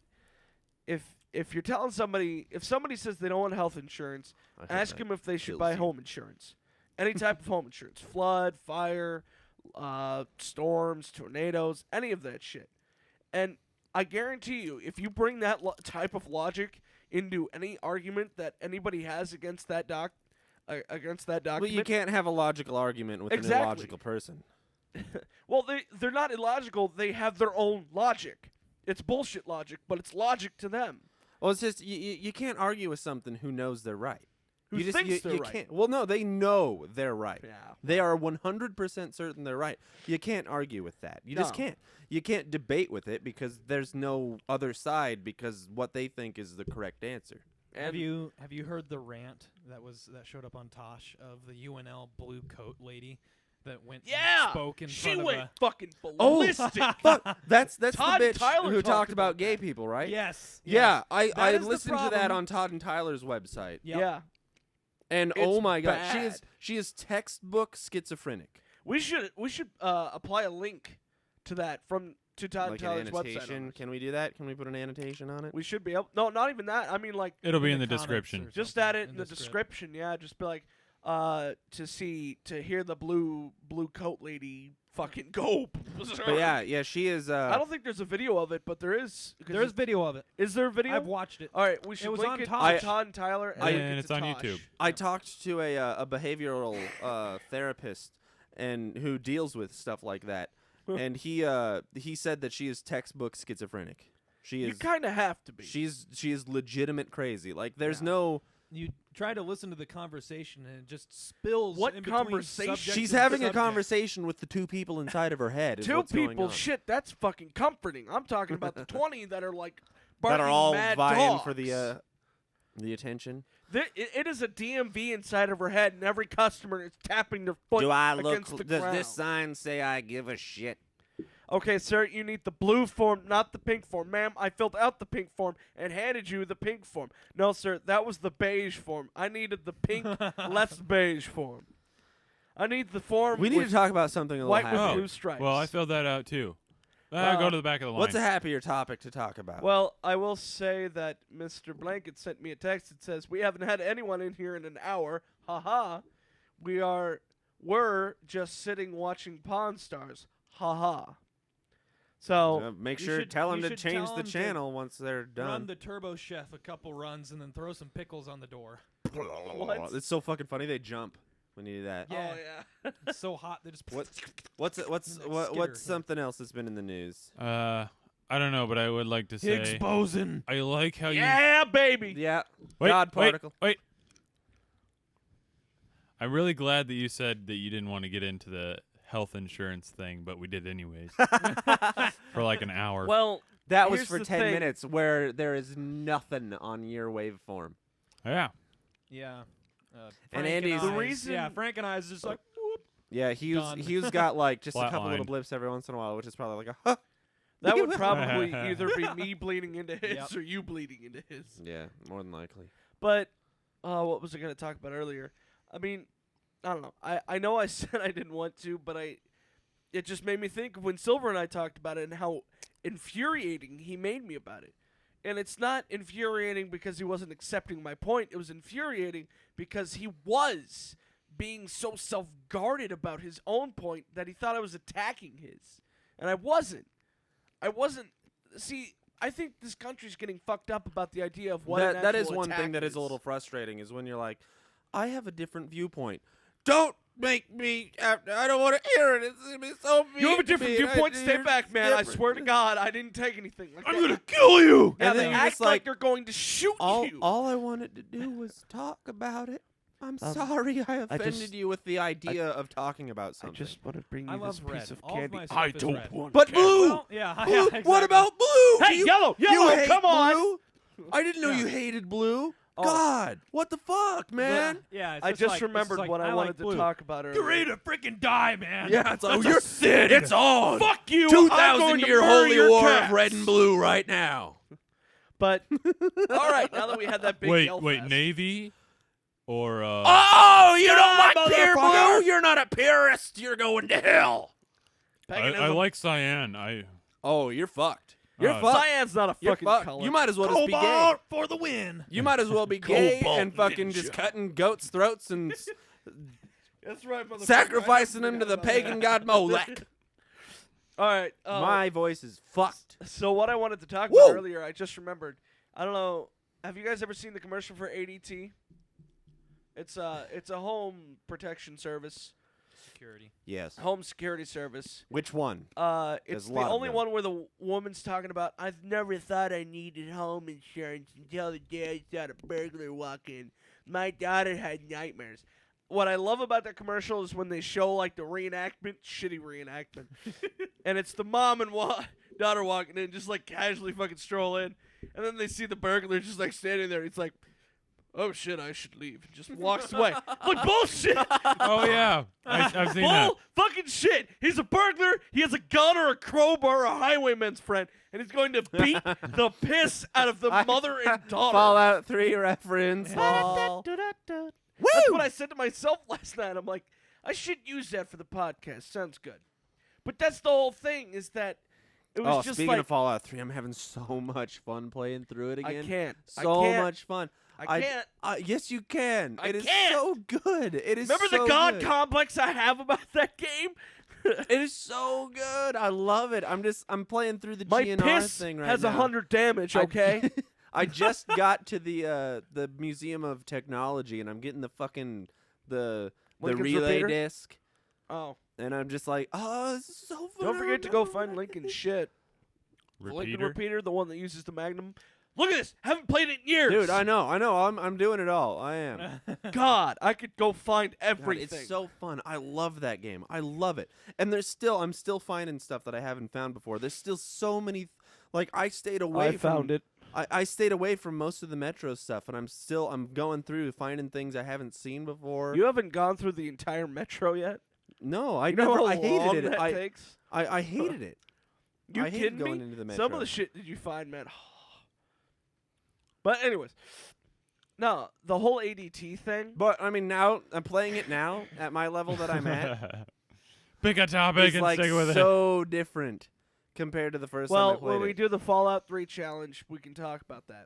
Speaker 5: if you're telling somebody, if somebody says they don't want health insurance,
Speaker 3: I hope
Speaker 5: ask
Speaker 3: that
Speaker 5: them if they should
Speaker 3: kills
Speaker 5: buy
Speaker 3: you.
Speaker 5: home insurance. Any type of home insurance. Flood, fire, storms, tornadoes, any of that shit. And I guarantee you, if you bring that type of logic into any argument that anybody has against that document,
Speaker 3: Well, you can't have a logical argument with
Speaker 5: Exactly.
Speaker 3: an illogical person.
Speaker 5: well, they're not illogical. They have their own logic. It's bullshit logic, but it's logic to them.
Speaker 3: Well, it's just you can't argue with something who knows they're right.
Speaker 5: Who
Speaker 3: you just,
Speaker 5: thinks they're
Speaker 3: you
Speaker 5: right.
Speaker 3: Can't, well, no, they know they're right.
Speaker 5: Yeah.
Speaker 3: They are 100% certain they're right. You can't argue with that. You just
Speaker 5: No.
Speaker 3: can't. You can't debate with it because there's no other side because what they think is the correct answer.
Speaker 4: Have you heard the rant that showed up on Tosh of the UNL blue coat lady that went
Speaker 5: Yeah,
Speaker 4: and spoke in
Speaker 5: she
Speaker 4: front
Speaker 5: went
Speaker 4: of
Speaker 5: fucking
Speaker 3: Oh,
Speaker 5: ballistic.
Speaker 3: Fuck, that's
Speaker 5: Todd
Speaker 3: the bitch
Speaker 5: Tyler
Speaker 3: who
Speaker 5: talked
Speaker 3: talked
Speaker 5: about
Speaker 3: about gay
Speaker 5: that.
Speaker 3: people,
Speaker 4: a
Speaker 3: right?
Speaker 4: yes.
Speaker 3: Yeah,
Speaker 4: yes.
Speaker 3: I
Speaker 4: That is the
Speaker 3: listened to that
Speaker 4: problem.
Speaker 3: on Todd and Tyler's website.
Speaker 4: Yep.
Speaker 5: Yeah.
Speaker 3: And
Speaker 5: It's
Speaker 3: oh my god,
Speaker 5: bad.
Speaker 3: she is textbook schizophrenic.
Speaker 5: We should apply a link to that from to Todd
Speaker 3: Like
Speaker 5: Tyler's
Speaker 3: an
Speaker 5: website.
Speaker 3: annotation.
Speaker 5: on
Speaker 3: Can we do that? Can we put an annotation on it?
Speaker 5: We should be able. No, not even that. I mean, like,
Speaker 2: It'll be in
Speaker 4: the
Speaker 2: the
Speaker 4: comments
Speaker 2: description.
Speaker 4: or
Speaker 5: just
Speaker 4: something
Speaker 5: add it in the
Speaker 4: script.
Speaker 5: description. Yeah, just be like, to hear the blue coat lady fucking go.
Speaker 3: But yeah, she is.
Speaker 5: I don't think there's a video of it, but there is.
Speaker 4: There's video of it.
Speaker 5: Is there a video?
Speaker 4: I've watched it.
Speaker 5: All right, we should
Speaker 4: was
Speaker 5: link
Speaker 4: on
Speaker 5: it
Speaker 4: Tosh.
Speaker 5: to Todd and Tyler, and,
Speaker 2: And
Speaker 5: link it
Speaker 2: it's
Speaker 5: to
Speaker 2: on
Speaker 5: Tosh.
Speaker 2: YouTube.
Speaker 3: I talked to a behavioral therapist and who deals with stuff like that, and he said that she is textbook schizophrenic. She
Speaker 5: You
Speaker 3: is.
Speaker 5: kind of have to be.
Speaker 3: She is legitimate crazy. Like there's
Speaker 5: Yeah.
Speaker 3: no.
Speaker 4: You try to listen to the conversation and it just spills.
Speaker 5: What
Speaker 4: in between
Speaker 5: conversation?
Speaker 4: subject
Speaker 3: She's
Speaker 4: and
Speaker 3: having a
Speaker 4: subject.
Speaker 3: conversation with the two people inside of her head. Is
Speaker 5: Two
Speaker 3: what's going
Speaker 5: people,
Speaker 3: on.
Speaker 5: shit, that's fucking comforting. I'm talking about the 20 that are like
Speaker 3: that
Speaker 5: barking
Speaker 3: are all
Speaker 5: mad
Speaker 3: vying
Speaker 5: dogs.
Speaker 3: for the attention.
Speaker 5: It is a DMV inside of her head, and every customer is tapping their foot against the ground.
Speaker 3: sign say I give a shit?
Speaker 5: Okay, sir, you need the blue form, not the pink form. Ma'am, I filled out the pink form and handed you the pink form. No, sir, that was the beige form. I needed the pink, less beige form. I need the form
Speaker 3: We need
Speaker 5: with
Speaker 3: to talk about something a little
Speaker 5: white with
Speaker 3: happier.
Speaker 5: blue stripes.
Speaker 2: Well, I filled that out too.
Speaker 5: Well,
Speaker 2: Go to the back of the line.
Speaker 3: What's a happier topic to talk about?
Speaker 5: Well, I will say that Mr. Blanket sent me a text that says, we haven't had anyone in here in an hour. Ha-ha. We're just sitting watching Pawn Stars. Ha-ha. So,
Speaker 3: make
Speaker 4: you
Speaker 3: sure
Speaker 4: should-
Speaker 3: tell them
Speaker 4: you
Speaker 3: to
Speaker 4: should
Speaker 3: change
Speaker 4: tell
Speaker 3: the
Speaker 4: 'em to
Speaker 3: channel once they're
Speaker 4: Run
Speaker 3: done.
Speaker 4: the Turbo Chef a couple runs and then throw some pickles on the door.
Speaker 5: what?
Speaker 3: It's so fucking funny. They jump when you do that.
Speaker 4: Yeah.
Speaker 5: Oh, yeah.
Speaker 4: It's so hot they just.
Speaker 3: What's
Speaker 4: skitter.
Speaker 3: what's something else that's been in the news?
Speaker 2: I don't know, but I would like to say
Speaker 4: Higgs boson.
Speaker 2: I like how you.
Speaker 5: Yeah, baby.
Speaker 3: Yeah,
Speaker 2: Wait,
Speaker 3: God
Speaker 2: wait,
Speaker 3: particle.
Speaker 2: Wait. I'm really glad that you said that you didn't want to get into the health insurance thing, but we did anyways for like an hour.
Speaker 5: Well,
Speaker 3: That was
Speaker 5: here's
Speaker 3: for
Speaker 5: the
Speaker 3: 10
Speaker 5: thing.
Speaker 3: minutes where there is nothing on your waveform.
Speaker 2: Yeah.
Speaker 4: Yeah.
Speaker 3: And
Speaker 4: Frank
Speaker 3: Andy's-
Speaker 4: I-
Speaker 5: The reason-
Speaker 4: Yeah, Frank and I is just like. Whoop.
Speaker 3: Yeah,
Speaker 4: Done.
Speaker 3: Hugh's got like just a couple little
Speaker 2: Flatlined.
Speaker 3: blips every once in a while, which is probably like a huh.
Speaker 5: that would probably either be me bleeding into his
Speaker 4: Yep.
Speaker 5: or you bleeding into his.
Speaker 3: Yeah, more than likely.
Speaker 5: But what was I going to talk about earlier? I mean, I don't know. I know I said I didn't want to, but it just made me think of when Silver and I talked about it and how infuriating he made me about it. And it's not infuriating because he wasn't accepting my point. It was infuriating because he was being so self-guarded about his own point that he thought I was attacking his. And I wasn't. See, I think this country's getting fucked up about the idea of what an
Speaker 3: that is
Speaker 5: actual
Speaker 3: one thing
Speaker 5: attack
Speaker 3: that is a little frustrating is when you're like, I have a different viewpoint. Don't make me. I don't want to hear it. It's gonna be so mean.
Speaker 5: You have a
Speaker 3: to
Speaker 5: different
Speaker 3: me.
Speaker 5: viewpoint. Stay
Speaker 3: You're
Speaker 5: back, man. I
Speaker 3: different.
Speaker 5: swear to God, I didn't take anything. Like
Speaker 3: I'm
Speaker 5: that.
Speaker 3: gonna kill you.
Speaker 5: Yeah,
Speaker 3: And
Speaker 5: they
Speaker 3: then you're
Speaker 5: act
Speaker 3: just
Speaker 5: like
Speaker 3: like,
Speaker 5: they're going to shoot you.
Speaker 3: all I wanted to do was talk about it. I'm sorry I offended
Speaker 5: just-
Speaker 3: you with the idea of talking about
Speaker 5: I
Speaker 3: something.
Speaker 5: just want to bring
Speaker 4: I
Speaker 5: you
Speaker 4: love
Speaker 5: this
Speaker 4: red.
Speaker 5: piece of
Speaker 4: All of
Speaker 5: candy.
Speaker 4: my stuff
Speaker 5: I
Speaker 4: is
Speaker 5: don't
Speaker 4: red.
Speaker 5: want.
Speaker 3: But
Speaker 5: candy.
Speaker 3: blue.
Speaker 4: Well, yeah,
Speaker 3: Blue?
Speaker 4: yeah,
Speaker 3: What
Speaker 4: exactly.
Speaker 3: about blue?
Speaker 5: Hey,
Speaker 3: You-
Speaker 5: yellow,
Speaker 3: you
Speaker 5: yellow,
Speaker 3: hate
Speaker 5: come on.
Speaker 3: blue? I didn't know
Speaker 5: Yeah.
Speaker 3: you hated blue.
Speaker 5: Oh.
Speaker 3: God, what the fuck, man?
Speaker 4: Yeah, it's
Speaker 5: I
Speaker 4: just
Speaker 5: just
Speaker 4: like,
Speaker 5: remembered
Speaker 4: like,
Speaker 5: what I
Speaker 4: like
Speaker 5: wanted
Speaker 4: blue.
Speaker 5: to talk about earlier.
Speaker 4: You're ready to freaking die, man.
Speaker 3: Yeah, it's like
Speaker 4: That's a
Speaker 3: you're
Speaker 4: sin.
Speaker 3: It's on.
Speaker 5: Fuck you. I'm going to
Speaker 3: 2,000-year
Speaker 5: murder
Speaker 3: holy
Speaker 5: your
Speaker 3: war
Speaker 5: cats.
Speaker 3: of red and blue right now.
Speaker 5: But all right, now that we had that big yell
Speaker 2: Wait,
Speaker 5: fest.
Speaker 2: Navy or
Speaker 3: Oh, you don't
Speaker 5: Yeah,
Speaker 3: like pure
Speaker 5: motherfucker.
Speaker 3: blue? You're not a purist. You're going to hell.
Speaker 2: I
Speaker 5: Paganism.
Speaker 2: like cyan.
Speaker 3: Oh, you're fucked. You're
Speaker 2: Oh,
Speaker 3: fucked.
Speaker 5: Cyan's not a
Speaker 3: You're
Speaker 5: fucking
Speaker 3: fucked.
Speaker 5: color.
Speaker 3: You might as well just be gay.
Speaker 4: Cobalt for the win.
Speaker 3: You might as well be gay
Speaker 5: Cobalt
Speaker 3: and fucking just
Speaker 5: ninja.
Speaker 3: cutting goats' throats and
Speaker 5: That's right, motherfucker.
Speaker 3: sacrificing
Speaker 5: I
Speaker 3: them to the
Speaker 5: forgot about
Speaker 3: pagan
Speaker 5: that.
Speaker 3: god Molech.
Speaker 5: All right.
Speaker 3: My voice is fucked.
Speaker 5: So what I wanted to talk
Speaker 3: Woo!
Speaker 5: about earlier, I just remembered. I don't know. Have you guys ever seen the commercial for ADT? It's a home protection service,
Speaker 4: Security.
Speaker 3: Yes.
Speaker 5: home security service.
Speaker 3: Which one?
Speaker 5: It's
Speaker 3: There's a
Speaker 5: the
Speaker 3: lot of
Speaker 5: only
Speaker 3: them.
Speaker 5: one where the woman's talking about, I've never thought I needed home insurance until the day I saw a burglar walk in. My daughter had nightmares. What I love about that commercial is when they show like the reenactment, shitty reenactment, and it's the mom and daughter walking in, just like casually fucking stroll in, and then they see the burglar just like standing there. He's like, "Oh shit, I should leave." And just walks away. Like bullshit.
Speaker 2: Oh yeah, I've seen that.
Speaker 5: Bull fucking shit. He's a burglar. He has a gun or a crowbar or a highwayman's friend, and he's going to beat the piss out of the mother and daughter.
Speaker 3: Fallout 3 reference. lol.
Speaker 5: That's what I said to myself last night. I'm like, I should use that for the podcast. Sounds good. But that's the whole thing, is that It was
Speaker 3: Oh,
Speaker 5: just
Speaker 3: speaking
Speaker 5: like
Speaker 3: of Fallout 3, I'm having so much fun playing through it again.
Speaker 5: I can't.
Speaker 3: So
Speaker 5: I can't.
Speaker 3: much fun.
Speaker 5: I can't.
Speaker 3: Yes, you can.
Speaker 5: I
Speaker 3: It is
Speaker 5: can't.
Speaker 3: so good. It is
Speaker 5: Remember
Speaker 3: so
Speaker 5: the God
Speaker 3: good.
Speaker 5: complex I have about that game?
Speaker 3: It is so good. I love it. I'm playing through the
Speaker 5: My
Speaker 3: GNR
Speaker 5: piss
Speaker 3: thing right
Speaker 5: has
Speaker 3: now.
Speaker 5: 100 damage. Okay.
Speaker 3: I just got to the Museum of Technology, and I'm getting the fucking the
Speaker 5: Lincoln's
Speaker 3: relay
Speaker 5: repeater?
Speaker 3: disc,
Speaker 5: Oh,
Speaker 3: and I'm just like, oh, this is so fun.
Speaker 5: don't forget to go find Lincoln's shit. The Lincoln
Speaker 2: Repeater.
Speaker 5: repeater, the one that uses the Magnum. Look at this. Haven't played it in years.
Speaker 3: Dude, I know. I'm doing it all. I am.
Speaker 5: God, I could go find
Speaker 3: God,
Speaker 5: everything.
Speaker 3: it's so fun. I love that game. I love it. And I'm still finding stuff that I haven't found before. There's still so many. Like I stayed away.
Speaker 5: I found it.
Speaker 3: I stayed away from most of the Metro stuff, and I'm going through finding things I haven't seen before.
Speaker 5: You haven't gone through the entire Metro yet?
Speaker 3: No, I
Speaker 5: You know
Speaker 3: never.
Speaker 5: how
Speaker 3: I hated
Speaker 5: long
Speaker 3: it.
Speaker 5: that
Speaker 3: I
Speaker 5: takes?
Speaker 3: hated it.
Speaker 5: You
Speaker 3: I hated
Speaker 5: kidding
Speaker 3: going
Speaker 5: me?
Speaker 3: into the Metro.
Speaker 5: Some of the shit that you find, man. But anyways, no, the whole ADT thing.
Speaker 3: But I mean, now I'm playing it now at my level that I'm at.
Speaker 2: Pick a topic
Speaker 3: It's
Speaker 2: and
Speaker 3: like
Speaker 2: stick with it.
Speaker 3: so different compared to the first time I
Speaker 5: Well,
Speaker 3: played
Speaker 5: when we
Speaker 3: it.
Speaker 5: do the Fallout 3 challenge, we can talk about that.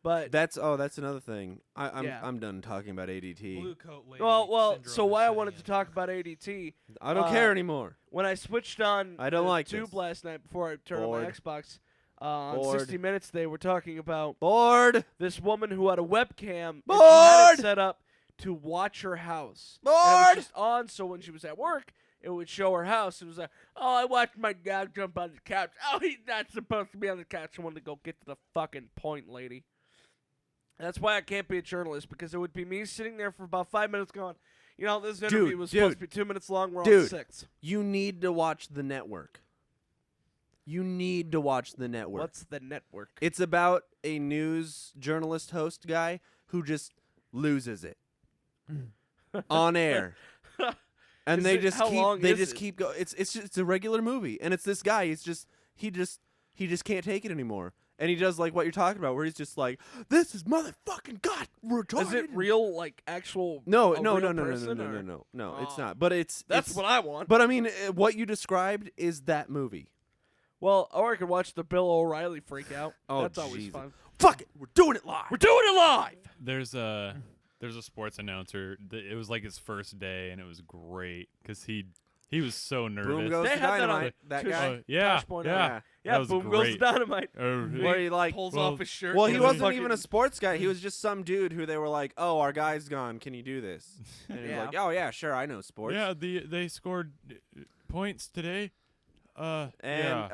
Speaker 5: But
Speaker 3: That's another thing.
Speaker 5: Yeah.
Speaker 3: I'm done talking about ADT.
Speaker 4: Blue coat lady.
Speaker 5: well,
Speaker 4: syndrome
Speaker 5: so
Speaker 4: is
Speaker 5: why I
Speaker 4: setting
Speaker 5: wanted
Speaker 4: in.
Speaker 5: to talk about ADT,
Speaker 3: I don't care anymore.
Speaker 5: when I switched on
Speaker 3: I don't
Speaker 5: the
Speaker 3: like
Speaker 5: Tube
Speaker 3: this.
Speaker 5: last night before I turned on my
Speaker 3: Bored.
Speaker 5: Xbox, on
Speaker 3: Bored.
Speaker 5: 60 Minutes, they were talking about
Speaker 3: Bored.
Speaker 5: this woman who had a webcam and she had
Speaker 3: Bored.
Speaker 5: it set up to watch her house. And it
Speaker 3: Bored.
Speaker 5: was just on, so when she was at work, it would show her house. It was like, oh, I watched my dog jump on the couch. Oh, he's not supposed to be on the couch. I wanted to go get to the fucking point, lady. That's why I can't be a journalist, because it would be me sitting there for about 5 minutes going, you know, this interview was supposed to be 2 minutes long. We're on
Speaker 3: Dude.
Speaker 5: 6.
Speaker 3: You need to watch the network. You need to watch the network.
Speaker 5: What's the network?
Speaker 3: It's about a news journalist host guy who just loses it on air. And
Speaker 5: Is
Speaker 3: they
Speaker 5: it-
Speaker 3: just
Speaker 5: how long is it?
Speaker 3: keep going. It's a regular movie, and it's this guy. He just can't take it anymore. And he does like what you're talking about, where he's just like, "This is motherfucking god retarded."
Speaker 5: Is it real, like, actual
Speaker 3: No,
Speaker 5: a
Speaker 3: no,
Speaker 5: real
Speaker 3: no, no, no,
Speaker 5: person,
Speaker 3: no,
Speaker 5: or-
Speaker 3: no, no. It's
Speaker 5: Oh.
Speaker 3: not. But
Speaker 5: That's
Speaker 3: it's,
Speaker 5: what I want.
Speaker 3: But I mean, what you described is that movie.
Speaker 5: Well, or I could watch the Bill O'Reilly freak out.
Speaker 3: Oh,
Speaker 5: That's always
Speaker 3: Jesus.
Speaker 5: fun.
Speaker 3: Fuck it, we're doing it live.
Speaker 5: We're doing it live!
Speaker 2: There's a sports announcer. It was like his first day, and it was great because he was so nervous.
Speaker 3: Boom goes
Speaker 5: They
Speaker 3: the
Speaker 5: had that on
Speaker 3: dynamite. That
Speaker 5: Tush-
Speaker 3: guy.
Speaker 2: Yeah,
Speaker 5: Touchpoint,
Speaker 2: yeah.
Speaker 5: Yeah,
Speaker 2: That was
Speaker 5: boom goes the
Speaker 2: great.
Speaker 5: dynamite.
Speaker 3: Where he like
Speaker 5: Pulls
Speaker 2: well-
Speaker 5: off his shirt.
Speaker 3: Well, he
Speaker 5: and
Speaker 3: wasn't
Speaker 5: fucking-
Speaker 3: even a sports guy. He was just some dude who they were like, "Oh, our guy's gone. Can you do this?" And he was
Speaker 5: Yeah.
Speaker 3: like, "Oh yeah, sure, I know sports."
Speaker 2: Yeah, they scored points today.
Speaker 3: And
Speaker 2: Yeah.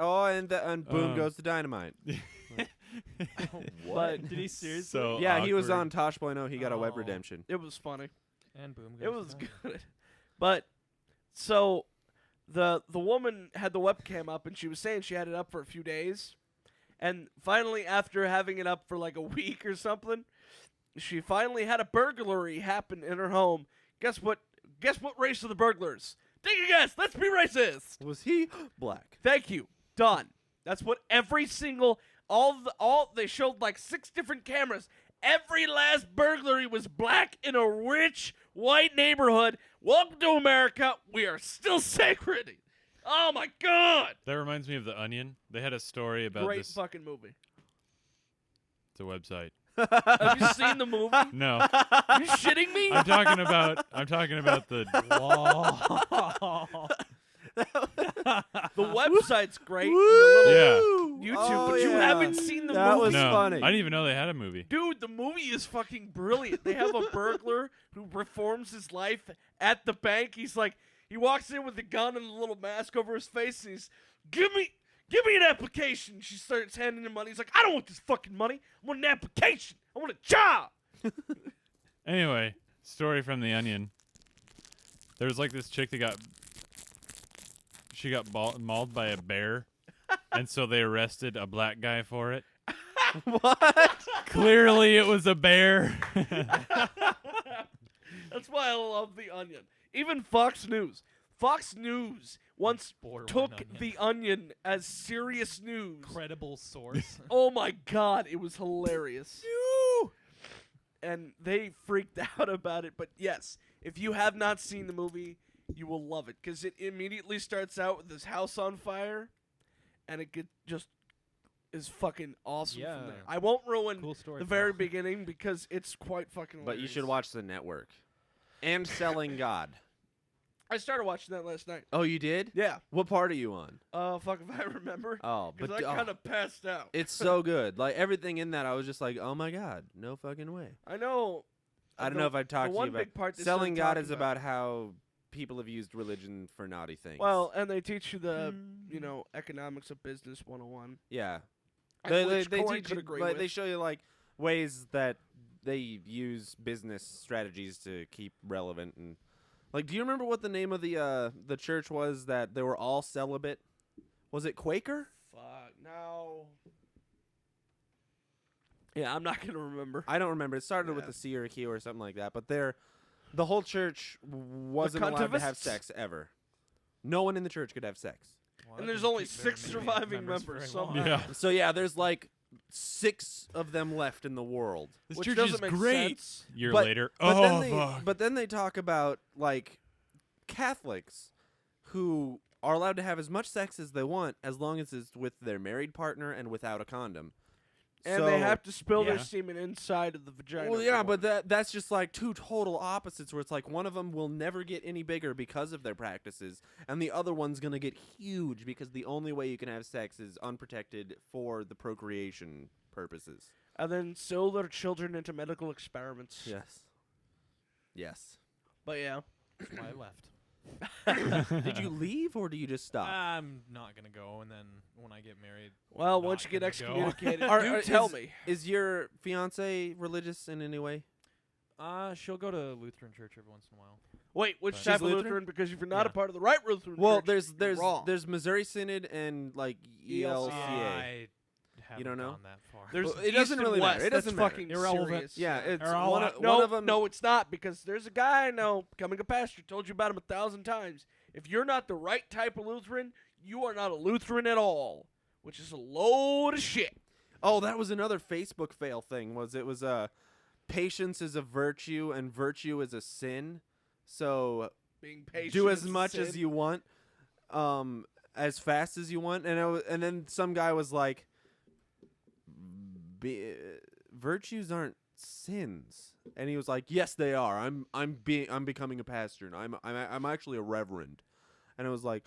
Speaker 3: and boom goes the dynamite.
Speaker 5: But
Speaker 4: Did he seriously?
Speaker 2: So
Speaker 3: Yeah, he was
Speaker 2: awkward.
Speaker 3: on Tosh.0. He got a web
Speaker 4: Oh.
Speaker 3: redemption.
Speaker 5: it was funny.
Speaker 4: And boom.
Speaker 5: It
Speaker 4: goes
Speaker 5: was
Speaker 4: the
Speaker 5: good. But so the woman had the webcam up, and she was saying she had it up for a few days, and finally, after having it up for like a week or something, she finally had a burglary happen in her home. Guess what? Guess what race are the burglars? Take a guess. Let's be racist.
Speaker 3: Was he black?
Speaker 5: Thank you. Done. That's what every single they showed like 6 different cameras. Every last burglary was black in a rich white neighborhood. Welcome to America. We are still sacred. Oh my God!
Speaker 2: That reminds me of The Onion. They had a story about
Speaker 5: Great
Speaker 2: this.
Speaker 5: fucking movie.
Speaker 2: It's a website.
Speaker 5: Have you seen the movie?
Speaker 2: No,
Speaker 5: You shitting me?
Speaker 2: I'm talking about the.
Speaker 4: Whoa.
Speaker 5: The website's great.
Speaker 3: Woo!
Speaker 5: The little
Speaker 2: Yeah.
Speaker 5: YouTube,
Speaker 3: Oh,
Speaker 5: but you
Speaker 3: yeah.
Speaker 5: haven't seen the
Speaker 3: That
Speaker 5: movie.
Speaker 3: was
Speaker 2: No,
Speaker 3: funny.
Speaker 2: I didn't even know they had a movie.
Speaker 5: Dude, the movie is fucking brilliant. They have a burglar who reforms his life at the bank. He's like, he walks in with a gun and a little mask over his face, and he's, give me an application. She starts handing him money. He's like, I don't want this fucking money. I want an application. I want a job.
Speaker 2: Anyway, story from The Onion. There was like this chick that got mauled by a bear, and so they arrested a black guy for it.
Speaker 3: What?
Speaker 2: Clearly, it was a bear.
Speaker 5: That's why I love The Onion. Even Fox News. Fox News once
Speaker 4: Borderline
Speaker 5: took
Speaker 4: Onion.
Speaker 5: The Onion as serious news.
Speaker 4: Credible source.
Speaker 5: Oh my God, it was hilarious. And they freaked out about it. But yes, if you have not seen the movie, you will love it, because it immediately starts out with this house on fire, and it is fucking awesome
Speaker 4: Yeah.
Speaker 5: from there. I won't ruin
Speaker 4: Cool story.
Speaker 5: the
Speaker 4: bro.
Speaker 5: very beginning because it's quite fucking
Speaker 3: But
Speaker 5: hilarious.
Speaker 3: you should watch The Network and Selling God.
Speaker 5: I started watching that last night.
Speaker 3: Oh, you did?
Speaker 5: Yeah.
Speaker 3: What part are you on?
Speaker 5: Fuck if I remember.
Speaker 3: Oh, but
Speaker 5: Because I kind of passed out.
Speaker 3: it's so good. Like everything in that, I was just like, oh my god, no fucking way.
Speaker 5: I know.
Speaker 3: I don't know if I've talked to you
Speaker 5: one
Speaker 3: about.
Speaker 5: big part they
Speaker 3: Selling
Speaker 5: started
Speaker 3: God is
Speaker 5: talking
Speaker 3: about how people have used religion for naughty things.
Speaker 5: Well, and they teach you the economics of business 101.
Speaker 3: yeah,
Speaker 5: Which
Speaker 3: they
Speaker 5: Corey
Speaker 3: teach
Speaker 5: could
Speaker 3: you,
Speaker 5: agree
Speaker 3: like,
Speaker 5: with.
Speaker 3: they show you like ways that they use business strategies to keep relevant and like. Do you remember what the name of the church was that they were all celibate? Was it Quaker?
Speaker 5: Fuck no. Yeah, I'm not gonna remember.
Speaker 3: I don't remember. It started with
Speaker 5: Yeah.
Speaker 3: the C or a Q or something like that. But the whole church wasn't allowed to have
Speaker 5: cuntivists?
Speaker 3: sex ever. No one in the church could have sex.
Speaker 4: Well,
Speaker 5: And
Speaker 4: that
Speaker 5: there's
Speaker 4: didn't
Speaker 5: only
Speaker 4: keep very
Speaker 5: 6
Speaker 4: many
Speaker 5: surviving
Speaker 4: members
Speaker 5: members
Speaker 4: very long.
Speaker 5: somehow.
Speaker 2: Yeah.
Speaker 3: So yeah, there's like 6 of them left in the world.
Speaker 2: This
Speaker 5: Which
Speaker 2: church
Speaker 5: doesn't
Speaker 2: is
Speaker 5: make
Speaker 2: great.
Speaker 5: sense.
Speaker 2: Year
Speaker 3: But-
Speaker 2: later.
Speaker 3: But then they talk about like Catholics who are allowed to have as much sex as they want as long as it's with their married partner and without a condom.
Speaker 5: And they
Speaker 3: So-
Speaker 5: have to spill their
Speaker 2: Yeah.
Speaker 5: semen inside of the vagina.
Speaker 3: Well, yeah,
Speaker 5: of the
Speaker 3: but
Speaker 5: woman.
Speaker 3: that's just like two total opposites where it's like one of them will never get any bigger because of their practices, and the other one's going to get huge because the only way you can have sex is unprotected for the procreation purposes.
Speaker 5: And then sell their children into medical experiments.
Speaker 3: Yes. Yes.
Speaker 5: But yeah.
Speaker 4: That's why I left.
Speaker 3: Did you leave or do you just stop?
Speaker 4: I'm not gonna go, and then when I get married,
Speaker 5: Well,
Speaker 4: not
Speaker 5: once you get
Speaker 4: gonna go.
Speaker 5: excommunicated,
Speaker 3: Are-
Speaker 5: tell
Speaker 3: is-
Speaker 5: me.
Speaker 3: Is your fiance religious in any way?
Speaker 4: She'll go to Lutheran church every once in a while.
Speaker 5: Wait, which
Speaker 4: She's
Speaker 5: type of
Speaker 3: Lutheran?
Speaker 5: Lutheran? Because if you're not a
Speaker 4: Yeah.
Speaker 5: part of the right Lutheran
Speaker 3: Well,
Speaker 5: church, you're wrong.
Speaker 3: there's Missouri Synod and like ELCA.
Speaker 4: I haven't
Speaker 3: don't know?
Speaker 4: gone that far.
Speaker 5: There's
Speaker 3: Well, it
Speaker 5: East
Speaker 3: doesn't
Speaker 5: and
Speaker 3: really matter.
Speaker 5: West.
Speaker 3: It doesn't
Speaker 5: That's
Speaker 3: matter.
Speaker 5: fucking
Speaker 4: Irrelevant.
Speaker 5: serious.
Speaker 3: Yeah, it's
Speaker 4: They're all
Speaker 3: one
Speaker 4: out.
Speaker 3: of,
Speaker 5: No,
Speaker 3: one of them.
Speaker 5: no, it's not, because there's a guy I know, becoming a pastor, told you about him 1,000 times. If you're not the right type of Lutheran, you are not a Lutheran at all, which is a load of shit.
Speaker 3: Oh, that was another Facebook fail thing. It was patience is a virtue and virtue is a sin. So
Speaker 5: Being patient.
Speaker 3: do
Speaker 5: is
Speaker 3: as
Speaker 5: a
Speaker 3: much
Speaker 5: sin.
Speaker 3: as you want, as fast as you want. And then some guy was like, virtues aren't sins. And he was like, yes, they are. I'm becoming a pastor, and I'm actually a reverend. And I was like,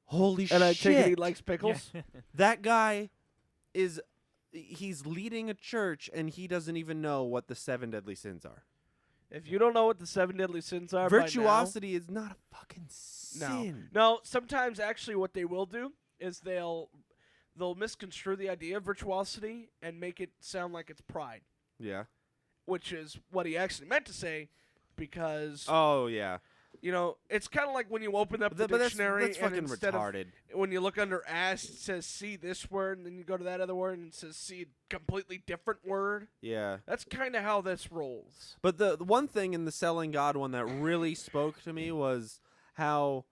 Speaker 3: holy shit!
Speaker 5: And I take it he likes pickles.
Speaker 3: That guy he's leading a church and he doesn't even know what the 7 deadly sins are.
Speaker 5: If you don't know what the 7 deadly sins are,
Speaker 3: Virtuosity is not a fucking
Speaker 5: by now,
Speaker 3: sin.
Speaker 5: no. Sometimes actually, what they will do is they'll misconstrue the idea of virtuosity and make it sound like it's pride,
Speaker 3: Yeah.
Speaker 5: which is what he actually meant to say, because
Speaker 3: Oh yeah.
Speaker 5: it's kind of like when you open up the
Speaker 3: But
Speaker 5: dictionary
Speaker 3: that's
Speaker 5: and
Speaker 3: fucking
Speaker 5: instead
Speaker 3: retarded.
Speaker 5: of when you look under ass, it says see this word, and then you go to that other word and it says see a completely different word.
Speaker 3: Yeah.
Speaker 5: That's kind of how this rolls.
Speaker 3: But the one thing in the Selling God one that really spoke to me was how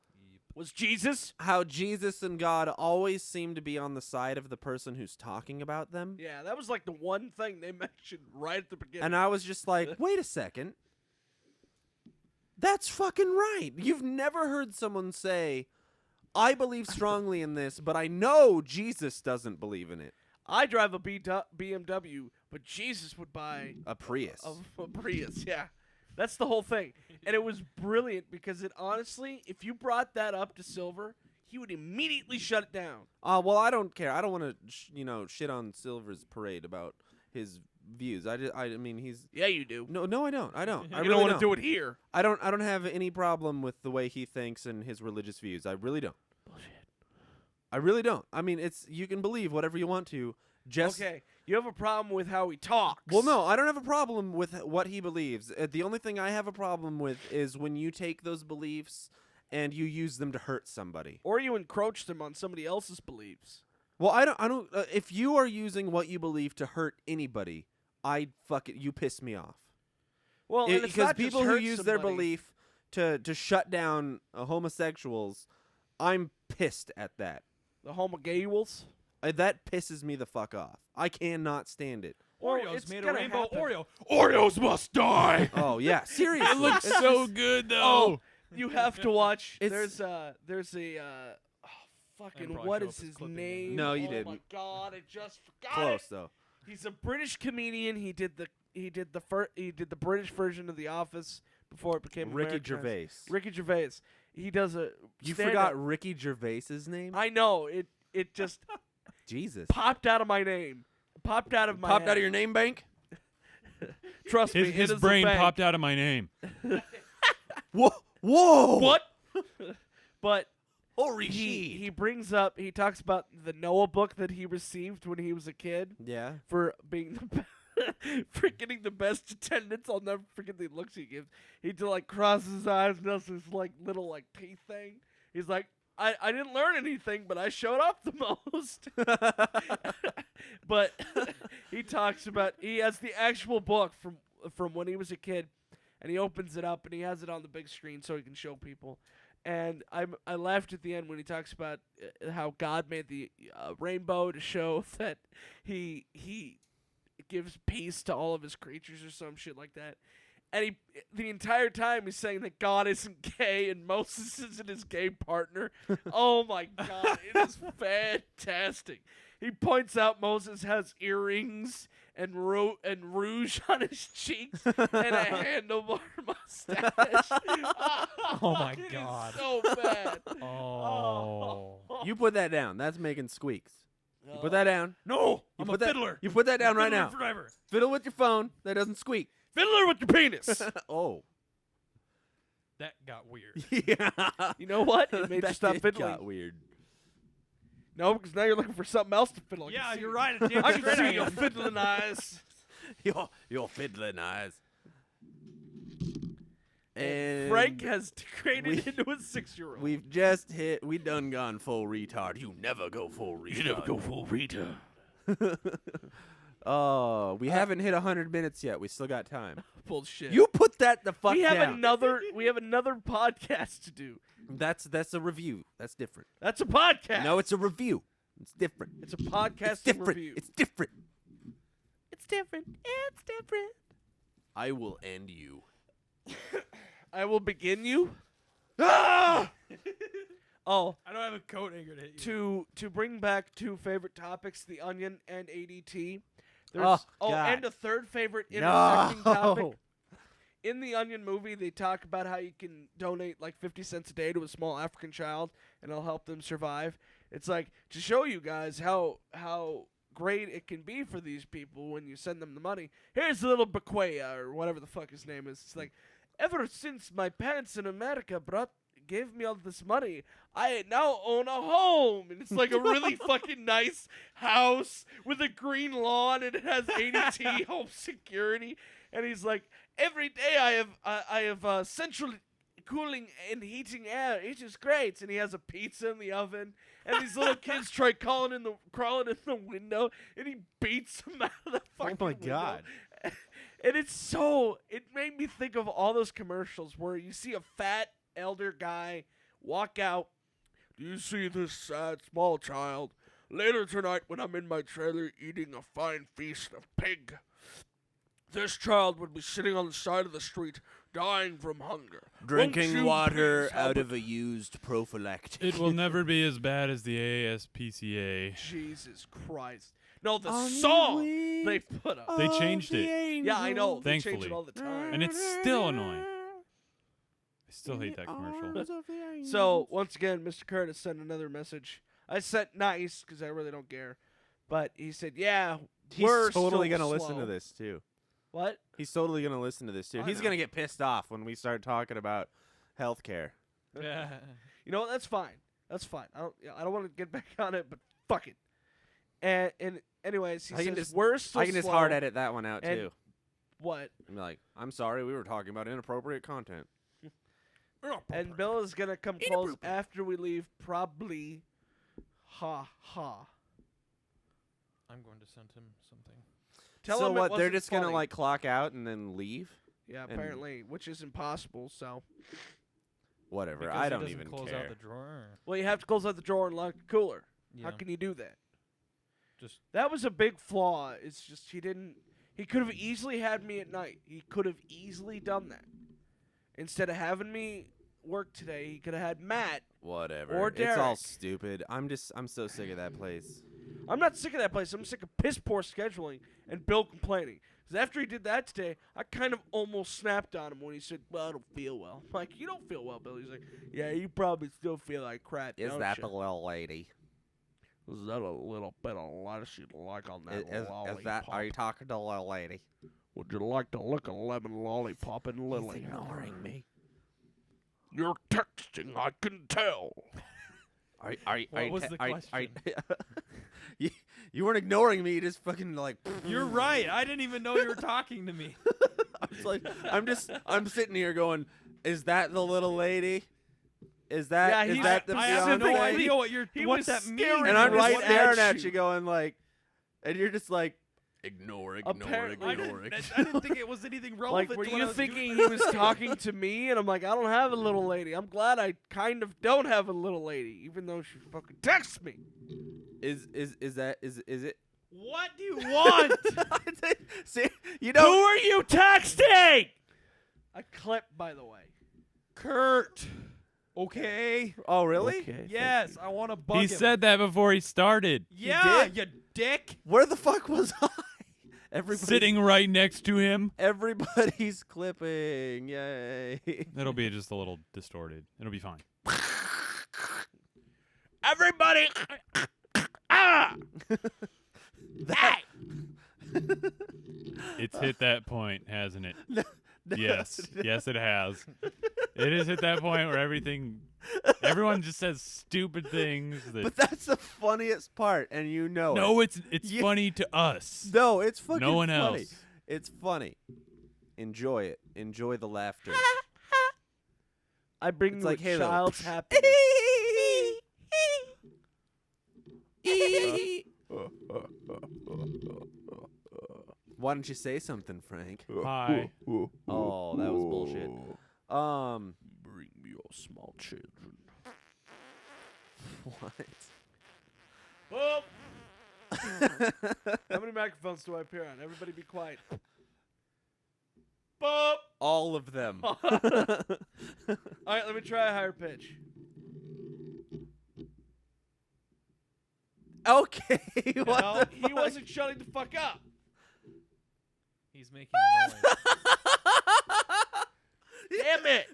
Speaker 5: Was Jesus?
Speaker 3: Jesus and God always seem to be on the side of the person who's talking about them.
Speaker 5: Yeah, that was like the one thing they mentioned right at the beginning.
Speaker 3: And I was just like, wait a second. That's fucking right. You've never heard someone say, I believe strongly in this, but I know Jesus doesn't believe in it.
Speaker 5: I drive a BMW, but Jesus would buy
Speaker 3: A Prius.
Speaker 5: a Prius. Yeah, that's the whole thing. And it was brilliant because it honestly, if you brought that up to Silver, he would immediately shut it down.
Speaker 3: Well, I don't care. I don't want to, shit on Silver's parade about his views. I mean, he's
Speaker 5: Yeah, you do.
Speaker 3: no, I don't. I don't. I
Speaker 5: You
Speaker 3: really
Speaker 5: don't want
Speaker 3: don't.
Speaker 5: to do it here.
Speaker 3: I don't have any problem with the way he thinks and his religious views. I really don't.
Speaker 5: Bullshit.
Speaker 3: I really don't. I mean, you can believe whatever you want to. Just
Speaker 5: Okay, you have a problem with how he talks.
Speaker 3: Well, no, I don't have a problem with what he believes. The only thing I have a problem with is when you take those beliefs and you use them to hurt somebody.
Speaker 5: Or you encroach them on somebody else's beliefs.
Speaker 3: Well, I don't. If you are using what you believe to hurt anybody, you piss me off.
Speaker 5: Well, and it's
Speaker 3: Because
Speaker 5: not just
Speaker 3: people who
Speaker 5: hurt
Speaker 3: use their
Speaker 5: somebody.
Speaker 3: belief to shut down homosexuals, I'm pissed at that.
Speaker 5: The homogayuals.
Speaker 3: That pisses me the fuck off. I cannot stand it.
Speaker 5: Well,
Speaker 4: Oreos
Speaker 5: it's
Speaker 4: made a
Speaker 5: gonna
Speaker 4: rainbow
Speaker 5: happen.
Speaker 4: Oreo.
Speaker 2: Oreos must die.
Speaker 3: Oh yeah, seriously.
Speaker 2: It looks
Speaker 3: It's
Speaker 2: so
Speaker 3: just-
Speaker 2: good though.
Speaker 5: Oh, you have to watch.
Speaker 3: It's-
Speaker 5: There's a fucking
Speaker 2: probably
Speaker 5: what
Speaker 2: show
Speaker 5: is
Speaker 2: up as
Speaker 5: his
Speaker 2: clipping in
Speaker 5: name?
Speaker 2: there.
Speaker 3: No, you
Speaker 5: Oh my
Speaker 3: didn't.
Speaker 5: god, I just forgot
Speaker 3: Close
Speaker 5: it.
Speaker 3: though.
Speaker 5: He's a British comedian. He did the British version of The Office before it became
Speaker 3: Ricky
Speaker 5: Americanized.
Speaker 3: Gervais.
Speaker 5: Ricky Gervais. He does a.
Speaker 3: You
Speaker 5: stand-up.
Speaker 3: forgot Ricky Gervais's name?
Speaker 5: I know it just
Speaker 3: Jesus.
Speaker 5: popped out of my name. Popped out of my
Speaker 3: Popped
Speaker 5: head.
Speaker 3: out of your name bank?
Speaker 5: Trust me,
Speaker 2: His
Speaker 5: it is
Speaker 2: brain
Speaker 5: a bank.
Speaker 2: popped out of my name.
Speaker 3: Whoa! Whoa!
Speaker 5: What? But
Speaker 3: Holy
Speaker 5: he brings up. He talks about the Noah book that he received when he was a kid
Speaker 3: Yeah.
Speaker 5: for being for getting the best attendance. I'll never forget the looks he gives. He like crosses his eyes and does this like little like teeth thing. He's like, I didn't learn anything, but I showed up the most. But he talks about he has the actual book from when he was a kid, and he opens it up and he has it on the big screen so he can show people. And I laughed at the end when he talks about how God made the rainbow to show that he gives peace to all of his creatures or some shit like that. And the entire time he's saying that God isn't gay and Moses isn't his gay partner. Oh my God, it is fantastic. He points out Moses has earrings and rouge on his cheeks and a handlebar mustache.
Speaker 4: Oh my
Speaker 5: It is
Speaker 4: God.
Speaker 5: so bad.
Speaker 2: Oh.
Speaker 3: You put that down. That's making squeaks. You put that down.
Speaker 4: No,
Speaker 3: You
Speaker 4: I'm a
Speaker 3: put that-
Speaker 4: fiddler.
Speaker 3: You put that down right
Speaker 4: Fiddler
Speaker 3: now.
Speaker 4: forever.
Speaker 3: Fiddle with your phone. That doesn't squeak.
Speaker 5: Fiddler with your penis.
Speaker 3: Oh.
Speaker 4: That got weird.
Speaker 3: Yeah.
Speaker 5: You know what? It made you
Speaker 3: That
Speaker 5: stop
Speaker 3: did
Speaker 5: fiddling.
Speaker 3: got weird.
Speaker 5: No, because now you're looking for something else to fiddle. I can
Speaker 4: Yeah,
Speaker 5: see
Speaker 4: you're
Speaker 5: it.
Speaker 4: right. It's damn
Speaker 5: I can
Speaker 4: straight
Speaker 5: see
Speaker 4: I
Speaker 5: your
Speaker 4: am.
Speaker 5: fiddling eyes.
Speaker 3: Your fiddling eyes. And
Speaker 5: Frank has degraded
Speaker 3: we-
Speaker 5: into a 6-year-old.
Speaker 3: we've just hit. We done gone full retard. You never go full retard.
Speaker 5: full retard.
Speaker 3: Oh, we haven't hit 100 minutes yet. We still got time.
Speaker 5: Bullshit.
Speaker 3: You put that the fuck
Speaker 5: we have
Speaker 3: down.
Speaker 5: another podcast to do.
Speaker 3: That's a review. That's different.
Speaker 5: That's a podcast.
Speaker 3: No, it's a review. It's different.
Speaker 5: It's a podcast
Speaker 3: It's different.
Speaker 5: review.
Speaker 3: It's different.
Speaker 5: It's different. It's different.
Speaker 3: I will end you.
Speaker 5: I will begin you. Ah! Oh,
Speaker 4: I don't have a coat hanger to hit you.
Speaker 5: to bring back two favorite topics, The Onion and ADT.
Speaker 3: Oh, God.
Speaker 5: and a third favorite intersecting topic.
Speaker 3: No.
Speaker 5: In the Onion movie, they talk about how you can donate like 50 cents a day to a small African child, and it'll help them survive. It's like to show you guys how great it can be for these people when you send them the money. Here's a little Bequea or whatever the fuck his name is. It's like, ever since my parents in America gave me all this money, I now own a home, and it's like a really fucking nice house with a green lawn, and it has ADT home security. And he's like, every day I have central cooling and heating air. It is great. And he has a pizza in the oven, and these little kids try crawling in the window, and he beats them out of the fucking
Speaker 3: my
Speaker 5: window.
Speaker 3: God.
Speaker 5: And it made me think of all those commercials where you see a fat elder guy walk out. Do you see this sad small child? Later tonight when I'm in my trailer eating a fine feast of pig, this child would be sitting on the side of the street dying from hunger. Won't
Speaker 3: Drinking
Speaker 5: you
Speaker 3: water
Speaker 5: please help
Speaker 3: out of a used prophylactic.
Speaker 2: It will never be as bad as the ASPCA.
Speaker 5: Jesus Christ. No, the
Speaker 3: On your
Speaker 5: song
Speaker 3: way
Speaker 5: they put up.
Speaker 2: They changed it.
Speaker 5: Yeah, I know. They change it
Speaker 2: Thankfully.
Speaker 5: all the time.
Speaker 2: And it's still annoying. I still hate that commercial.
Speaker 5: So, once again, Mr. Curtis sent another message. I sent nice because I really don't care. But he said, yeah,
Speaker 3: He's
Speaker 5: we're
Speaker 3: totally
Speaker 5: still
Speaker 3: gonna listen
Speaker 5: slow.
Speaker 3: to this too.
Speaker 5: What?
Speaker 3: He's totally gonna listen to this too.
Speaker 5: I
Speaker 3: He's
Speaker 5: know.
Speaker 3: gonna get pissed off when we start talking about healthcare.
Speaker 4: Yeah.
Speaker 5: You know what? That's fine. That's fine. I don't want to get back on it, but fuck it. And anyways, he
Speaker 3: I can
Speaker 5: says
Speaker 3: just-
Speaker 5: we're still
Speaker 3: I can just
Speaker 5: slow.
Speaker 3: hard edit that one out
Speaker 5: and-
Speaker 3: too.
Speaker 5: What?
Speaker 3: I'm like, I'm sorry, we were talking about inappropriate content.
Speaker 5: And Bill is gonna come close after we leave. Probably. Ha ha.
Speaker 4: I'm going to send him something.
Speaker 5: Tell
Speaker 3: so
Speaker 5: him it
Speaker 3: what? They're
Speaker 5: wasn't
Speaker 3: just gonna
Speaker 5: funny.
Speaker 3: like clock out and then leave?
Speaker 5: Yeah,
Speaker 3: and-
Speaker 5: apparently, which is impossible. So,
Speaker 3: Whatever.
Speaker 4: Because
Speaker 3: I
Speaker 4: he
Speaker 3: don't
Speaker 4: doesn't
Speaker 3: even
Speaker 4: close
Speaker 3: care.
Speaker 4: out the drawer.
Speaker 5: well, you have to close out the drawer and lock the cooler.
Speaker 4: Yeah.
Speaker 5: How can you do that?
Speaker 4: Just
Speaker 5: That was a big flaw. It's just he didn't. He could have easily had me at night. He could have easily done that. Instead of having me work today. He could have had Matt.
Speaker 3: Whatever.
Speaker 5: Or
Speaker 3: It's all
Speaker 5: Derek.
Speaker 3: stupid. I'm so sick of that place.
Speaker 5: I'm not sick of that place. I'm sick of piss poor scheduling and Bill complaining. Because after he did that today, I kind of almost snapped on him when he said, "Well, I don't feel well." I'm like, "You don't feel well, Bill." He's like, "Yeah, you probably still feel like crap."
Speaker 3: Is
Speaker 5: don't
Speaker 3: that
Speaker 5: you?
Speaker 3: the little lady?
Speaker 5: Is that a little bit of lettuce you'd like on that lollipop?
Speaker 3: Is that? Are you talking to the little lady?
Speaker 5: Would you like to lick a lemon lollipop and Lily?
Speaker 3: ignoring me.
Speaker 5: You're texting, I can tell.
Speaker 4: What was the question?
Speaker 3: You weren't ignoring me. You just fucking like.
Speaker 4: You're right. I didn't even know you were talking to me.
Speaker 3: I was like, I'm sitting here going, is that the little lady? Is that
Speaker 5: Yeah,
Speaker 3: is that the
Speaker 4: I have no
Speaker 3: fiance?
Speaker 4: idea what
Speaker 5: He
Speaker 4: what
Speaker 5: was
Speaker 4: that means.
Speaker 5: staring
Speaker 3: And I'm
Speaker 5: right
Speaker 3: just staring
Speaker 5: at
Speaker 3: at
Speaker 5: you.
Speaker 3: you, going like, and you're just like, ignore,
Speaker 5: Apparently-
Speaker 4: I didn't think it was anything relevant.
Speaker 5: Like, were
Speaker 4: to what I
Speaker 5: you
Speaker 4: was
Speaker 5: thinking
Speaker 4: doing.
Speaker 5: he was talking to me? And I'm like, I don't have a little lady. I'm glad I kind of don't have a little lady, even though she fucking texts me.
Speaker 3: is it?
Speaker 4: What do you want?
Speaker 3: See, you
Speaker 5: Who
Speaker 3: know,
Speaker 5: are you texting? I clipped, by the way.
Speaker 4: Kurt. Okay.
Speaker 3: oh really?
Speaker 5: Okay,
Speaker 4: Yes, I want to bug
Speaker 2: He
Speaker 4: him.
Speaker 2: said that before he started.
Speaker 4: Yeah,
Speaker 3: did?
Speaker 4: you dick.
Speaker 3: Where the fuck was I?
Speaker 2: Sitting right next to him.
Speaker 3: Everybody's clipping. Yay.
Speaker 2: It'll be just a little distorted. It'll be fine.
Speaker 5: Everybody. Ah!
Speaker 3: That.
Speaker 2: It's hit that point, hasn't it?
Speaker 3: No,
Speaker 2: Yes. Yes, it has. It has hit that point where everyone just says stupid things that.
Speaker 3: But that's the funniest part, and you know it.
Speaker 2: No, it's
Speaker 3: Yeah.
Speaker 2: funny to us.
Speaker 3: No, it's fucking
Speaker 2: No one
Speaker 3: funny.
Speaker 2: else.
Speaker 3: It's funny. Enjoy it. Enjoy the laughter.
Speaker 5: I bring
Speaker 3: It's
Speaker 5: you
Speaker 3: like
Speaker 5: a
Speaker 3: Halo.
Speaker 5: child's happiness.
Speaker 3: Why don't you say something, Frank?
Speaker 2: Hi.
Speaker 3: Oh, that was bullshit.
Speaker 5: Bring me your small children.
Speaker 3: What?
Speaker 5: Oh. How many microphones do I appear on? Everybody be quiet. Boop.
Speaker 3: All of them.
Speaker 5: All right, let me try a higher pitch.
Speaker 3: Okay. What
Speaker 5: No,
Speaker 3: the
Speaker 5: he
Speaker 3: fuck?
Speaker 5: wasn't shutting the fuck up.
Speaker 4: He's making noise.
Speaker 5: Damn it.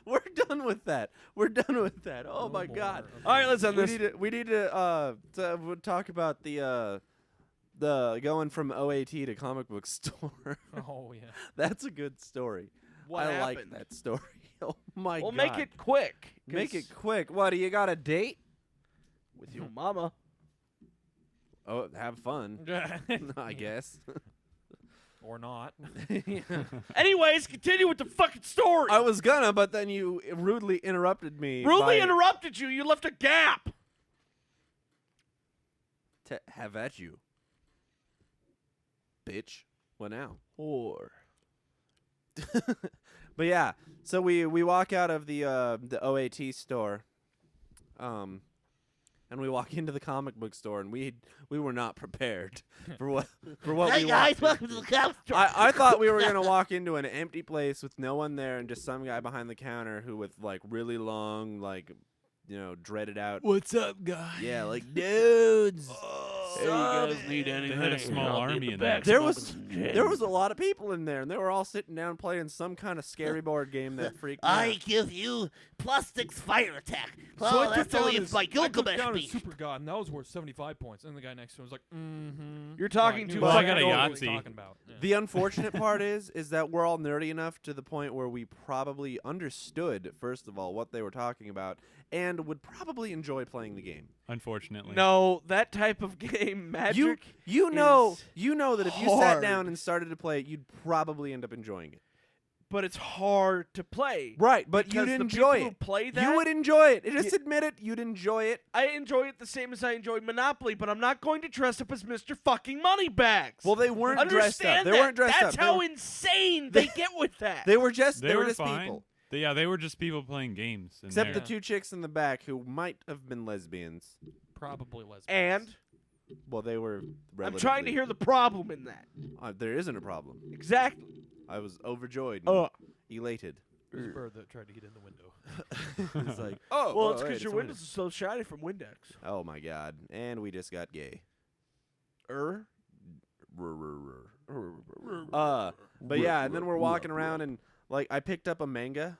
Speaker 3: We're done with that. We're done with that. Oh
Speaker 4: No
Speaker 3: my
Speaker 4: more
Speaker 3: god.
Speaker 4: of
Speaker 5: All right, let's end
Speaker 3: We
Speaker 5: this.
Speaker 3: need to talk about the going from OAT to comic book store.
Speaker 4: Oh yeah.
Speaker 3: That's a good story.
Speaker 5: What
Speaker 3: I
Speaker 5: happened?
Speaker 3: like that story. Oh my
Speaker 5: Well,
Speaker 3: god.
Speaker 5: make it quick.
Speaker 3: Make
Speaker 5: 'cause
Speaker 3: it quick. What, do you got a date?
Speaker 5: with your mama.
Speaker 3: Oh, have fun. I guess.
Speaker 4: Or not.
Speaker 5: Anyways, continue with the fucking story.
Speaker 3: I was gonna, but then you rudely interrupted me.
Speaker 5: Rudely
Speaker 3: by-
Speaker 5: interrupted you. You left a gap.
Speaker 3: to have at you. Bitch. What now?
Speaker 5: Or
Speaker 3: But yeah, so we walk out of the OAT store, and we walk into the comic book store, and we were not prepared for what we walked
Speaker 5: welcome to the comic store.
Speaker 3: I thought we were gonna walk into an empty place with no one there and just some guy behind the counter who with like really long dreaded out.
Speaker 2: What's up, guys?
Speaker 3: Yeah, like dudes.
Speaker 5: Hey, you guys need
Speaker 2: They
Speaker 5: anything?
Speaker 2: had a small
Speaker 5: I'll be
Speaker 2: army
Speaker 5: the
Speaker 2: in there.
Speaker 5: back
Speaker 3: There
Speaker 5: smoking
Speaker 3: was
Speaker 5: some
Speaker 3: there
Speaker 5: jam.
Speaker 3: was a lot of people in there, and they were all sitting down playing some kind of scary board game that freaked me out.
Speaker 6: give you +6 fire attack.
Speaker 4: So
Speaker 6: Oh,
Speaker 4: I took
Speaker 6: that's
Speaker 4: down
Speaker 6: only
Speaker 4: his,
Speaker 6: if my
Speaker 4: I took
Speaker 6: Gilgamesh
Speaker 4: down his
Speaker 6: beat.
Speaker 4: super god, and that was worth 75 points. And the guy next to him was like, "Mm-hmm."
Speaker 5: You're talking
Speaker 4: Like,
Speaker 5: to
Speaker 2: Well,
Speaker 5: a
Speaker 2: I got a
Speaker 4: know what he was
Speaker 2: Yahtzee.
Speaker 4: talking about. Yeah.
Speaker 3: The unfortunate part is that we're all nerdy enough to the point where we probably understood, first of all, what they were talking about, and would probably enjoy playing the game.
Speaker 2: Unfortunately.
Speaker 5: No, that type of game, Magic.
Speaker 3: You know
Speaker 5: is
Speaker 3: that if you sat
Speaker 5: hard.
Speaker 3: down and started to play it, you'd probably end up enjoying it.
Speaker 5: But it's hard to play.
Speaker 3: Right, but
Speaker 5: Because
Speaker 3: you'd
Speaker 5: the
Speaker 3: enjoy
Speaker 5: people who
Speaker 3: it.
Speaker 5: play that,
Speaker 3: You would enjoy it. Just
Speaker 5: Ye-
Speaker 3: admit it. You'd enjoy it.
Speaker 5: I enjoy it the same as I enjoy Monopoly, but I'm not going to dress up as Mr. Fucking Moneybags.
Speaker 3: Well, they weren't dressed up.
Speaker 5: Understand
Speaker 3: They
Speaker 5: that.
Speaker 3: weren't dressed
Speaker 5: That's
Speaker 3: up.
Speaker 5: how
Speaker 3: they
Speaker 5: insane they get with that.
Speaker 3: they were just
Speaker 2: They were
Speaker 3: just
Speaker 2: fine.
Speaker 3: people.
Speaker 2: Yeah, they were just people playing games. in
Speaker 3: Except
Speaker 2: there.
Speaker 3: the two chicks in the back who might have been lesbians.
Speaker 4: Probably lesbians.
Speaker 5: And
Speaker 3: Well, they were.
Speaker 5: I'm trying to hear the problem in that.
Speaker 3: There isn't a problem.
Speaker 5: Exactly.
Speaker 3: I was overjoyed.
Speaker 5: Uh,
Speaker 3: elated.
Speaker 4: There's a bird that tried to get in the window.
Speaker 3: It's like, oh,
Speaker 5: Well, it's
Speaker 3: wait,
Speaker 5: because your
Speaker 3: a window.
Speaker 5: windows are so shiny from Windex.
Speaker 3: Oh my god! And we just got gay. But yeah, and then we're walking around and like I picked up a manga,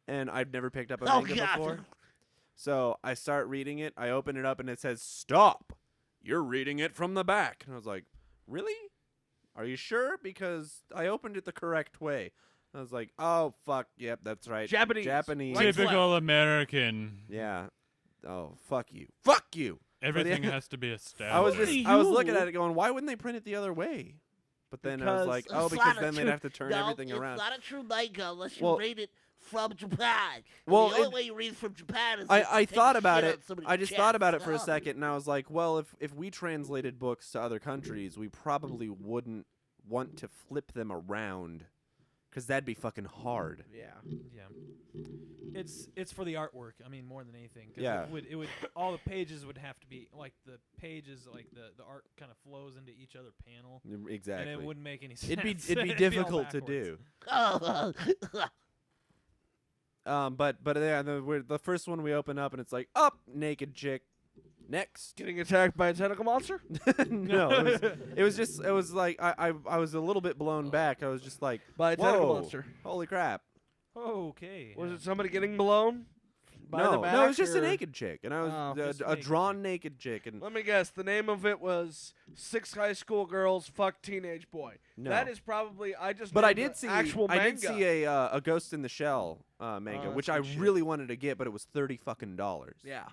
Speaker 3: and I've never picked up a
Speaker 6: Oh,
Speaker 3: manga
Speaker 6: God.
Speaker 3: before. So I start reading it. I open it up and it says, "Stop! You're reading it from the back." And I was like, "Really? Are you sure?" Because I opened it the correct way. I was like, "Oh fuck, yep, that's right,
Speaker 5: Japanese.
Speaker 3: Japanese."
Speaker 5: Right.
Speaker 2: Typical American.
Speaker 3: Yeah. Oh fuck you, fuck you.
Speaker 2: Everything
Speaker 3: yeah.
Speaker 2: has to be established.
Speaker 3: I was looking at it going, why wouldn't they print it the other way? But then I was
Speaker 5: Because
Speaker 3: like,
Speaker 6: It's
Speaker 3: oh,
Speaker 6: not
Speaker 3: because
Speaker 6: a
Speaker 3: then they'd
Speaker 6: true-
Speaker 3: have to turn
Speaker 6: no,
Speaker 3: everything around.
Speaker 6: It's not a true manga unless you
Speaker 3: Well-
Speaker 6: read it from Japan.
Speaker 3: Well,
Speaker 6: the only
Speaker 3: it-
Speaker 6: way you read it from Japan is
Speaker 3: I
Speaker 6: to
Speaker 3: thought
Speaker 6: take
Speaker 3: about
Speaker 6: shit
Speaker 3: it.
Speaker 6: on somebody's
Speaker 3: I just
Speaker 6: chest.
Speaker 3: thought about it for a
Speaker 6: Oh.
Speaker 3: second, and I was like, well, if we translated books to other countries, we probably wouldn't want to flip them around, because that'd be fucking hard.
Speaker 5: Yeah.
Speaker 4: Yeah, it's for the artwork. I mean, more than anything. 'Cause
Speaker 3: Yeah.
Speaker 4: it would all the pages would have to be like the pages, like the art kind of flows into each other panel, and
Speaker 3: Exactly.
Speaker 4: it wouldn't make any sense.
Speaker 3: It'd be
Speaker 4: It'd all
Speaker 3: difficult to
Speaker 4: backwards.
Speaker 3: do.
Speaker 6: Oh,
Speaker 3: But yeah, the first one we open up and it's like, up, naked chick. Next.
Speaker 5: Getting attacked by a tentacle monster?
Speaker 3: No, it was like I was a little bit blown back. I was just like,
Speaker 5: By a tentacle
Speaker 3: whoa,
Speaker 5: monster.
Speaker 3: holy crap.
Speaker 4: Okay.
Speaker 5: Was
Speaker 4: yeah.
Speaker 5: it somebody getting blown? By the
Speaker 3: No,
Speaker 5: back,
Speaker 3: no, it was just a
Speaker 5: or-
Speaker 3: naked chick, and I was
Speaker 5: Oh,
Speaker 4: just a
Speaker 3: a
Speaker 4: naked
Speaker 3: drawn naked chick, and
Speaker 5: Let me guess. The name of it was 6 High School Girls Fuck Teenage Boy.
Speaker 3: no.
Speaker 5: That is probably I just.
Speaker 3: But I
Speaker 5: named
Speaker 3: did
Speaker 5: the
Speaker 3: see
Speaker 5: actual
Speaker 3: I
Speaker 5: manga.
Speaker 3: did see a Ghost in the Shell manga,
Speaker 5: Oh,
Speaker 3: which
Speaker 5: that's
Speaker 3: I
Speaker 5: good shit.
Speaker 3: really wanted to get, but it was $30.
Speaker 5: Yeah.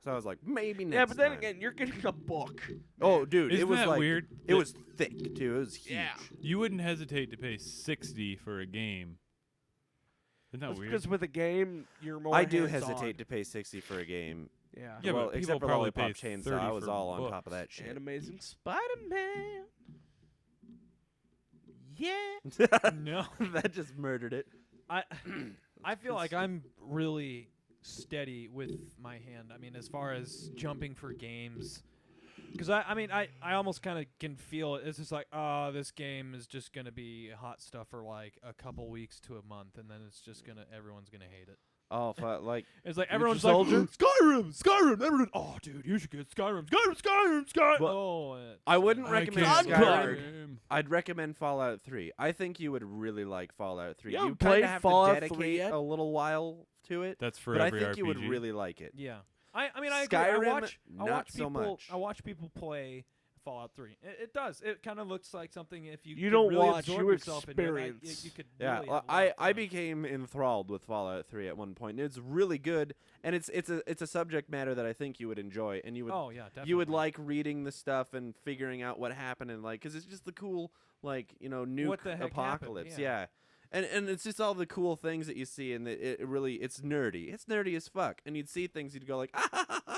Speaker 3: So I was like, maybe next
Speaker 5: Yeah, but then
Speaker 3: time.
Speaker 5: again, you're getting a book.
Speaker 3: Oh, dude,
Speaker 2: Isn't
Speaker 3: it was
Speaker 2: that
Speaker 3: like
Speaker 2: weird?
Speaker 3: it was thick too. It was huge.
Speaker 5: Yeah.
Speaker 2: You wouldn't hesitate to pay $60 for a game. Isn't that
Speaker 5: That's
Speaker 2: weird?
Speaker 5: because with a game, you're more.
Speaker 3: I do
Speaker 5: hands-on.
Speaker 3: hesitate to pay $60 for a game.
Speaker 5: Yeah.
Speaker 2: Yeah,
Speaker 3: well,
Speaker 2: but
Speaker 3: except
Speaker 2: people
Speaker 3: for
Speaker 2: probably pay
Speaker 3: Lollipop Chainsaw,
Speaker 2: 30
Speaker 3: I was
Speaker 2: for
Speaker 3: all on top
Speaker 2: books.
Speaker 3: of that shit.
Speaker 5: And Amazing Spider-Man.
Speaker 3: Yeah.
Speaker 4: No.
Speaker 3: That just murdered it.
Speaker 4: I feel like I'm really steady with my hand. I mean, as far as jumping for games, because I almost kind of can feel it. It's just like, oh, this game is just gonna be hot stuff for like a couple weeks to a month, and then it's just everyone's gonna hate it.
Speaker 3: Oh, like
Speaker 4: It's like
Speaker 5: Future
Speaker 4: everyone's
Speaker 5: Soldier?
Speaker 4: like, Skyrim. Everyone, oh, dude, you should get Skyrim.
Speaker 3: Well,
Speaker 4: Oh,
Speaker 3: I wouldn't
Speaker 2: I
Speaker 3: recommend
Speaker 2: can't
Speaker 3: Skyrim.
Speaker 2: Skyrim.
Speaker 3: I'd recommend Fallout 3. I think you would really like Fallout 3.
Speaker 5: You
Speaker 3: You
Speaker 5: haven't
Speaker 3: kind
Speaker 5: played
Speaker 3: of have
Speaker 5: Fallout
Speaker 3: to
Speaker 5: 3
Speaker 3: dedicate
Speaker 5: yet?
Speaker 3: a little while to it,
Speaker 2: That's for
Speaker 3: but I
Speaker 2: every
Speaker 3: think
Speaker 2: RPG.
Speaker 3: you would really like it.
Speaker 4: Yeah. I mean, I agree.
Speaker 3: Skyrim,
Speaker 4: I
Speaker 3: not
Speaker 4: watch
Speaker 3: so
Speaker 4: people.
Speaker 3: much.
Speaker 4: I watch people play Fallout 3. It does. It kind of looks like something if you.
Speaker 5: You
Speaker 4: could
Speaker 5: don't
Speaker 4: really
Speaker 5: watch,
Speaker 4: absorb
Speaker 5: you
Speaker 4: yourself into it,
Speaker 5: experience.
Speaker 4: you could.
Speaker 3: Yeah,
Speaker 4: really
Speaker 3: well,
Speaker 4: have a lot of
Speaker 3: I
Speaker 4: fun.
Speaker 3: became enthralled with Fallout 3 at one point. It's really good, and it's a subject matter that I think you would enjoy, and you would
Speaker 4: Oh yeah, definitely.
Speaker 3: you would like reading the stuff and figuring out what happened, and like, because it's just the cool, like, nuke
Speaker 4: What the heck happened,
Speaker 3: apocalypse.
Speaker 4: yeah.
Speaker 3: And it's just all the cool things that you see, and it really it's nerdy. It's nerdy as fuck, and you'd see things, you'd go like,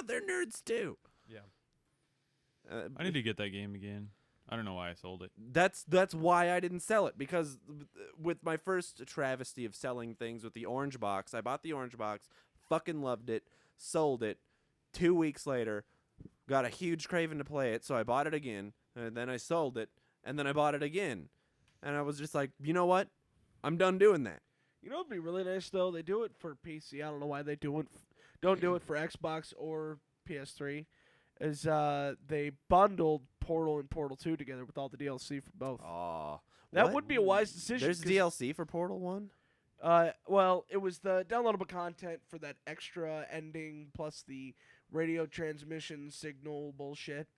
Speaker 3: they're nerds too.
Speaker 4: Yeah.
Speaker 2: I need to get that game again. I don't know why I sold it.
Speaker 3: That's why I didn't sell it, because with my first travesty of selling things with the orange box, I bought the orange box, fucking loved it, sold it. 2 weeks later, got a huge craving to play it, so I bought it again, and then I sold it, and then I bought it again, and I was just like, you know what? I'm done doing that.
Speaker 5: You know, it'd be really nice though. They do it for PC. I don't know why they don't do it for Xbox or PS3. Is they bundled Portal and Portal 2 together with all the DLC for both.
Speaker 3: Aw.
Speaker 5: That
Speaker 3: what?
Speaker 5: would be a wise decision.
Speaker 3: There's
Speaker 5: 'cause,
Speaker 3: DLC for Portal 1?
Speaker 5: well, it was the downloadable content for that extra ending plus the radio transmission signal bullshit.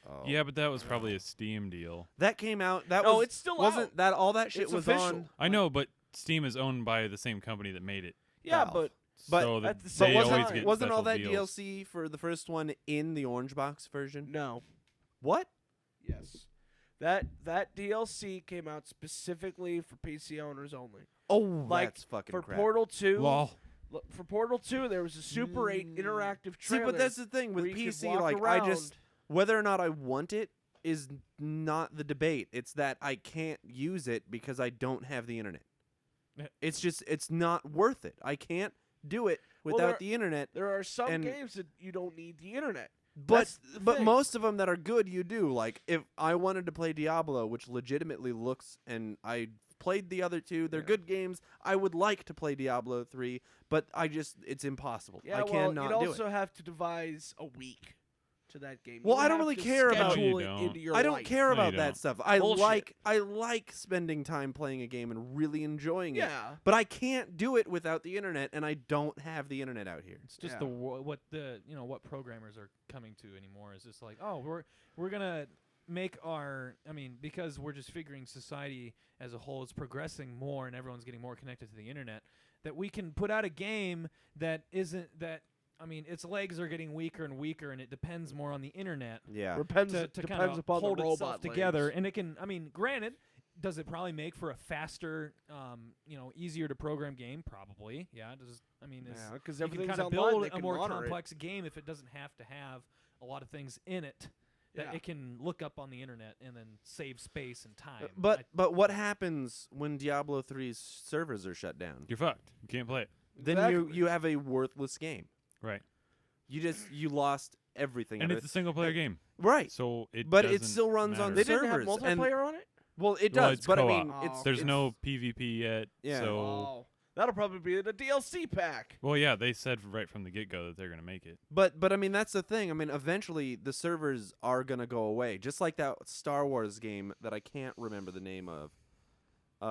Speaker 3: Oh.
Speaker 2: Yeah, but that was probably a Steam deal.
Speaker 3: That came out. That
Speaker 5: No,
Speaker 3: was,
Speaker 5: it's still
Speaker 3: wasn't
Speaker 5: out.
Speaker 3: that all that shit
Speaker 5: It's
Speaker 3: was
Speaker 5: official.
Speaker 3: on?
Speaker 2: I know, but Steam is owned by the same company that made it.
Speaker 5: Yeah,
Speaker 3: Valve.
Speaker 5: but
Speaker 2: so
Speaker 5: at the
Speaker 2: they
Speaker 5: same
Speaker 2: always
Speaker 5: time-
Speaker 2: get
Speaker 3: wasn't all
Speaker 2: special
Speaker 3: that
Speaker 2: deals.
Speaker 3: DLC for the first one in the orange box version?
Speaker 5: no.
Speaker 3: What?
Speaker 5: Yes. That DLC came out specifically for PC owners only.
Speaker 3: Oh,
Speaker 5: Like,
Speaker 3: that's fucking
Speaker 5: For
Speaker 3: crap.
Speaker 5: Portal 2,
Speaker 2: Lol.
Speaker 5: for Portal 2, there was a Super 8 interactive
Speaker 3: See,
Speaker 5: trailer.
Speaker 3: but that's the thing with
Speaker 5: where you could
Speaker 3: PC.
Speaker 5: walk
Speaker 3: Like,
Speaker 5: around.
Speaker 3: I just whether or not I want it is not the debate. It's that I can't use it because I don't have the internet. It's not worth it. I can't do it
Speaker 5: Well,
Speaker 3: without the internet.
Speaker 5: There are some
Speaker 3: and-
Speaker 5: games that you don't need the internet.
Speaker 3: But
Speaker 5: That's the
Speaker 3: but
Speaker 5: thing.
Speaker 3: most of them that are good, you do. Like if I wanted to play Diablo, which legitimately looks and I played the other two. They're
Speaker 5: Yeah.
Speaker 3: good games. I would like to play Diablo 3, but it's impossible.
Speaker 5: Yeah,
Speaker 3: I
Speaker 5: well,
Speaker 3: cannot
Speaker 5: you'd
Speaker 3: do
Speaker 5: also
Speaker 3: it.
Speaker 5: have to devise a week to that game.
Speaker 3: Well,
Speaker 5: You
Speaker 3: I don't
Speaker 5: have
Speaker 3: really
Speaker 5: to
Speaker 3: care about-
Speaker 5: schedule
Speaker 2: No, you
Speaker 5: it
Speaker 2: don't.
Speaker 5: into your
Speaker 3: I don't
Speaker 5: life.
Speaker 3: care
Speaker 2: No,
Speaker 3: about
Speaker 2: you
Speaker 3: that
Speaker 2: don't.
Speaker 3: stuff. I
Speaker 5: Bullshit.
Speaker 3: like spending time playing a game and really enjoying it.
Speaker 5: Yeah.
Speaker 3: But I can't do it without the internet, and I don't have the internet out here.
Speaker 4: It's just
Speaker 5: Yeah.
Speaker 4: the what the what programmers are coming to anymore is just like, oh, we're gonna make our because we're just figuring society as a whole is progressing more and everyone's getting more connected to the internet, that we can put out a game that isn't that its legs are getting weaker and weaker, and it depends more on the internet
Speaker 3: Yeah.
Speaker 5: Depends
Speaker 4: to kind
Speaker 5: depends
Speaker 4: of
Speaker 5: upon
Speaker 4: hold
Speaker 5: the
Speaker 4: itself
Speaker 5: robot
Speaker 4: together,
Speaker 5: legs.
Speaker 4: and it can. Granted, does it probably make for a faster, easier to program game? Probably, yeah. Does
Speaker 5: Yeah, because
Speaker 4: you can
Speaker 5: everything's
Speaker 4: kind of
Speaker 5: online.
Speaker 4: build
Speaker 5: They
Speaker 4: a
Speaker 5: can
Speaker 4: more
Speaker 5: monitor it.
Speaker 4: complex game if it doesn't have to have a lot of things in it that
Speaker 5: Yeah.
Speaker 4: it can look up on the internet and then save space and time.
Speaker 3: But what happens when Diablo 3's servers are shut down?
Speaker 2: You're fucked. You can't play it.
Speaker 3: Then
Speaker 5: Exactly.
Speaker 3: you have a worthless game.
Speaker 2: Right.
Speaker 3: You lost everything.
Speaker 2: And
Speaker 3: out
Speaker 2: it's a
Speaker 3: of
Speaker 2: single player game.
Speaker 3: it. Right.
Speaker 2: So it
Speaker 3: But it
Speaker 2: doesn't
Speaker 3: still runs on
Speaker 2: matter.
Speaker 5: They didn't have
Speaker 3: servers, and-
Speaker 5: multiplayer on it.
Speaker 3: Well, it
Speaker 2: Well,
Speaker 3: does,
Speaker 2: it's
Speaker 3: but I
Speaker 2: co-op.
Speaker 3: mean,
Speaker 5: Oh.
Speaker 3: it's
Speaker 2: There's
Speaker 3: it's,
Speaker 2: no PvP yet.
Speaker 3: Yeah.
Speaker 2: So
Speaker 5: Oh, that'll probably be in a DLC pack.
Speaker 2: well, yeah, they said right from the get go that they're gonna make it.
Speaker 3: But I mean, that's the thing. I mean, eventually the servers are gonna go away, just like that Star Wars game that I can't remember the name of.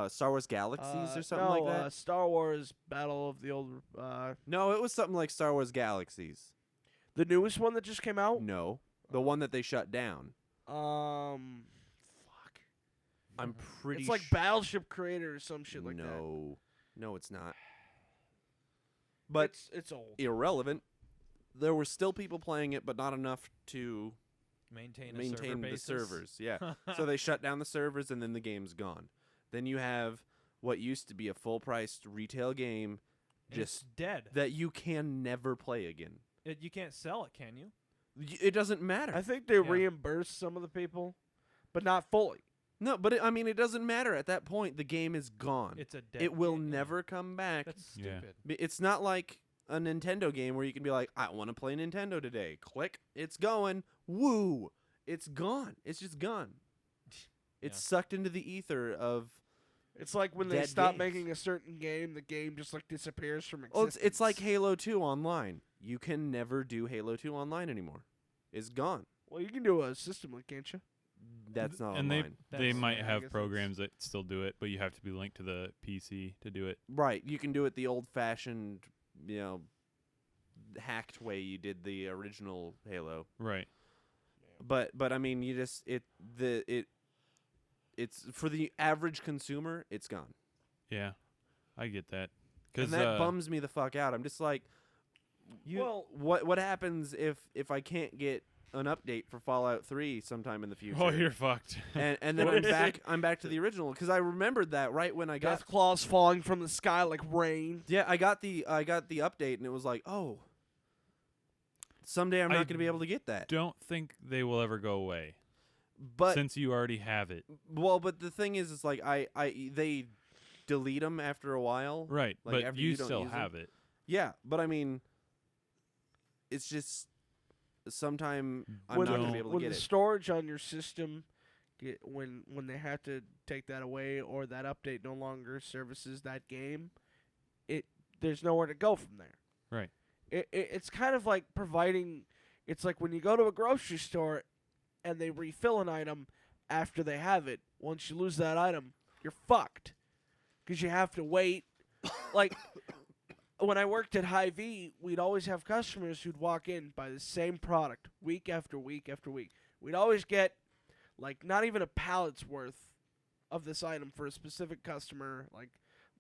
Speaker 3: Star Wars Galaxies or something like that.
Speaker 5: Star Wars Battle of the Old.
Speaker 3: No, it was something like Star Wars Galaxies.
Speaker 5: The newest one that just came out.
Speaker 3: No, the one that they shut down.
Speaker 5: Fuck.
Speaker 3: I'm pretty.
Speaker 5: It's like
Speaker 3: sh-
Speaker 5: Battleship Creator or some shit like that.
Speaker 3: No, it's not. But
Speaker 5: it's old.
Speaker 3: irrelevant. There were still people playing it, but not enough to
Speaker 4: maintain
Speaker 3: maintain the
Speaker 4: basis.
Speaker 3: servers. Yeah. So they shut down the servers, and then the game's gone. Then you have what used to be a full-priced retail game,
Speaker 4: And it's
Speaker 3: just
Speaker 4: dead.
Speaker 3: that you can never play again.
Speaker 4: You can't sell it, can you?
Speaker 3: It doesn't matter.
Speaker 5: I think they reimburse some of the people, but not fully.
Speaker 3: No, but it doesn't matter. At that point, the game is gone.
Speaker 4: It's a dead.
Speaker 3: It will
Speaker 4: game.
Speaker 3: never come back.
Speaker 4: That's
Speaker 2: Yeah.
Speaker 4: stupid.
Speaker 3: It's not like a Nintendo game where you can be like, I want to play Nintendo today. Click. It's going. Woo. It's gone. It's just gone. It's
Speaker 4: Yeah.
Speaker 3: sucked into the ether of.
Speaker 5: It's like when they
Speaker 3: Dead
Speaker 5: stop
Speaker 3: games.
Speaker 5: making a certain game, the game just like disappears from existence.
Speaker 3: Well, it's like Halo 2 online. You can never do Halo 2 online anymore. It's gone.
Speaker 5: Well, you can do a system link, can't you?
Speaker 3: That's not
Speaker 2: and
Speaker 3: online.
Speaker 2: they
Speaker 4: That's-
Speaker 2: might
Speaker 5: I
Speaker 2: have
Speaker 5: guess
Speaker 2: programs that still do it, but you have to be linked to the PC to do it.
Speaker 3: Right. You can do it the old-fashioned, hacked way you did the original Halo.
Speaker 2: Right.
Speaker 3: But I mean, you just it's for the average consumer, it's gone.
Speaker 2: Yeah. I get that.
Speaker 3: And
Speaker 2: Cuz
Speaker 3: that bums me the fuck out. I'm just like,
Speaker 5: Well-
Speaker 3: what happens if I can't get an update for Fallout 3 sometime in the future?
Speaker 2: oh, you're fucked.
Speaker 3: and then I'm back to the original because I remembered that right when I got
Speaker 5: Death claws falling from the sky like rain.
Speaker 3: I got the update and it was like, oh, someday I'm
Speaker 2: I
Speaker 3: not going to be able to get that.
Speaker 2: Don't think they will ever go away
Speaker 3: But
Speaker 2: since you already have it.
Speaker 3: but the thing is, it's like they delete them after a while.
Speaker 2: Right.
Speaker 3: Like,
Speaker 2: but
Speaker 3: after
Speaker 2: you
Speaker 3: you don't
Speaker 2: still
Speaker 3: use 'em?
Speaker 2: have it.
Speaker 3: Yeah, but I mean, it's just sometime I'm
Speaker 5: when
Speaker 3: not
Speaker 5: the,
Speaker 3: going to be able to
Speaker 5: when
Speaker 3: get
Speaker 5: the
Speaker 3: it.
Speaker 5: storage on your system, when they have to take that away or that update no longer services that game, there's nowhere to go from there.
Speaker 2: Right.
Speaker 5: It's kind of like providing. It's like when you go to a grocery store and they refill an item after they have it. Once you lose that item, you're fucked because you have to wait. Like when I worked at Hy-Vee, we'd always have customers who'd walk in buy the same product week after week after week. We'd always get like not even a pallet's worth of this item for a specific customer, like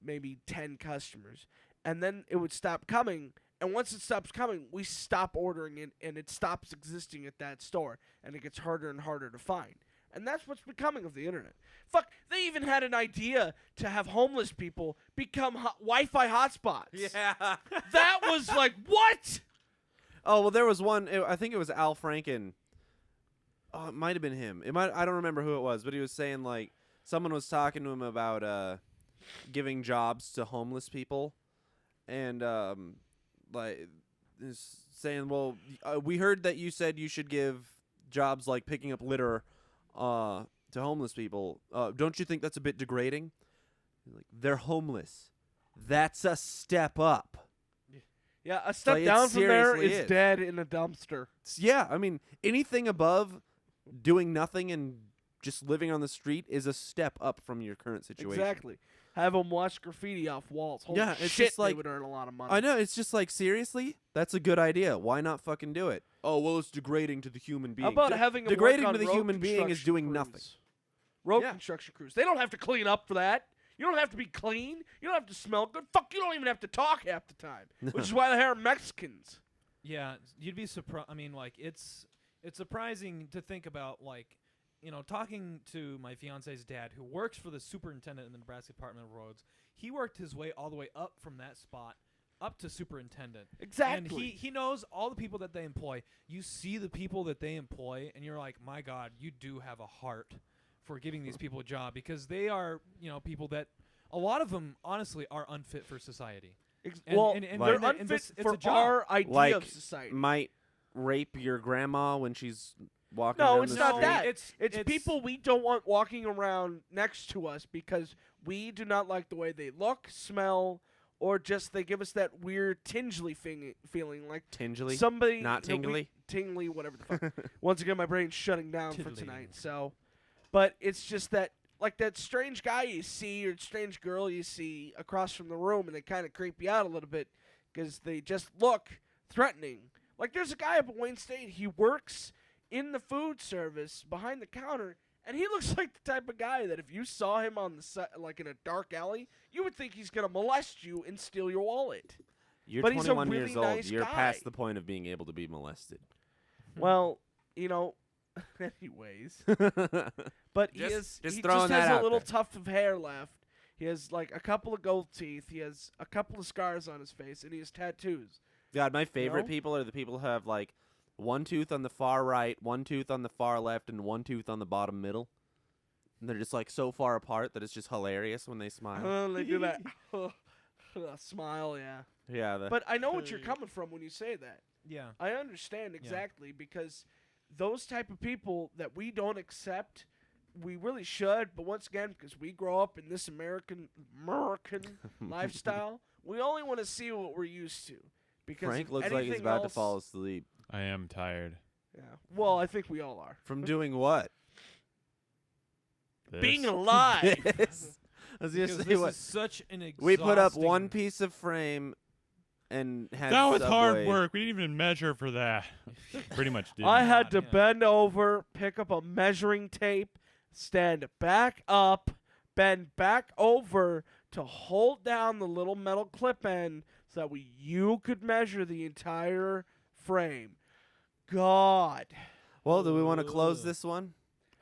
Speaker 5: maybe 10 customers. And then it would stop coming. And once it stops coming, we stop ordering it, and it stops existing at that store, and it gets harder and harder to find. And that's what's becoming of the internet. Fuck, they even had an idea to have homeless people become Wi-Fi hotspots.
Speaker 3: Yeah.
Speaker 5: That was like, what?
Speaker 3: Oh well, there was one. I think it was Al Franken. Oh, it might have been him. I don't remember who it was, but he was saying like someone was talking to him about giving jobs to homeless people, and like saying, well, we heard that you said you should give jobs like picking up litter to homeless people. Don't you think that's a bit degrading? Like, they're homeless. That's a step up.
Speaker 5: Yeah, a step
Speaker 3: like, it
Speaker 5: down from there
Speaker 3: seriously
Speaker 5: is
Speaker 3: is.
Speaker 5: dead in a dumpster.
Speaker 3: Yeah, I mean, anything above doing nothing and just living on the street is a step up from your current situation.
Speaker 5: Exactly. Have them wash graffiti off walls. Holy
Speaker 3: Yeah, it's
Speaker 5: shit,
Speaker 3: just like-
Speaker 5: they would earn a lot of money.
Speaker 3: I know, it's just like, seriously? That's a good idea. Why not fucking do it? Oh, well, it's degrading to the human being.
Speaker 5: How about having them
Speaker 3: degrading
Speaker 5: work
Speaker 3: to
Speaker 5: on
Speaker 3: the
Speaker 5: road
Speaker 3: human being is
Speaker 5: construction
Speaker 3: doing
Speaker 5: crews?
Speaker 3: nothing.
Speaker 5: Road
Speaker 3: Yeah.
Speaker 5: construction crews. They don't have to clean up for that. You don't have to be clean. You don't have to smell good. Fuck, you don't even have to talk half the time. Which is why they hire Mexicans.
Speaker 4: Yeah, you'd be surprised. I mean, like it's surprising to think about, like, you know, talking to my fiance's dad, who works for the superintendent in the Nebraska Department of Roads. He worked his way all the way up from that spot up to superintendent.
Speaker 5: Exactly.
Speaker 4: And he knows all the people that they employ. You see the people that they employ, and you're like, my God, you do have a heart for giving these people a job, because they are, you know, people that a lot of them honestly are unfit for society. And-
Speaker 5: well,
Speaker 4: and
Speaker 5: they're
Speaker 4: and
Speaker 5: unfit
Speaker 4: this- it's
Speaker 5: for
Speaker 4: a job.
Speaker 5: our idea
Speaker 3: Like,
Speaker 5: of society.
Speaker 3: Might rape your grandma when she's walking
Speaker 5: No,
Speaker 3: down
Speaker 5: it's
Speaker 3: the
Speaker 5: not
Speaker 3: street.
Speaker 5: that.
Speaker 4: It's
Speaker 5: people we don't want walking around next to us because we do not like the way they look, smell, or just they give us that weird tingly feeling like
Speaker 3: Tingly?
Speaker 5: somebody
Speaker 3: Not tingly?
Speaker 5: tingly, whatever the fuck. Once again, my brain's shutting down for
Speaker 4: Tiddly.
Speaker 5: tonight. So, but it's just that, like, that strange guy you see or strange girl you see across from the room, and they kind of creep you out a little bit because they just look threatening. Like, there's a guy up at Wayne State. He works in the food service behind the counter, and he looks like the type of guy that if you saw him on the like in a dark alley, you would think he's gonna molest you and steal your wallet.
Speaker 3: You're
Speaker 5: But he's a
Speaker 3: 21
Speaker 5: really
Speaker 3: years old.
Speaker 5: nice
Speaker 3: You're
Speaker 5: guy.
Speaker 3: past the point of being able to be molested.
Speaker 5: Well, you know, anyways. But he
Speaker 3: Just
Speaker 5: he
Speaker 3: throwing
Speaker 5: just
Speaker 3: that
Speaker 5: has a
Speaker 3: out
Speaker 5: little
Speaker 3: there.
Speaker 5: tuft of hair left. He has like a couple of gold teeth. He has a couple of scars on his face, and he has tattoos.
Speaker 3: God, my favorite
Speaker 5: No?
Speaker 3: people are the people who have, like, one tooth on the far right, one tooth on the far left, and one tooth on the bottom middle. And they're just, like, so far apart that it's just hilarious when they smile.
Speaker 5: They do that smile, yeah.
Speaker 3: Yeah.
Speaker 5: But I know what you're coming from when you say that.
Speaker 4: yeah.
Speaker 5: I understand exactly because those type of people that we don't accept, we really should. But once again, because we grow up in this American lifestyle, we only want to see what we're used to. Because
Speaker 3: Frank
Speaker 5: if
Speaker 3: looks like he's
Speaker 5: anything
Speaker 3: about to
Speaker 5: else-
Speaker 3: fall asleep.
Speaker 2: I am tired.
Speaker 5: Yeah. Well, I think we all are.
Speaker 3: From doing what?
Speaker 5: Being
Speaker 2: This.
Speaker 5: alive.
Speaker 3: Yes. I was gonna
Speaker 4: Because
Speaker 3: say,
Speaker 4: this
Speaker 3: what?
Speaker 4: is such an exhausting.
Speaker 3: We put up one piece of frame and had
Speaker 2: That was hard
Speaker 3: Subway.
Speaker 2: work. We didn't even measure for that. Pretty much did.
Speaker 5: I had to
Speaker 4: Yeah.
Speaker 5: bend over, pick up a measuring tape, stand back up, bend back over to hold down the little metal clip end so that you could measure the entire frame. God.
Speaker 3: Well, do we want to close this one?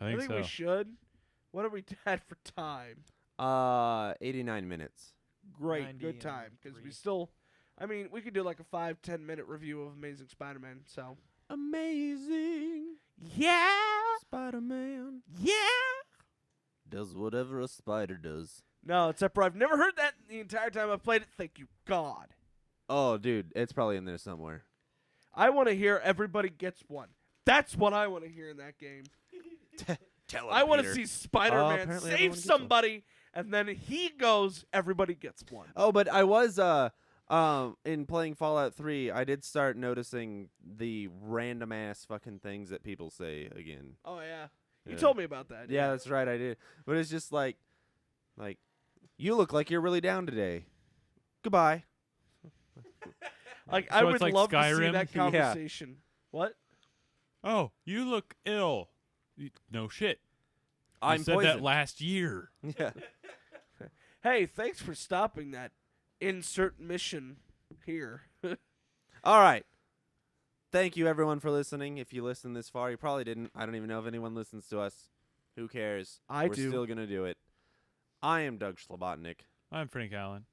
Speaker 2: I
Speaker 5: I
Speaker 2: think,
Speaker 5: think
Speaker 2: so.
Speaker 5: we should. What are we at for time?
Speaker 3: 89 minutes.
Speaker 5: Great.
Speaker 4: 90
Speaker 5: Good
Speaker 4: and
Speaker 5: time. Because we
Speaker 4: 3.
Speaker 5: still, I mean, we could do like a 5-10 minute review of Amazing Spider-Man. So.
Speaker 3: Amazing
Speaker 5: Yeah.
Speaker 3: Spider-Man
Speaker 5: Yeah.
Speaker 3: does whatever a spider does.
Speaker 5: No, except for I've never heard that the entire time I've played it. Thank you, God.
Speaker 3: Oh, dude, it's probably in there somewhere.
Speaker 5: I want to hear everybody gets one. That's what I want to hear in that game.
Speaker 3: Tell
Speaker 5: I want to see Spider-Man
Speaker 3: apparently
Speaker 5: save
Speaker 3: everyone gets
Speaker 5: somebody, and then he goes, everybody gets one.
Speaker 3: Oh, but I was in playing Fallout 3, I did start noticing the random ass fucking things that people say again.
Speaker 5: Oh, yeah. You
Speaker 3: Yeah.
Speaker 5: told me about that.
Speaker 3: Yeah, that's right, I did. But it's just like you look like you're really down today. Goodbye.
Speaker 5: Like,
Speaker 2: So
Speaker 5: I
Speaker 2: it's
Speaker 5: would
Speaker 2: like
Speaker 5: love to see
Speaker 2: Skyrim?
Speaker 5: that
Speaker 3: Yeah.
Speaker 5: conversation. What?
Speaker 2: Oh, you look ill. No shit.
Speaker 3: I'm
Speaker 2: I said
Speaker 3: poisoned.
Speaker 2: that last year.
Speaker 3: Yeah.
Speaker 5: Hey, thanks for stopping that insert mission here.
Speaker 3: All right. Thank you, everyone, for listening. If you listened this far, you probably didn't. I don't even know if anyone listens to us. Who cares?
Speaker 5: I
Speaker 3: We're
Speaker 5: do.
Speaker 3: still going to do it. I am Doug Schlabotnik.
Speaker 2: I'm Frank Allen.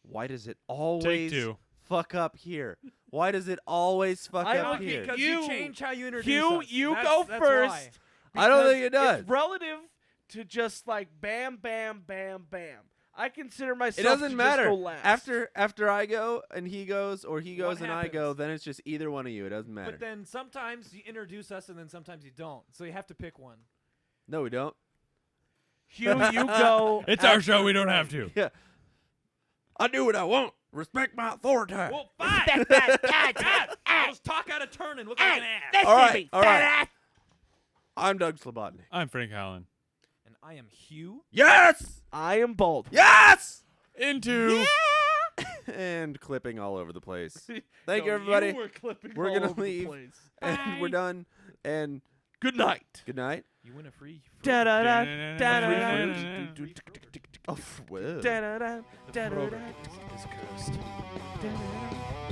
Speaker 3: Why does it always
Speaker 2: Take 2.
Speaker 3: fuck up here? Why does it always fuck
Speaker 5: I
Speaker 3: up
Speaker 5: don't
Speaker 3: here?
Speaker 4: Because
Speaker 5: You-
Speaker 4: you change how you introduce
Speaker 5: Hugh,
Speaker 4: us.
Speaker 5: you
Speaker 4: That's-
Speaker 5: go
Speaker 4: that's
Speaker 5: first.
Speaker 4: why.
Speaker 3: I don't
Speaker 5: because
Speaker 3: think it does.
Speaker 5: It's relative to just like bam, bam, bam, bam. I consider myself
Speaker 3: It
Speaker 5: to
Speaker 3: doesn't
Speaker 5: just
Speaker 3: matter.
Speaker 5: go last.
Speaker 3: After I go and he goes, or he goes
Speaker 4: What
Speaker 3: and I go,
Speaker 4: happens?
Speaker 3: then it's just either one of you. It doesn't matter.
Speaker 4: But then sometimes you introduce us and then sometimes you don't. So you have to pick one.
Speaker 3: No, we don't.
Speaker 5: Hugh, you go.
Speaker 2: It's our show. We don't have to.
Speaker 3: Yeah. I do what I want. Respect my authority.
Speaker 4: Well, fine. Let's talk out of turn and look like an ass.
Speaker 3: All right, all right. I'm Doug Slobotny.
Speaker 2: I'm Frank Holland.
Speaker 4: And I am Hugh.
Speaker 3: Yes!
Speaker 5: I am bald.
Speaker 3: Yes!
Speaker 2: Into.
Speaker 3: And clipping all over the place. Thank
Speaker 5: No,
Speaker 3: you, everybody.
Speaker 5: You were clipping
Speaker 3: We're
Speaker 5: all
Speaker 3: gonna
Speaker 5: over the
Speaker 3: leave.
Speaker 5: place.
Speaker 3: And we're done. And
Speaker 5: Good night.
Speaker 3: good night.
Speaker 4: You win a free.
Speaker 5: Da da da
Speaker 2: Da-
Speaker 5: da da
Speaker 2: da-
Speaker 5: da
Speaker 3: Oh, well.
Speaker 5: da da da da da da
Speaker 4: Is cursed.
Speaker 5: da.